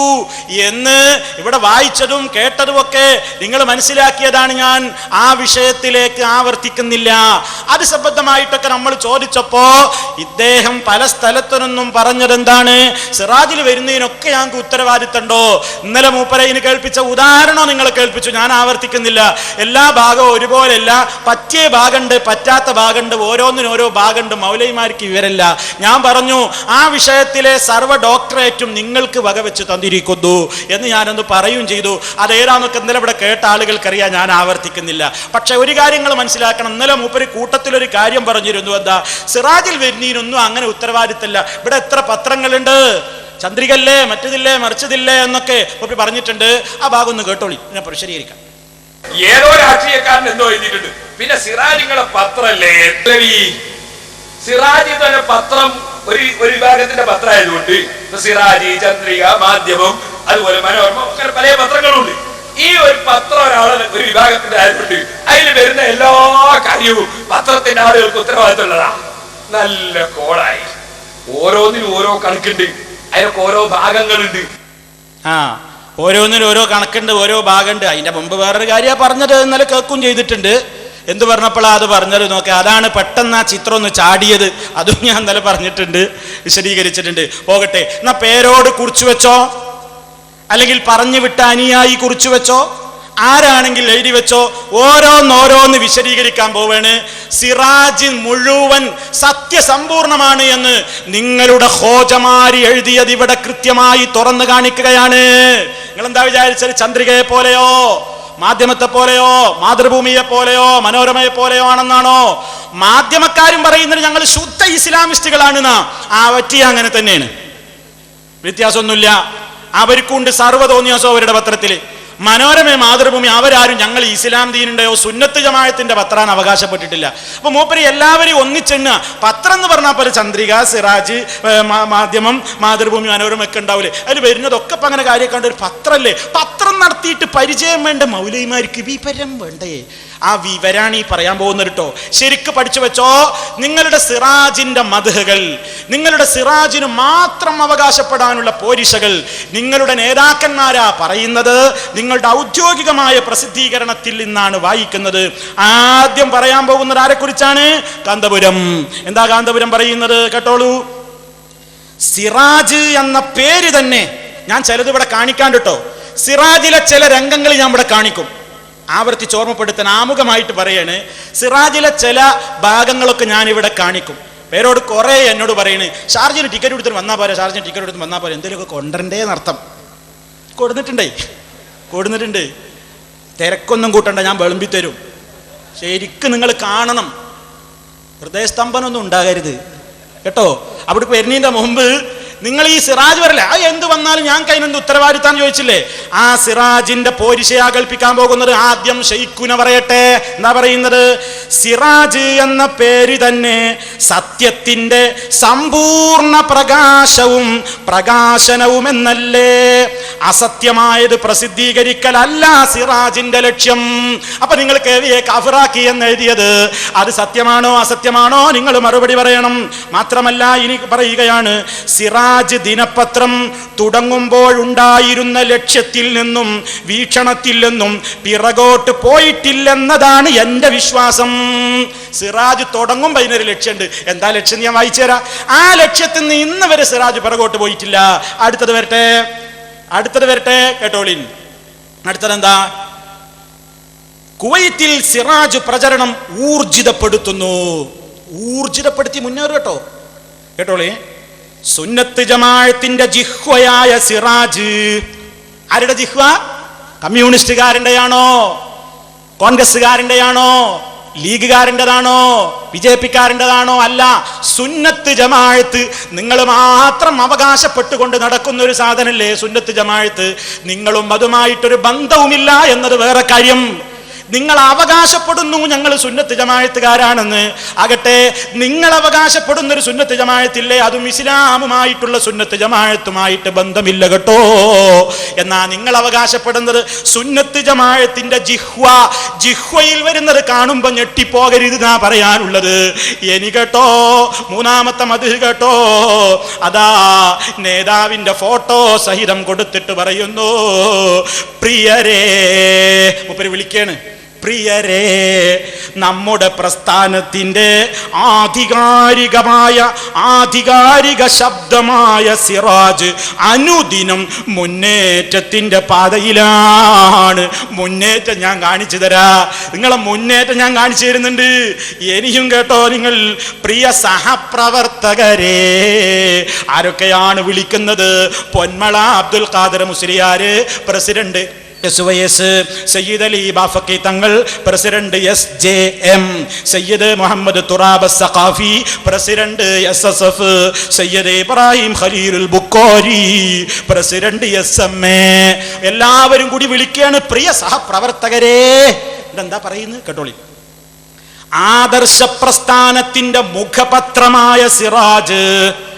എന്ന് ഇവിടെ വായിച്ചതും കേട്ടതുമൊക്കെ നിങ്ങൾ മനസ്സിലാക്കിയതാണ്. ഞാൻ ആ വിഷയത്തിലേക്ക് ആവർത്തിക്കുന്നില്ല. അത് സംബന്ധമായിട്ടൊക്കെ നമ്മൾ ചോദിച്ചപ്പോ ഇദ്ദേഹം പല സ്ഥലത്തുനിന്നും പറഞ്ഞതെന്താണ്, സിറാജിൽ വരുന്നതിനൊക്കെ ഞങ്ങൾക്ക് ഉത്തരവാദിത്തമുണ്ടോ? ഇന്നലെ മൂപ്പരയിന് കേൾപ്പിച്ച ഉദാഹരണം നിങ്ങൾ കേൾപ്പിച്ചു, ഞാൻ ആവർത്തിക്കുന്നില്ല. എല്ലാ ഭാഗവും ഒരുപോലെയല്ല, പറ്റിയ ഭാഗമുണ്ട്, പറ്റാത്ത ഭാഗമുണ്ട്, ഓരോന്നിനും ഓരോ ഭാഗമുണ്ട്. മൗലവിമാർക്ക് വിവരമില്ല. ഞാൻ പറഞ്ഞു ആ വിഷയത്തിലെ സർവ്വ ഡോക്ടറേറ്റും നിങ്ങൾക്ക് വകവെച്ച് തന്നിരിക്കുന്നു എന്ന് ഞാനൊന്ന് പറയുകയും ചെയ്തു. അതേതാന്നൊക്കെ ഇന്നലെ ഇവിടെ കേട്ട ആളുകൾക്കറിയാം, ഞാൻ ആവർത്തിക്കുന്നില്ല. പക്ഷെ ഒരു കാര്യങ്ങൾ മനസ്സിലാക്കണം. ഇന്നലെ മൂപ്പര് കൂട്ടത്തിലൊരു കാര്യം പറഞ്ഞിരുന്നു. എന്താ? സിറാജിൽ വരുന്നതിനൊന്നും അങ്ങനെ ഉത്തരവാദിത്തമില്ല. ഇവിടെ എത്ര പത്രങ്ങളുണ്ട്, ചന്ദ്രികല്ലേ, മറ്റതില്ലേ, മറിച്ചതില്ലേ എന്നൊക്കെ മൂപ്പര് പറഞ്ഞിട്ടുണ്ട്. ആ ഭാഗം ഒന്ന് കേട്ടോളി, ഞാൻ വിശദീകരിക്കാം. ഏതോ രാഷ്ട്രീയക്കാരൻ എന്തോ എഴുതിയിട്ടുണ്ട്. പിന്നെ സിറാജിങ്ങളെ പത്രല്ലേ സിറാജ് തന്നെ പത്രം ഒരു വിഭാഗത്തിന്റെ പത്രമായതുകൊണ്ട് സിറാജ്, ചന്ദ്രിക, മാധ്യമം, അതുപോലെ മനോരമ, അങ്ങനെ പല പത്രങ്ങളുണ്ട്. ഈ ഒരു പത്രം ഒരു വിഭാഗത്തിന്റെ ആയതുകൊണ്ട് അതിൽ വരുന്ന എല്ലാ കാര്യവും പത്രത്തിന്റെ ആളുകൾക്ക് ഉത്തരവാദിത്തമുള്ളതാ. നല്ല കോളായി, ഓരോന്നിനും ഓരോ കണക്കുണ്ട്, അതിനൊക്കെ ഓരോ ഭാഗങ്ങളുണ്ട്. ഓരോന്നിനും ഓരോ കണക്കുണ്ട്, ഓരോ ഭാഗമുണ്ട്. അതിന്റെ മുമ്പ് വേറൊരു കാര്യമാണ് പറഞ്ഞത്, ഇന്നലെ കേൾക്കും ചെയ്തിട്ടുണ്ട്. എന്ത് പറഞ്ഞപ്പോഴാ അത് പറഞ്ഞത് നോക്കി. അതാണ് പെട്ടെന്ന് ആ ചിത്രം ഒന്ന് ചാടിയത്. അതും ഞാൻ ഇന്നലെ പറഞ്ഞിട്ടുണ്ട്, വിശദീകരിച്ചിട്ടുണ്ട്. പോകട്ടെ, എന്നാ പേരോട് കുറിച്ചു വെച്ചോ, അല്ലെങ്കിൽ പറഞ്ഞു വിട്ട അനുയായി കുറിച്ചു വെച്ചോ, ആരാണെങ്കിൽ എഴുതി വെച്ചോ. ഓരോന്നോരോന്ന് വിശദീകരിക്കാൻ പോവാണ്. സിറാജ് മുഴുവൻ സത്യസമ്പൂർണമാണ് എന്ന് നിങ്ങളുടെ ഹോജമാരി എഴുതിയത് ഇവിടെ കൃത്യമായി തുറന്നു കാണിക്കുകയാണ്. നിങ്ങൾ എന്താ വിചാരിച്ചത്? ചന്ദ്രികയെ പോലെയോ, മാധ്യമത്തെ പോലെയോ, മാതൃഭൂമിയെ പോലെയോ, മനോരമയെ പോലെയോ ആണെന്നാണോ? മാധ്യമക്കാരും പറയുന്നത് ഞങ്ങൾ ശുദ്ധ ഇസ്ലാമിസ്റ്റുകളാണെന്നാ. ആ പറ്റിയ അങ്ങനെ തന്നെയാണ്, വ്യത്യാസമൊന്നുമില്ല. അവർക്കുണ്ട് സർവ്വതോന്യാസോ അവരുടെ പത്രത്തില്. മനോരമ, മാതൃഭൂമി അവരാരും ഞങ്ങൾ ഇസ്ലാം ദീനുണ്ടെയോ സുന്നത്ത് ജമാഅത്തിന്റെ പത്രാൻ അവകാശപ്പെട്ടിട്ടില്ല. അപ്പൊ മൂപ്പര് എല്ലാവരെയും ഒന്നിച്ചെണ്ണ പത്രം എന്ന് പറഞ്ഞാൽ പോലെ ചന്ദ്രിക, സിറാജ്, മാധ്യമം, മാതൃഭൂമി, മനോരമ ഒക്കെ ഉണ്ടാവില്ലേ? അതിൽ വരുന്നതൊക്കെ ഇപ്പൊ അങ്ങനെ കാര്യം കണ്ട ഒരു പത്രല്ലേ. പത്രം നടത്തിയിട്ട് പരിചയം വേണ്ട മൗലവിമാർക്ക് വിവരം വേണ്ടേ? ആ വിവരാണ് ഈ പറയാൻ പോകുന്നത് കേട്ടോ. ശരിക്ക് പഠിച്ചു വെച്ചോ. നിങ്ങളുടെ സിറാജിന്റെ മദ്ഹുകൾ, നിങ്ങളുടെ സിറാജിന് മാത്രം അവകാശപ്പെടാനുള്ള പോരിശകൾ നിങ്ങളുടെ നേതാക്കന്മാരാ പറയുന്നത്. നിങ്ങളുടെ ഔദ്യോഗികമായ പ്രസിദ്ധീകരണത്തിൽ നിന്നാണ് വായിക്കുന്നത്. ആദ്യം പറയാൻ പോകുന്നത് ആരെക്കുറിച്ചാണ്? കാന്തപുരം. എന്താ കാന്തപുരം പറയുന്നത് കേട്ടോളൂ. സിറാജ് എന്ന പേര് തന്നെ ഞാൻ ചിലത് ഇവിടെ കാണിക്കാൻ കേട്ടോ. സിറാജിലെ ചില രംഗങ്ങൾ ഞാൻ ഇവിടെ കാണിക്കും. ആവർത്തിച്ച് ഓർമ്മപ്പെടുത്താൻ ആമുഖമായിട്ട് പറയാണ്. സിറാജിലെ ചില ഭാഗങ്ങളൊക്കെ ഞാൻ ഇവിടെ കാണിക്കും. പേരോട് കുറെ എന്നോട് പറയണ്, ഷാർജിന് ടിക്കറ്റ് എടുത്തിട്ട് വന്നാൽ പോരെ, ഷാർജിന് ടിക്കറ്റ് എടുത്ത് വന്നാൽ പോരെ, എന്തെങ്കിലുമൊക്കെ കൊണ്ടുവരണ്ടേന്നർത്ഥം. കൊടുത്തിട്ടുണ്ട്. തിരക്കൊന്നും കൂട്ടണ്ട, ഞാൻ വിളമ്പി തരും. ശരിക്കും നിങ്ങൾ കാണണം, ഹൃദയസ്തംഭനൊന്നും ഉണ്ടാകരുത് കേട്ടോ. അവിടെ വരുന്നതിൻ്റെ മുമ്പ് നിങ്ങൾ ഈ സിറാജ് വരല്ലേ, ആ എന്ത് വന്നാലും ഞാൻ കൈനെന്ത് ഉത്തരവാദിത്താന്ന് ചോദിച്ചില്ലേ? ആ സിറാജിന്റെ പോരിശയാ കൽപ്പിക്കാൻ പോകുന്നത്. ആദ്യം ഷെയ്ഖുന പറയട്ടെ. എന്താ പറയുന്നത്? സിറാജ് എന്ന പേര് തന്നെ സത്യത്തിന്റെ സമ്പൂർണ്ണ പ്രകാശവും പ്രകാശനവും എന്നല്ലേ? അസത്യമായത് പ്രസിദ്ധീകരിക്കലല്ല സിറാജിന്റെ ലക്ഷ്യം. അപ്പൊ നിങ്ങൾ കവിയെ കാഫിറാക്കി എന്ന് എഴുതിയത് അത് സത്യമാണോ അസത്യമാണോ? നിങ്ങൾ മറുപടി പറയണം. മാത്രമല്ല ഇനി പറയുകയാണ്, സിറാജ് ദിനപത്രം തുടങ്ങുമ്പോഴുണ്ടായിരുന്ന ലക്ഷ്യത്തിൽ നിന്നും വീക്ഷണത്തിൽ നിന്നും പിറകോട്ട് പോയിട്ടില്ലെന്നതാണ് എന്റെ വിശ്വാസം. സിറാജ് തുടങ്ങുമ്പോൾ അതിനൊരു ലക്ഷ്യമുണ്ട്. എന്താ ലക്ഷ്യം? ഞാൻ വായിച്ചു തരാം. ആ ലക്ഷ്യത്തിൽ നിന്ന് ഇന്ന് വരെ സിറാജ് പിറകോട്ട് പോയിട്ടില്ല. അടുത്തത് വരട്ടെ കേട്ടോളിൻ. അടുത്തതെന്താ? കുവൈത്തിൽ സിറാജ് പ്രചരണം ഊർജിതപ്പെടുത്തി മുന്നേറും കേട്ടോളേ. സുന്നത്ത് ജമാഅത്തിന്റെ ജിഹ്വയായ സിറാജ് ആരുടെ ജിഹ്വ? കമ്മ്യൂണിസ്റ്റുകാരൻ്റെയാണോ? കോൺഗ്രസ്സുകാരൻ്റെയാണോ? ലീഗുകാരൻ്റെതാണോ? ബിജെപിക്കാരൻ്റെതാണോ? അല്ല, സുന്നത്ത് ജമാഅത്ത്. നിങ്ങൾ മാത്രം അവകാശപ്പെട്ടുകൊണ്ട് നടക്കുന്ന ഒരു സാധനല്ലേ സുന്നത്ത് ജമാഅത്ത്. നിങ്ങളും അതുമായിട്ടൊരു ബന്ധവുമില്ല എന്നത് വേറെ കാര്യം. നിങ്ങൾ അവകാശപ്പെടുന്നു ഞങ്ങൾ സുന്നത്ത് ജമാഅത്തുകാരാണെന്ന്. ആകട്ടെ, നിങ്ങൾ അവകാശപ്പെടുന്ന ഒരു സുന്നത്ത് ജമാഅത്തില്ലേ, അതും ഇസ്ലാമുമായിട്ടുള്ള സുന്നത്ത് ജമാഅത്തുമായിട്ട് ബന്ധമില്ല കേട്ടോ. എന്നാ നിങ്ങൾ അവകാശപ്പെടുന്നത് സുന്നത്ത് ജമാഅത്തിന്റെ ജിഹ്വയിൽ വരുന്നത് കാണുമ്പോൾ ഞെട്ടിപ്പോകരുത് എന്നാ പറയാനുള്ളത്. ഇനി കേട്ടോ, മൂന്നാമത്തെ മദ്ഹ് കേട്ടോ. അതാ നേതാവിന്റെ ഫോട്ടോ സഹിതം കൊടുത്തിട്ട് പറയുന്നു, പ്രിയരേ, മൂപ്പര് വിളിക്കാണ്, പ്രിയരേ, നമ്മുടെ പ്രസ്ഥാനത്തിന്റെ ആധികാരിക ശബ്ദമായ സിറാജ് അനുദിനം മുന്നേറ്റത്തിന്റെ പാതയിലാണ്. മുന്നേറ്റം ഞാൻ കാണിച്ചു തരാ. നിങ്ങളെ മുന്നേറ്റം ഞാൻ കാണിച്ചു തരുന്നുണ്ട്. ഇനിയും കേട്ടോ നിങ്ങൾ, പ്രിയ സഹപ്രവർത്തകരെ. ആരൊക്കെയാണ് വിളിക്കുന്നത്? Ponmala Abdul Khader Musliyar president, SYS Sayyid Ali Bafaqi Thangal president, SJM Sayyid Muhammad Thurab Saqafi president, SSF Sayyid Ibrahim Khalilul Bukhari president, SMA. എല്ലാവരും കൂടി വിളിക്കുകയാണ്, പ്രിയ സഹപ്രവർത്തകരെ. ഇതെന്താ പറയുന്നത് കേട്ടോളി. ആദർശ പ്രസ്ഥാനത്തിന്റെ മുഖപത്രമായ സിറാജ്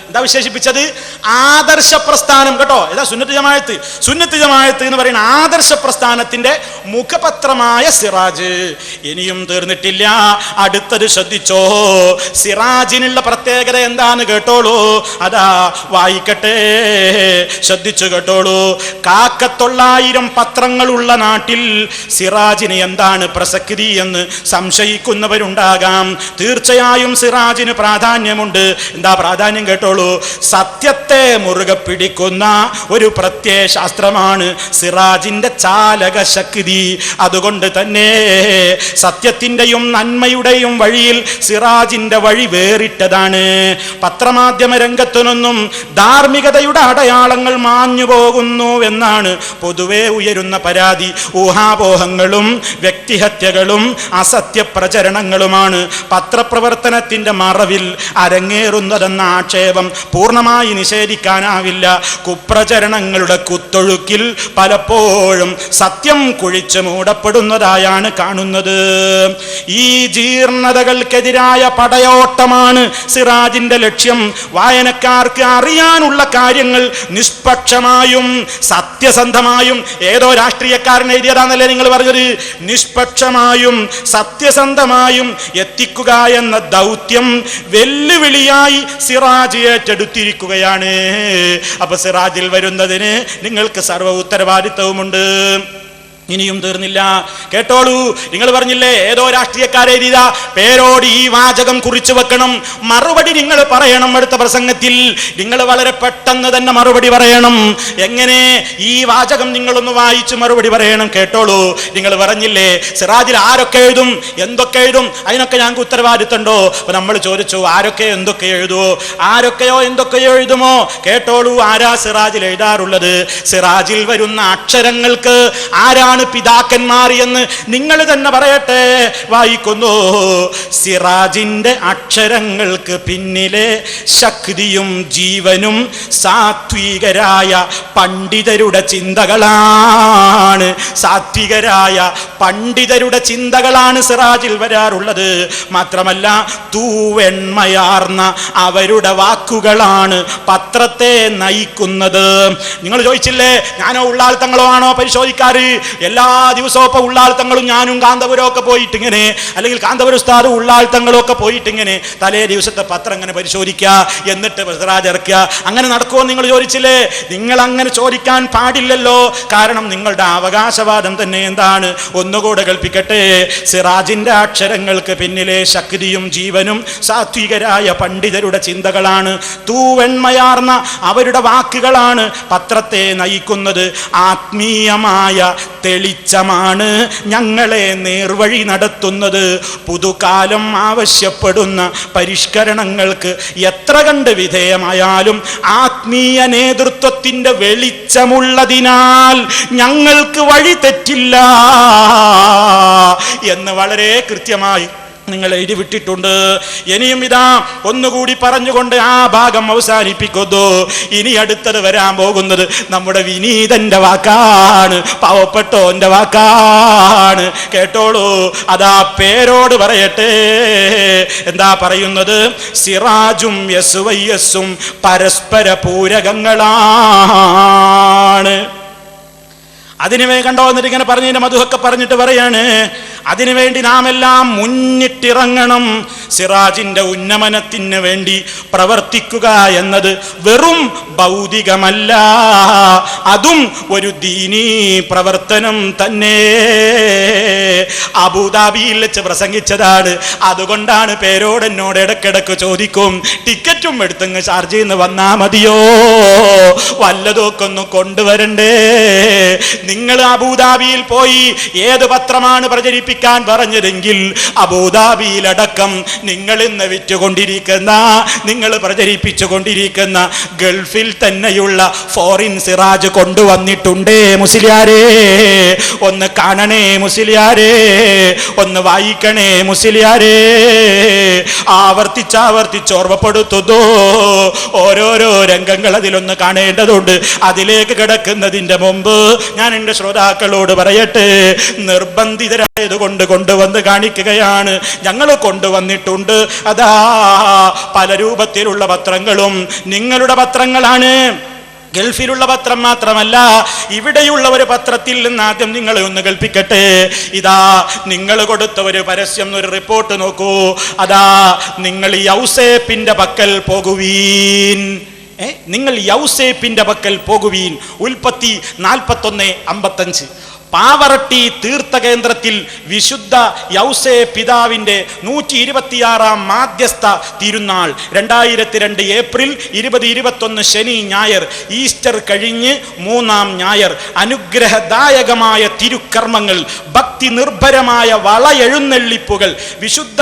എന്താ വിശേഷിപ്പിച്ചത്? ആദർശ പ്രസ്ഥാനം കേട്ടോ. ഏതാ? സുന്നത്ത് ജമാഅത്ത് എന്ന് പറയുന്ന ആദർശ പ്രസ്ഥാനത്തിന്റെ മുഖപത്രമായ സിറാജ്. ഇനിയും തീർന്നിട്ടില്ല, അടുത്തത് ശ്രദ്ധിച്ചോ. സിറാജിനുള്ള പ്രത്യേകത എന്താന്ന് കേട്ടോളൂ. അതാ വായിക്കട്ടെ, ശ്രദ്ധിച്ചു കേട്ടോളൂ. 900 പത്രങ്ങളുള്ള നാട്ടിൽ സിറാജിന് എന്താണ് പ്രസക്തി എന്ന് സംശയിക്കുന്നവരുണ്ടാകാം. തീർച്ചയായും സിറാജിന് പ്രാധാന്യമുണ്ട്. എന്താ പ്രാധാന്യം കേട്ടോളൂ. സത്യത്തെ മുറുകെ പിടിക്കുന്ന ഒരു പ്രത്യയശാസ്ത്രമാണ് സിറാജിന്റെ ചാലക ശക്തി. അതുകൊണ്ട് തന്നെ സത്യത്തിന്റെയും നന്മയുടെയും വഴിയിൽ സിറാജിന്റെ വഴി വേറിട്ടതാണ്. പത്രമാധ്യമ രംഗത്തു നിന്നും ധാർമ്മികതയുടെ അടയാളങ്ങൾ മാഞ്ഞു പോകുന്നു എന്നാണ് പൊതുവെ ഉയരുന്ന പരാതി. ഊഹാപോഹങ്ങളും വ്യക്തിഹത്യകളും അസത്യ പ്രചരണങ്ങളുമാണ് പത്രപ്രവർത്തനത്തിന്റെ മറവിൽ അരങ്ങേറുന്നതെന്ന ആക്ഷേപം പൂർണ്ണമായി നിഷേധിക്കാനാവില്ല. കുപ്രചരണങ്ങളുടെ കുത്തൊഴുക്കിൽ പലപ്പോഴും സത്യം കുഴിച്ചു മൂടപ്പെടുന്നതായാണ് കാണുന്നത്. ഈ ജീർണതകൾക്കെതിരായ പടയോട്ടമാണ് സിറാജിന്റെ ലക്ഷ്യം. വായനക്കാർക്ക് അറിയാനുള്ള കാര്യങ്ങൾ നിഷ്പക്ഷമായും സത്യസന്ധമായും, ഏതോ രാഷ്ട്രീയക്കാരൻ എഴുതിയതാണല്ലേ നിങ്ങൾ പറഞ്ഞത്, നിഷ്പക്ഷമായും സത്യസന്ധമായും എത്തിക്കുക എന്ന ദൗത്യം വെല്ലുവിളിയായി സിറാജ് ഏറ്റെടുത്തിരിക്കുകയാണ്. അപ്പൊ സിറാജിൽ വരുന്നതിന് നിങ്ങൾക്ക് സർവ്വ ഉത്തരവാദിത്വവുമുണ്ട്. ഇനിയും തീർന്നില്ല, കേട്ടോളൂ. നിങ്ങൾ പറഞ്ഞില്ലേ ഏതോ രാഷ്ട്രീയക്കാരെഴുതിയ പേരോട് ഈ വാചകം കുറിച്ചു വെക്കണം. മറുപടി നിങ്ങൾ പറയണം. അടുത്ത പ്രസംഗത്തിൽ നിങ്ങൾ വളരെ പെട്ടെന്ന് തന്നെ മറുപടി പറയണം. എങ്ങനെ? ഈ വാചകം നിങ്ങളൊന്ന് വായിച്ച് മറുപടി പറയണം. കേട്ടോളൂ. നിങ്ങൾ പറഞ്ഞില്ലേ സിറാജിൽ ആരൊക്കെ എഴുതും, എന്തൊക്കെ എഴുതും, അതിനൊക്കെ ഞങ്ങൾക്ക് ഉത്തരവാദിത്തമുണ്ടോ? അപ്പൊ നമ്മൾ ചോദിച്ചു, ആരൊക്കെ എന്തൊക്കെ എഴുതുമോ? ആരൊക്കെയോ എന്തൊക്കെയോ എഴുതുമോ? കേട്ടോളൂ, ആരാ സിറാജിൽ എഴുതാറുള്ളത്? സിറാജിൽ വരുന്ന അക്ഷരങ്ങൾക്ക് ആരാണ് ആരാണ് പിതാക്കന്മാർ എന്ന് നിങ്ങൾ തന്നെ പറയട്ടെ. വായിക്കുന്നു, സിറാജിന്റെ അക്ഷരങ്ങൾക്ക് പിന്നിലെ ശക്തിയും ജീവനും സാത്വികരായ പണ്ഡിതരുടെ ചിന്തകളാണ്. സാത്വികരായ പണ്ഡിതരുടെ ചിന്തകളാണ് സിറാജിൽ വരാറുള്ളത്. മാത്രമല്ല, തൂവെണ്മയാർന്ന അവരുടെ വാക്കുകളാണ് പത്രത്തെ നയിക്കുന്നത്. നിങ്ങൾ ചോദിച്ചില്ലേ, ഞാനോ ഉള്ളാൾ തങ്ങളോ ആണോ പരിശോധിക്കാറ്? എല്ലാ ദിവസവും ഇപ്പൊ ഉള്ളാൾ തങ്ങളും ഞാനും കാന്തപുരം ഒക്കെ പോയിട്ടിങ്ങനെ, അല്ലെങ്കിൽ കാന്തപുരം ഉസ്താദും ഉള്ളാൾ തങ്ങളും ഒക്കെ പോയിട്ടിങ്ങനെ തലേ ദിവസത്തെ പത്രം ഇങ്ങനെ പരിശോധിക്കുക, എന്നിട്ട് സിറാജ് ഇറക്കുക. അങ്ങനെ നടക്കുമോ നിങ്ങൾ ചോദിച്ചില്ലേ? നിങ്ങൾ അങ്ങനെ ചോദിക്കാൻ പാടില്ലല്ലോ. കാരണം നിങ്ങളുടെ അവകാശവാദം തന്നെ എന്താണ്? ഒന്നുകൂടെ കൽപ്പിക്കട്ടെ. സിറാജിന്റെ അക്ഷരങ്ങൾക്ക് പിന്നിലെ ശക്തിയും ജീവനും സാത്വികരായ പണ്ഡിതരുടെ ചിന്തകളാണ്. തൂവെണ്മയാർന്ന അവരുടെ വാക്കുകളാണ് പത്രത്തെ നയിക്കുന്നത്. ആത്മീയമായ തെളിച്ചമാണ് ഞങ്ങളെ നേർവഴി നടത്തുന്നത്. പുതുകാലം ആവശ്യപ്പെടുന്ന പരിഷ്കരണങ്ങൾക്ക് എത്ര കണ്ട് വിധേയമായാലും ആത്മീയ നേതൃത്വത്തിന്റെ വെളിച്ചമുള്ളതിനാൽ ഞങ്ങൾക്ക് വഴി തെറ്റില്ല എന്ന് വളരെ കൃത്യമായി നിങ്ങൾ എഴുതി വിട്ടിട്ടുണ്ട്. ഇനിയും ഇതാ ഒന്നുകൂടി പറഞ്ഞുകൊണ്ട് ആ ഭാഗം അവസാനിപ്പിക്കുന്നു. ഇനി അടുത്തത് വരാൻ പോകുന്നത് നമ്മുടെ വിനീതന്റെ വാക്കാണ്, പാവപ്പെട്ടോന്റെ വാക്കാണ്. കേട്ടോളൂ, അതാ പേരോട് പറയട്ടെ. എന്താ പറയുന്നത്? സിറാജും യസ്വയ്യസും പരസ്പര പൂരകങ്ങളാണ്. അതിനുവേ കണ്ടോ എന്നിട്ട് ഇങ്ങനെ പറഞ്ഞതിന്റെ മധുവൊക്കെ പറഞ്ഞിട്ട് പറയാണ്, അതിനുവേണ്ടി നാം എല്ലാം മുന്നിട്ടിറങ്ങണം. സിറാജിന്റെ ഉന്നമനത്തിന് വേണ്ടി പ്രവർത്തിക്കുക എന്നത് വെറും ഭൗതികമല്ല, അതും ഒരു ദീനീ പ്രവർത്തനം തന്നെ. അബുദാബിയിൽ വെച്ച് പ്രസംഗിച്ചതാണ്. അതുകൊണ്ടാണ് പേരോട് എന്നോട് ഇടക്കിടക്ക് ചോദിക്കും, ടിക്കറ്റും എടുത്തങ്ങ് ചാർജ് ചെയ്യുന്ന വന്നാ മതിയോ, വല്ലതൊക്കെ ഒന്ന് കൊണ്ടുവരണ്ടേ? നിങ്ങൾ അബുദാബിയിൽ പോയി ഏത് പത്രമാണ് പ്രചരിപ്പിക്കാൻ പറഞ്ഞതെങ്കിൽ അബുദാബിയിലടക്കം നിങ്ങൾ ഇന്ന് വിറ്റുകൊണ്ടിരിക്കുന്ന, നിങ്ങൾ പ്രചരിപ്പിച്ചു കൊണ്ടിരിക്കുന്ന ഗൾഫിൽ തന്നെയുള്ള ഫോറിൻ സിറാജ് കൊണ്ടുവന്നിട്ടുണ്ടേ മുസ്ലിയാരേ. ഒന്ന് കാണണേ മുസ്ലിയാരേ, ഒന്ന് വായിക്കണേ മുസ്ലിയാരേ. ആവർത്തിച്ചാവർത്തിച്ച് ഓർമ്മപ്പെടുത്തുന്നു. ഓരോരോ രംഗങ്ങൾ അതിലൊന്ന് കാണേണ്ടതുണ്ട്. അതിലേക്ക് കിടക്കുന്നതിന്റെ മുമ്പ് ഞാൻ എൻ്റെ ശ്രോതാക്കളോട് പറയട്ടെ, നിർബന്ധിതരായതുകൊണ്ട് കൊണ്ടുവന്ന് കാണിക്കുകയാണ്. ഞങ്ങൾ കൊണ്ടുവന്നിട്ടുണ്ട്. അതാ പല രൂപത്തിലുള്ള പത്രങ്ങളും നിങ്ങളുടെ പത്രങ്ങളാണ്. ഗൾഫിലുള്ള പത്രം മാത്രമല്ല, ഇവിടെയുള്ള ഒരു പത്രത്തിൽ നിന്ന് ആദ്യം നിങ്ങളെ ഒന്ന് കേൾപ്പിക്കട്ടെ. ഇതാ നിങ്ങൾ കൊടുത്ത ഒരു പരസ്യം, ഒരു റിപ്പോർട്ട് നോക്കൂ. അതാ, നിങ്ങൾ യൗസേപ്പിന്റെ പക്കൽ പോകുവീൻ. നിങ്ങൾ യൗസേപ്പിന്റെ പക്കൽ പോകുവീൻ. ഉൽപ്പത്തി 41:55. പാവറട്ടി തീർത്ഥകേന്ദ്രത്തിൽ വിശുദ്ധ യൗസേ പിതാവിന്റെ 126-ാം മാധ്യസ്ഥ തിരുനാൾ 2002 ഏപ്രിൽ 2021 ശനി ഞായർ, ഈസ്റ്റർ കഴിഞ്ഞ് 3-ാം ഞായർ, അനുഗ്രഹദായകമായ തിരുക്കർമ്മങ്ങൾ, ഭക്തി നിർഭരമായ വളയെഴുന്നള്ളിപ്പുകൾ, വിശുദ്ധ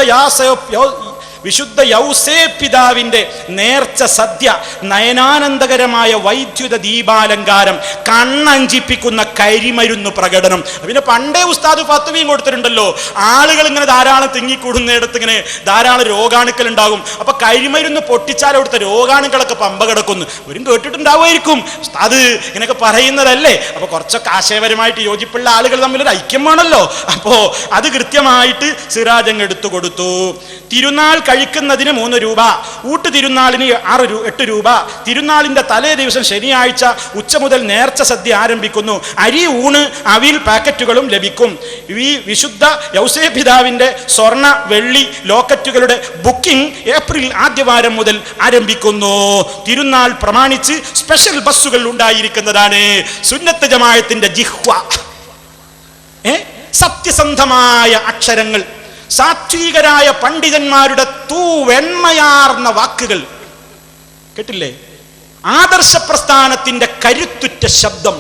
യൗസേ പിതാവിന്റെ നേർച്ച സദ്യ, നയനാനന്ദകരമായ വൈദ്യുത ദീപാലങ്കാരം, കണ്ണഞ്ചിപ്പിക്കുന്ന കരിമരുന്ന് പ്രകടനം. പിന്നെ പണ്ടേ ഉസ്താദ് ഫത്വയും കൊടുത്തിട്ടുണ്ടല്ലോ, ആളുകൾ ഇങ്ങനെ ധാരാളം തിങ്ങിക്കൂടുന്നിടത്ത് ഇങ്ങനെ ധാരാളം രോഗാണുക്കൾ ഉണ്ടാകും. അപ്പൊ കരിമരുന്ന് പൊട്ടിച്ചാൽ അവിടുത്തെ രോഗാണുക്കളൊക്കെ പമ്പ കിടക്കുന്നു. ഒരു കേട്ടിട്ടുണ്ടാവുമായിരിക്കും, ഉസ്താദ് ഇങ്ങനെയൊക്കെ പറയുന്നതല്ലേ. അപ്പൊ കുറച്ചൊക്കെ ആശയപരമായിട്ട് യോജിപ്പുള്ള ആളുകൾ തമ്മിലൊരു ഐക്യം വേണമല്ലോ. അപ്പോ അത് കൃത്യമായിട്ട് സിറാജങ്ങ് എടുത്തു കൊടുത്തു. തിരുനാൾ കഴിക്കുന്നതിന് 3 രൂപ, ഊട്ട് തിരുനാളിന് 8 രൂപ. തിരുനാളിന്റെ തലേ ദിവസം ശനിയാഴ്ച ഉച്ച മുതൽ നേർച്ച സദ്യ ആരംഭിക്കുന്നു. അരി, ഊണ്, അവിൽ പാക്കറ്റുകളും ലഭിക്കും. ഈ വിശുദ്ധ യൗസേ പിതാവിന്റെ സ്വർണ്ണ വെള്ളി ലോക്കറ്റുകളുടെ ബുക്കിംഗ് ഏപ്രിൽ ആദ്യവാരം മുതൽ ആരംഭിക്കുന്നു. തിരുനാൾ പ്രമാണിച്ച് സ്പെഷ്യൽ ബസ്സുകൾ ഉണ്ടായിരിക്കുന്നതാണ്. സുന്നത്ത് ജമാഅത്തിന്റെ ജിഹ്വ, സത്യസന്ധമായ അക്ഷരങ്ങൾ, സാത്വികരായ പണ്ഡിതന്മാരുടെ തൂവെണ്മയാർന്ന വാക്കുകൾ കേട്ടില്ലേ? ആദർശ പ്രസ്ഥാനത്തിന്റെ കരുത്തുറ്റ ശബ്ദം.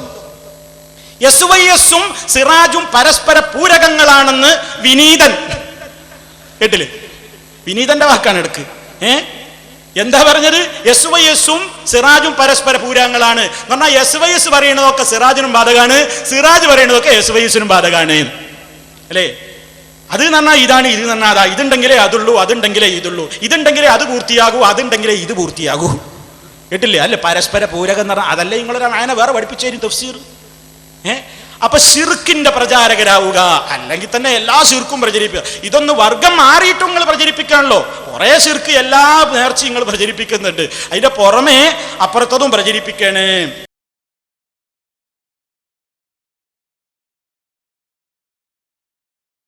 യസ്വയ്യസും സിറാജും പരസ്പര പൂരകങ്ങളാണെന്ന് വിനീതൻ കേട്ടില്ലേ? വിനീതന്റെ വാക്കാണ് എടുക്ക്. എന്താ പറഞ്ഞത്? SYS-ഉം സിറാജും പരസ്പര പൂരകങ്ങളാണ് എന്ന് പറഞ്ഞാൽ SYS പറയുന്നതൊക്കെ സിറാജിനും ബാധകാണ്, സിറാജ് പറയുന്നതൊക്കെ SYS-നും ബാധകാണ് അല്ലേ? അത് എന്ന് പറഞ്ഞാൽ ഇതാണ്, ഇത് പറഞ്ഞാൽ അതാ, ഇതുണ്ടെങ്കിലേ അതുള്ളൂ, അതുണ്ടെങ്കിലേ ഇതുള്ളൂ, ഇതുണ്ടെങ്കിലേ അത് പൂർത്തിയാകൂ, അതുണ്ടെങ്കിലേ ഇത് പൂർത്തിയാകൂ. കേട്ടില്ലേ? അല്ലെ പരസ്പര പൂരകം എന്ന് പറഞ്ഞാൽ അതല്ലേ നിങ്ങളൊരു അങ്ങനെ വേറെ പഠിപ്പിച്ചു തഫ്സീർ. അപ്പൊ ശിർക്കിന്റെ പ്രചാരകരാവുക, അല്ലെങ്കിൽ തന്നെ എല്ലാ ശിർക്കും പ്രചരിപ്പിക്കുക. ഇതൊന്ന് വർഗം മാറിയിട്ടും നിങ്ങൾ പ്രചരിപ്പിക്കാണല്ലോ. കുറെ ശിർക്ക് എല്ലാ നേർച്ചയും നിങ്ങൾ പ്രചരിപ്പിക്കുന്നുണ്ട്, അതിന്റെ പുറമെ അപ്പുറത്തതും പ്രചരിപ്പിക്കാണ്.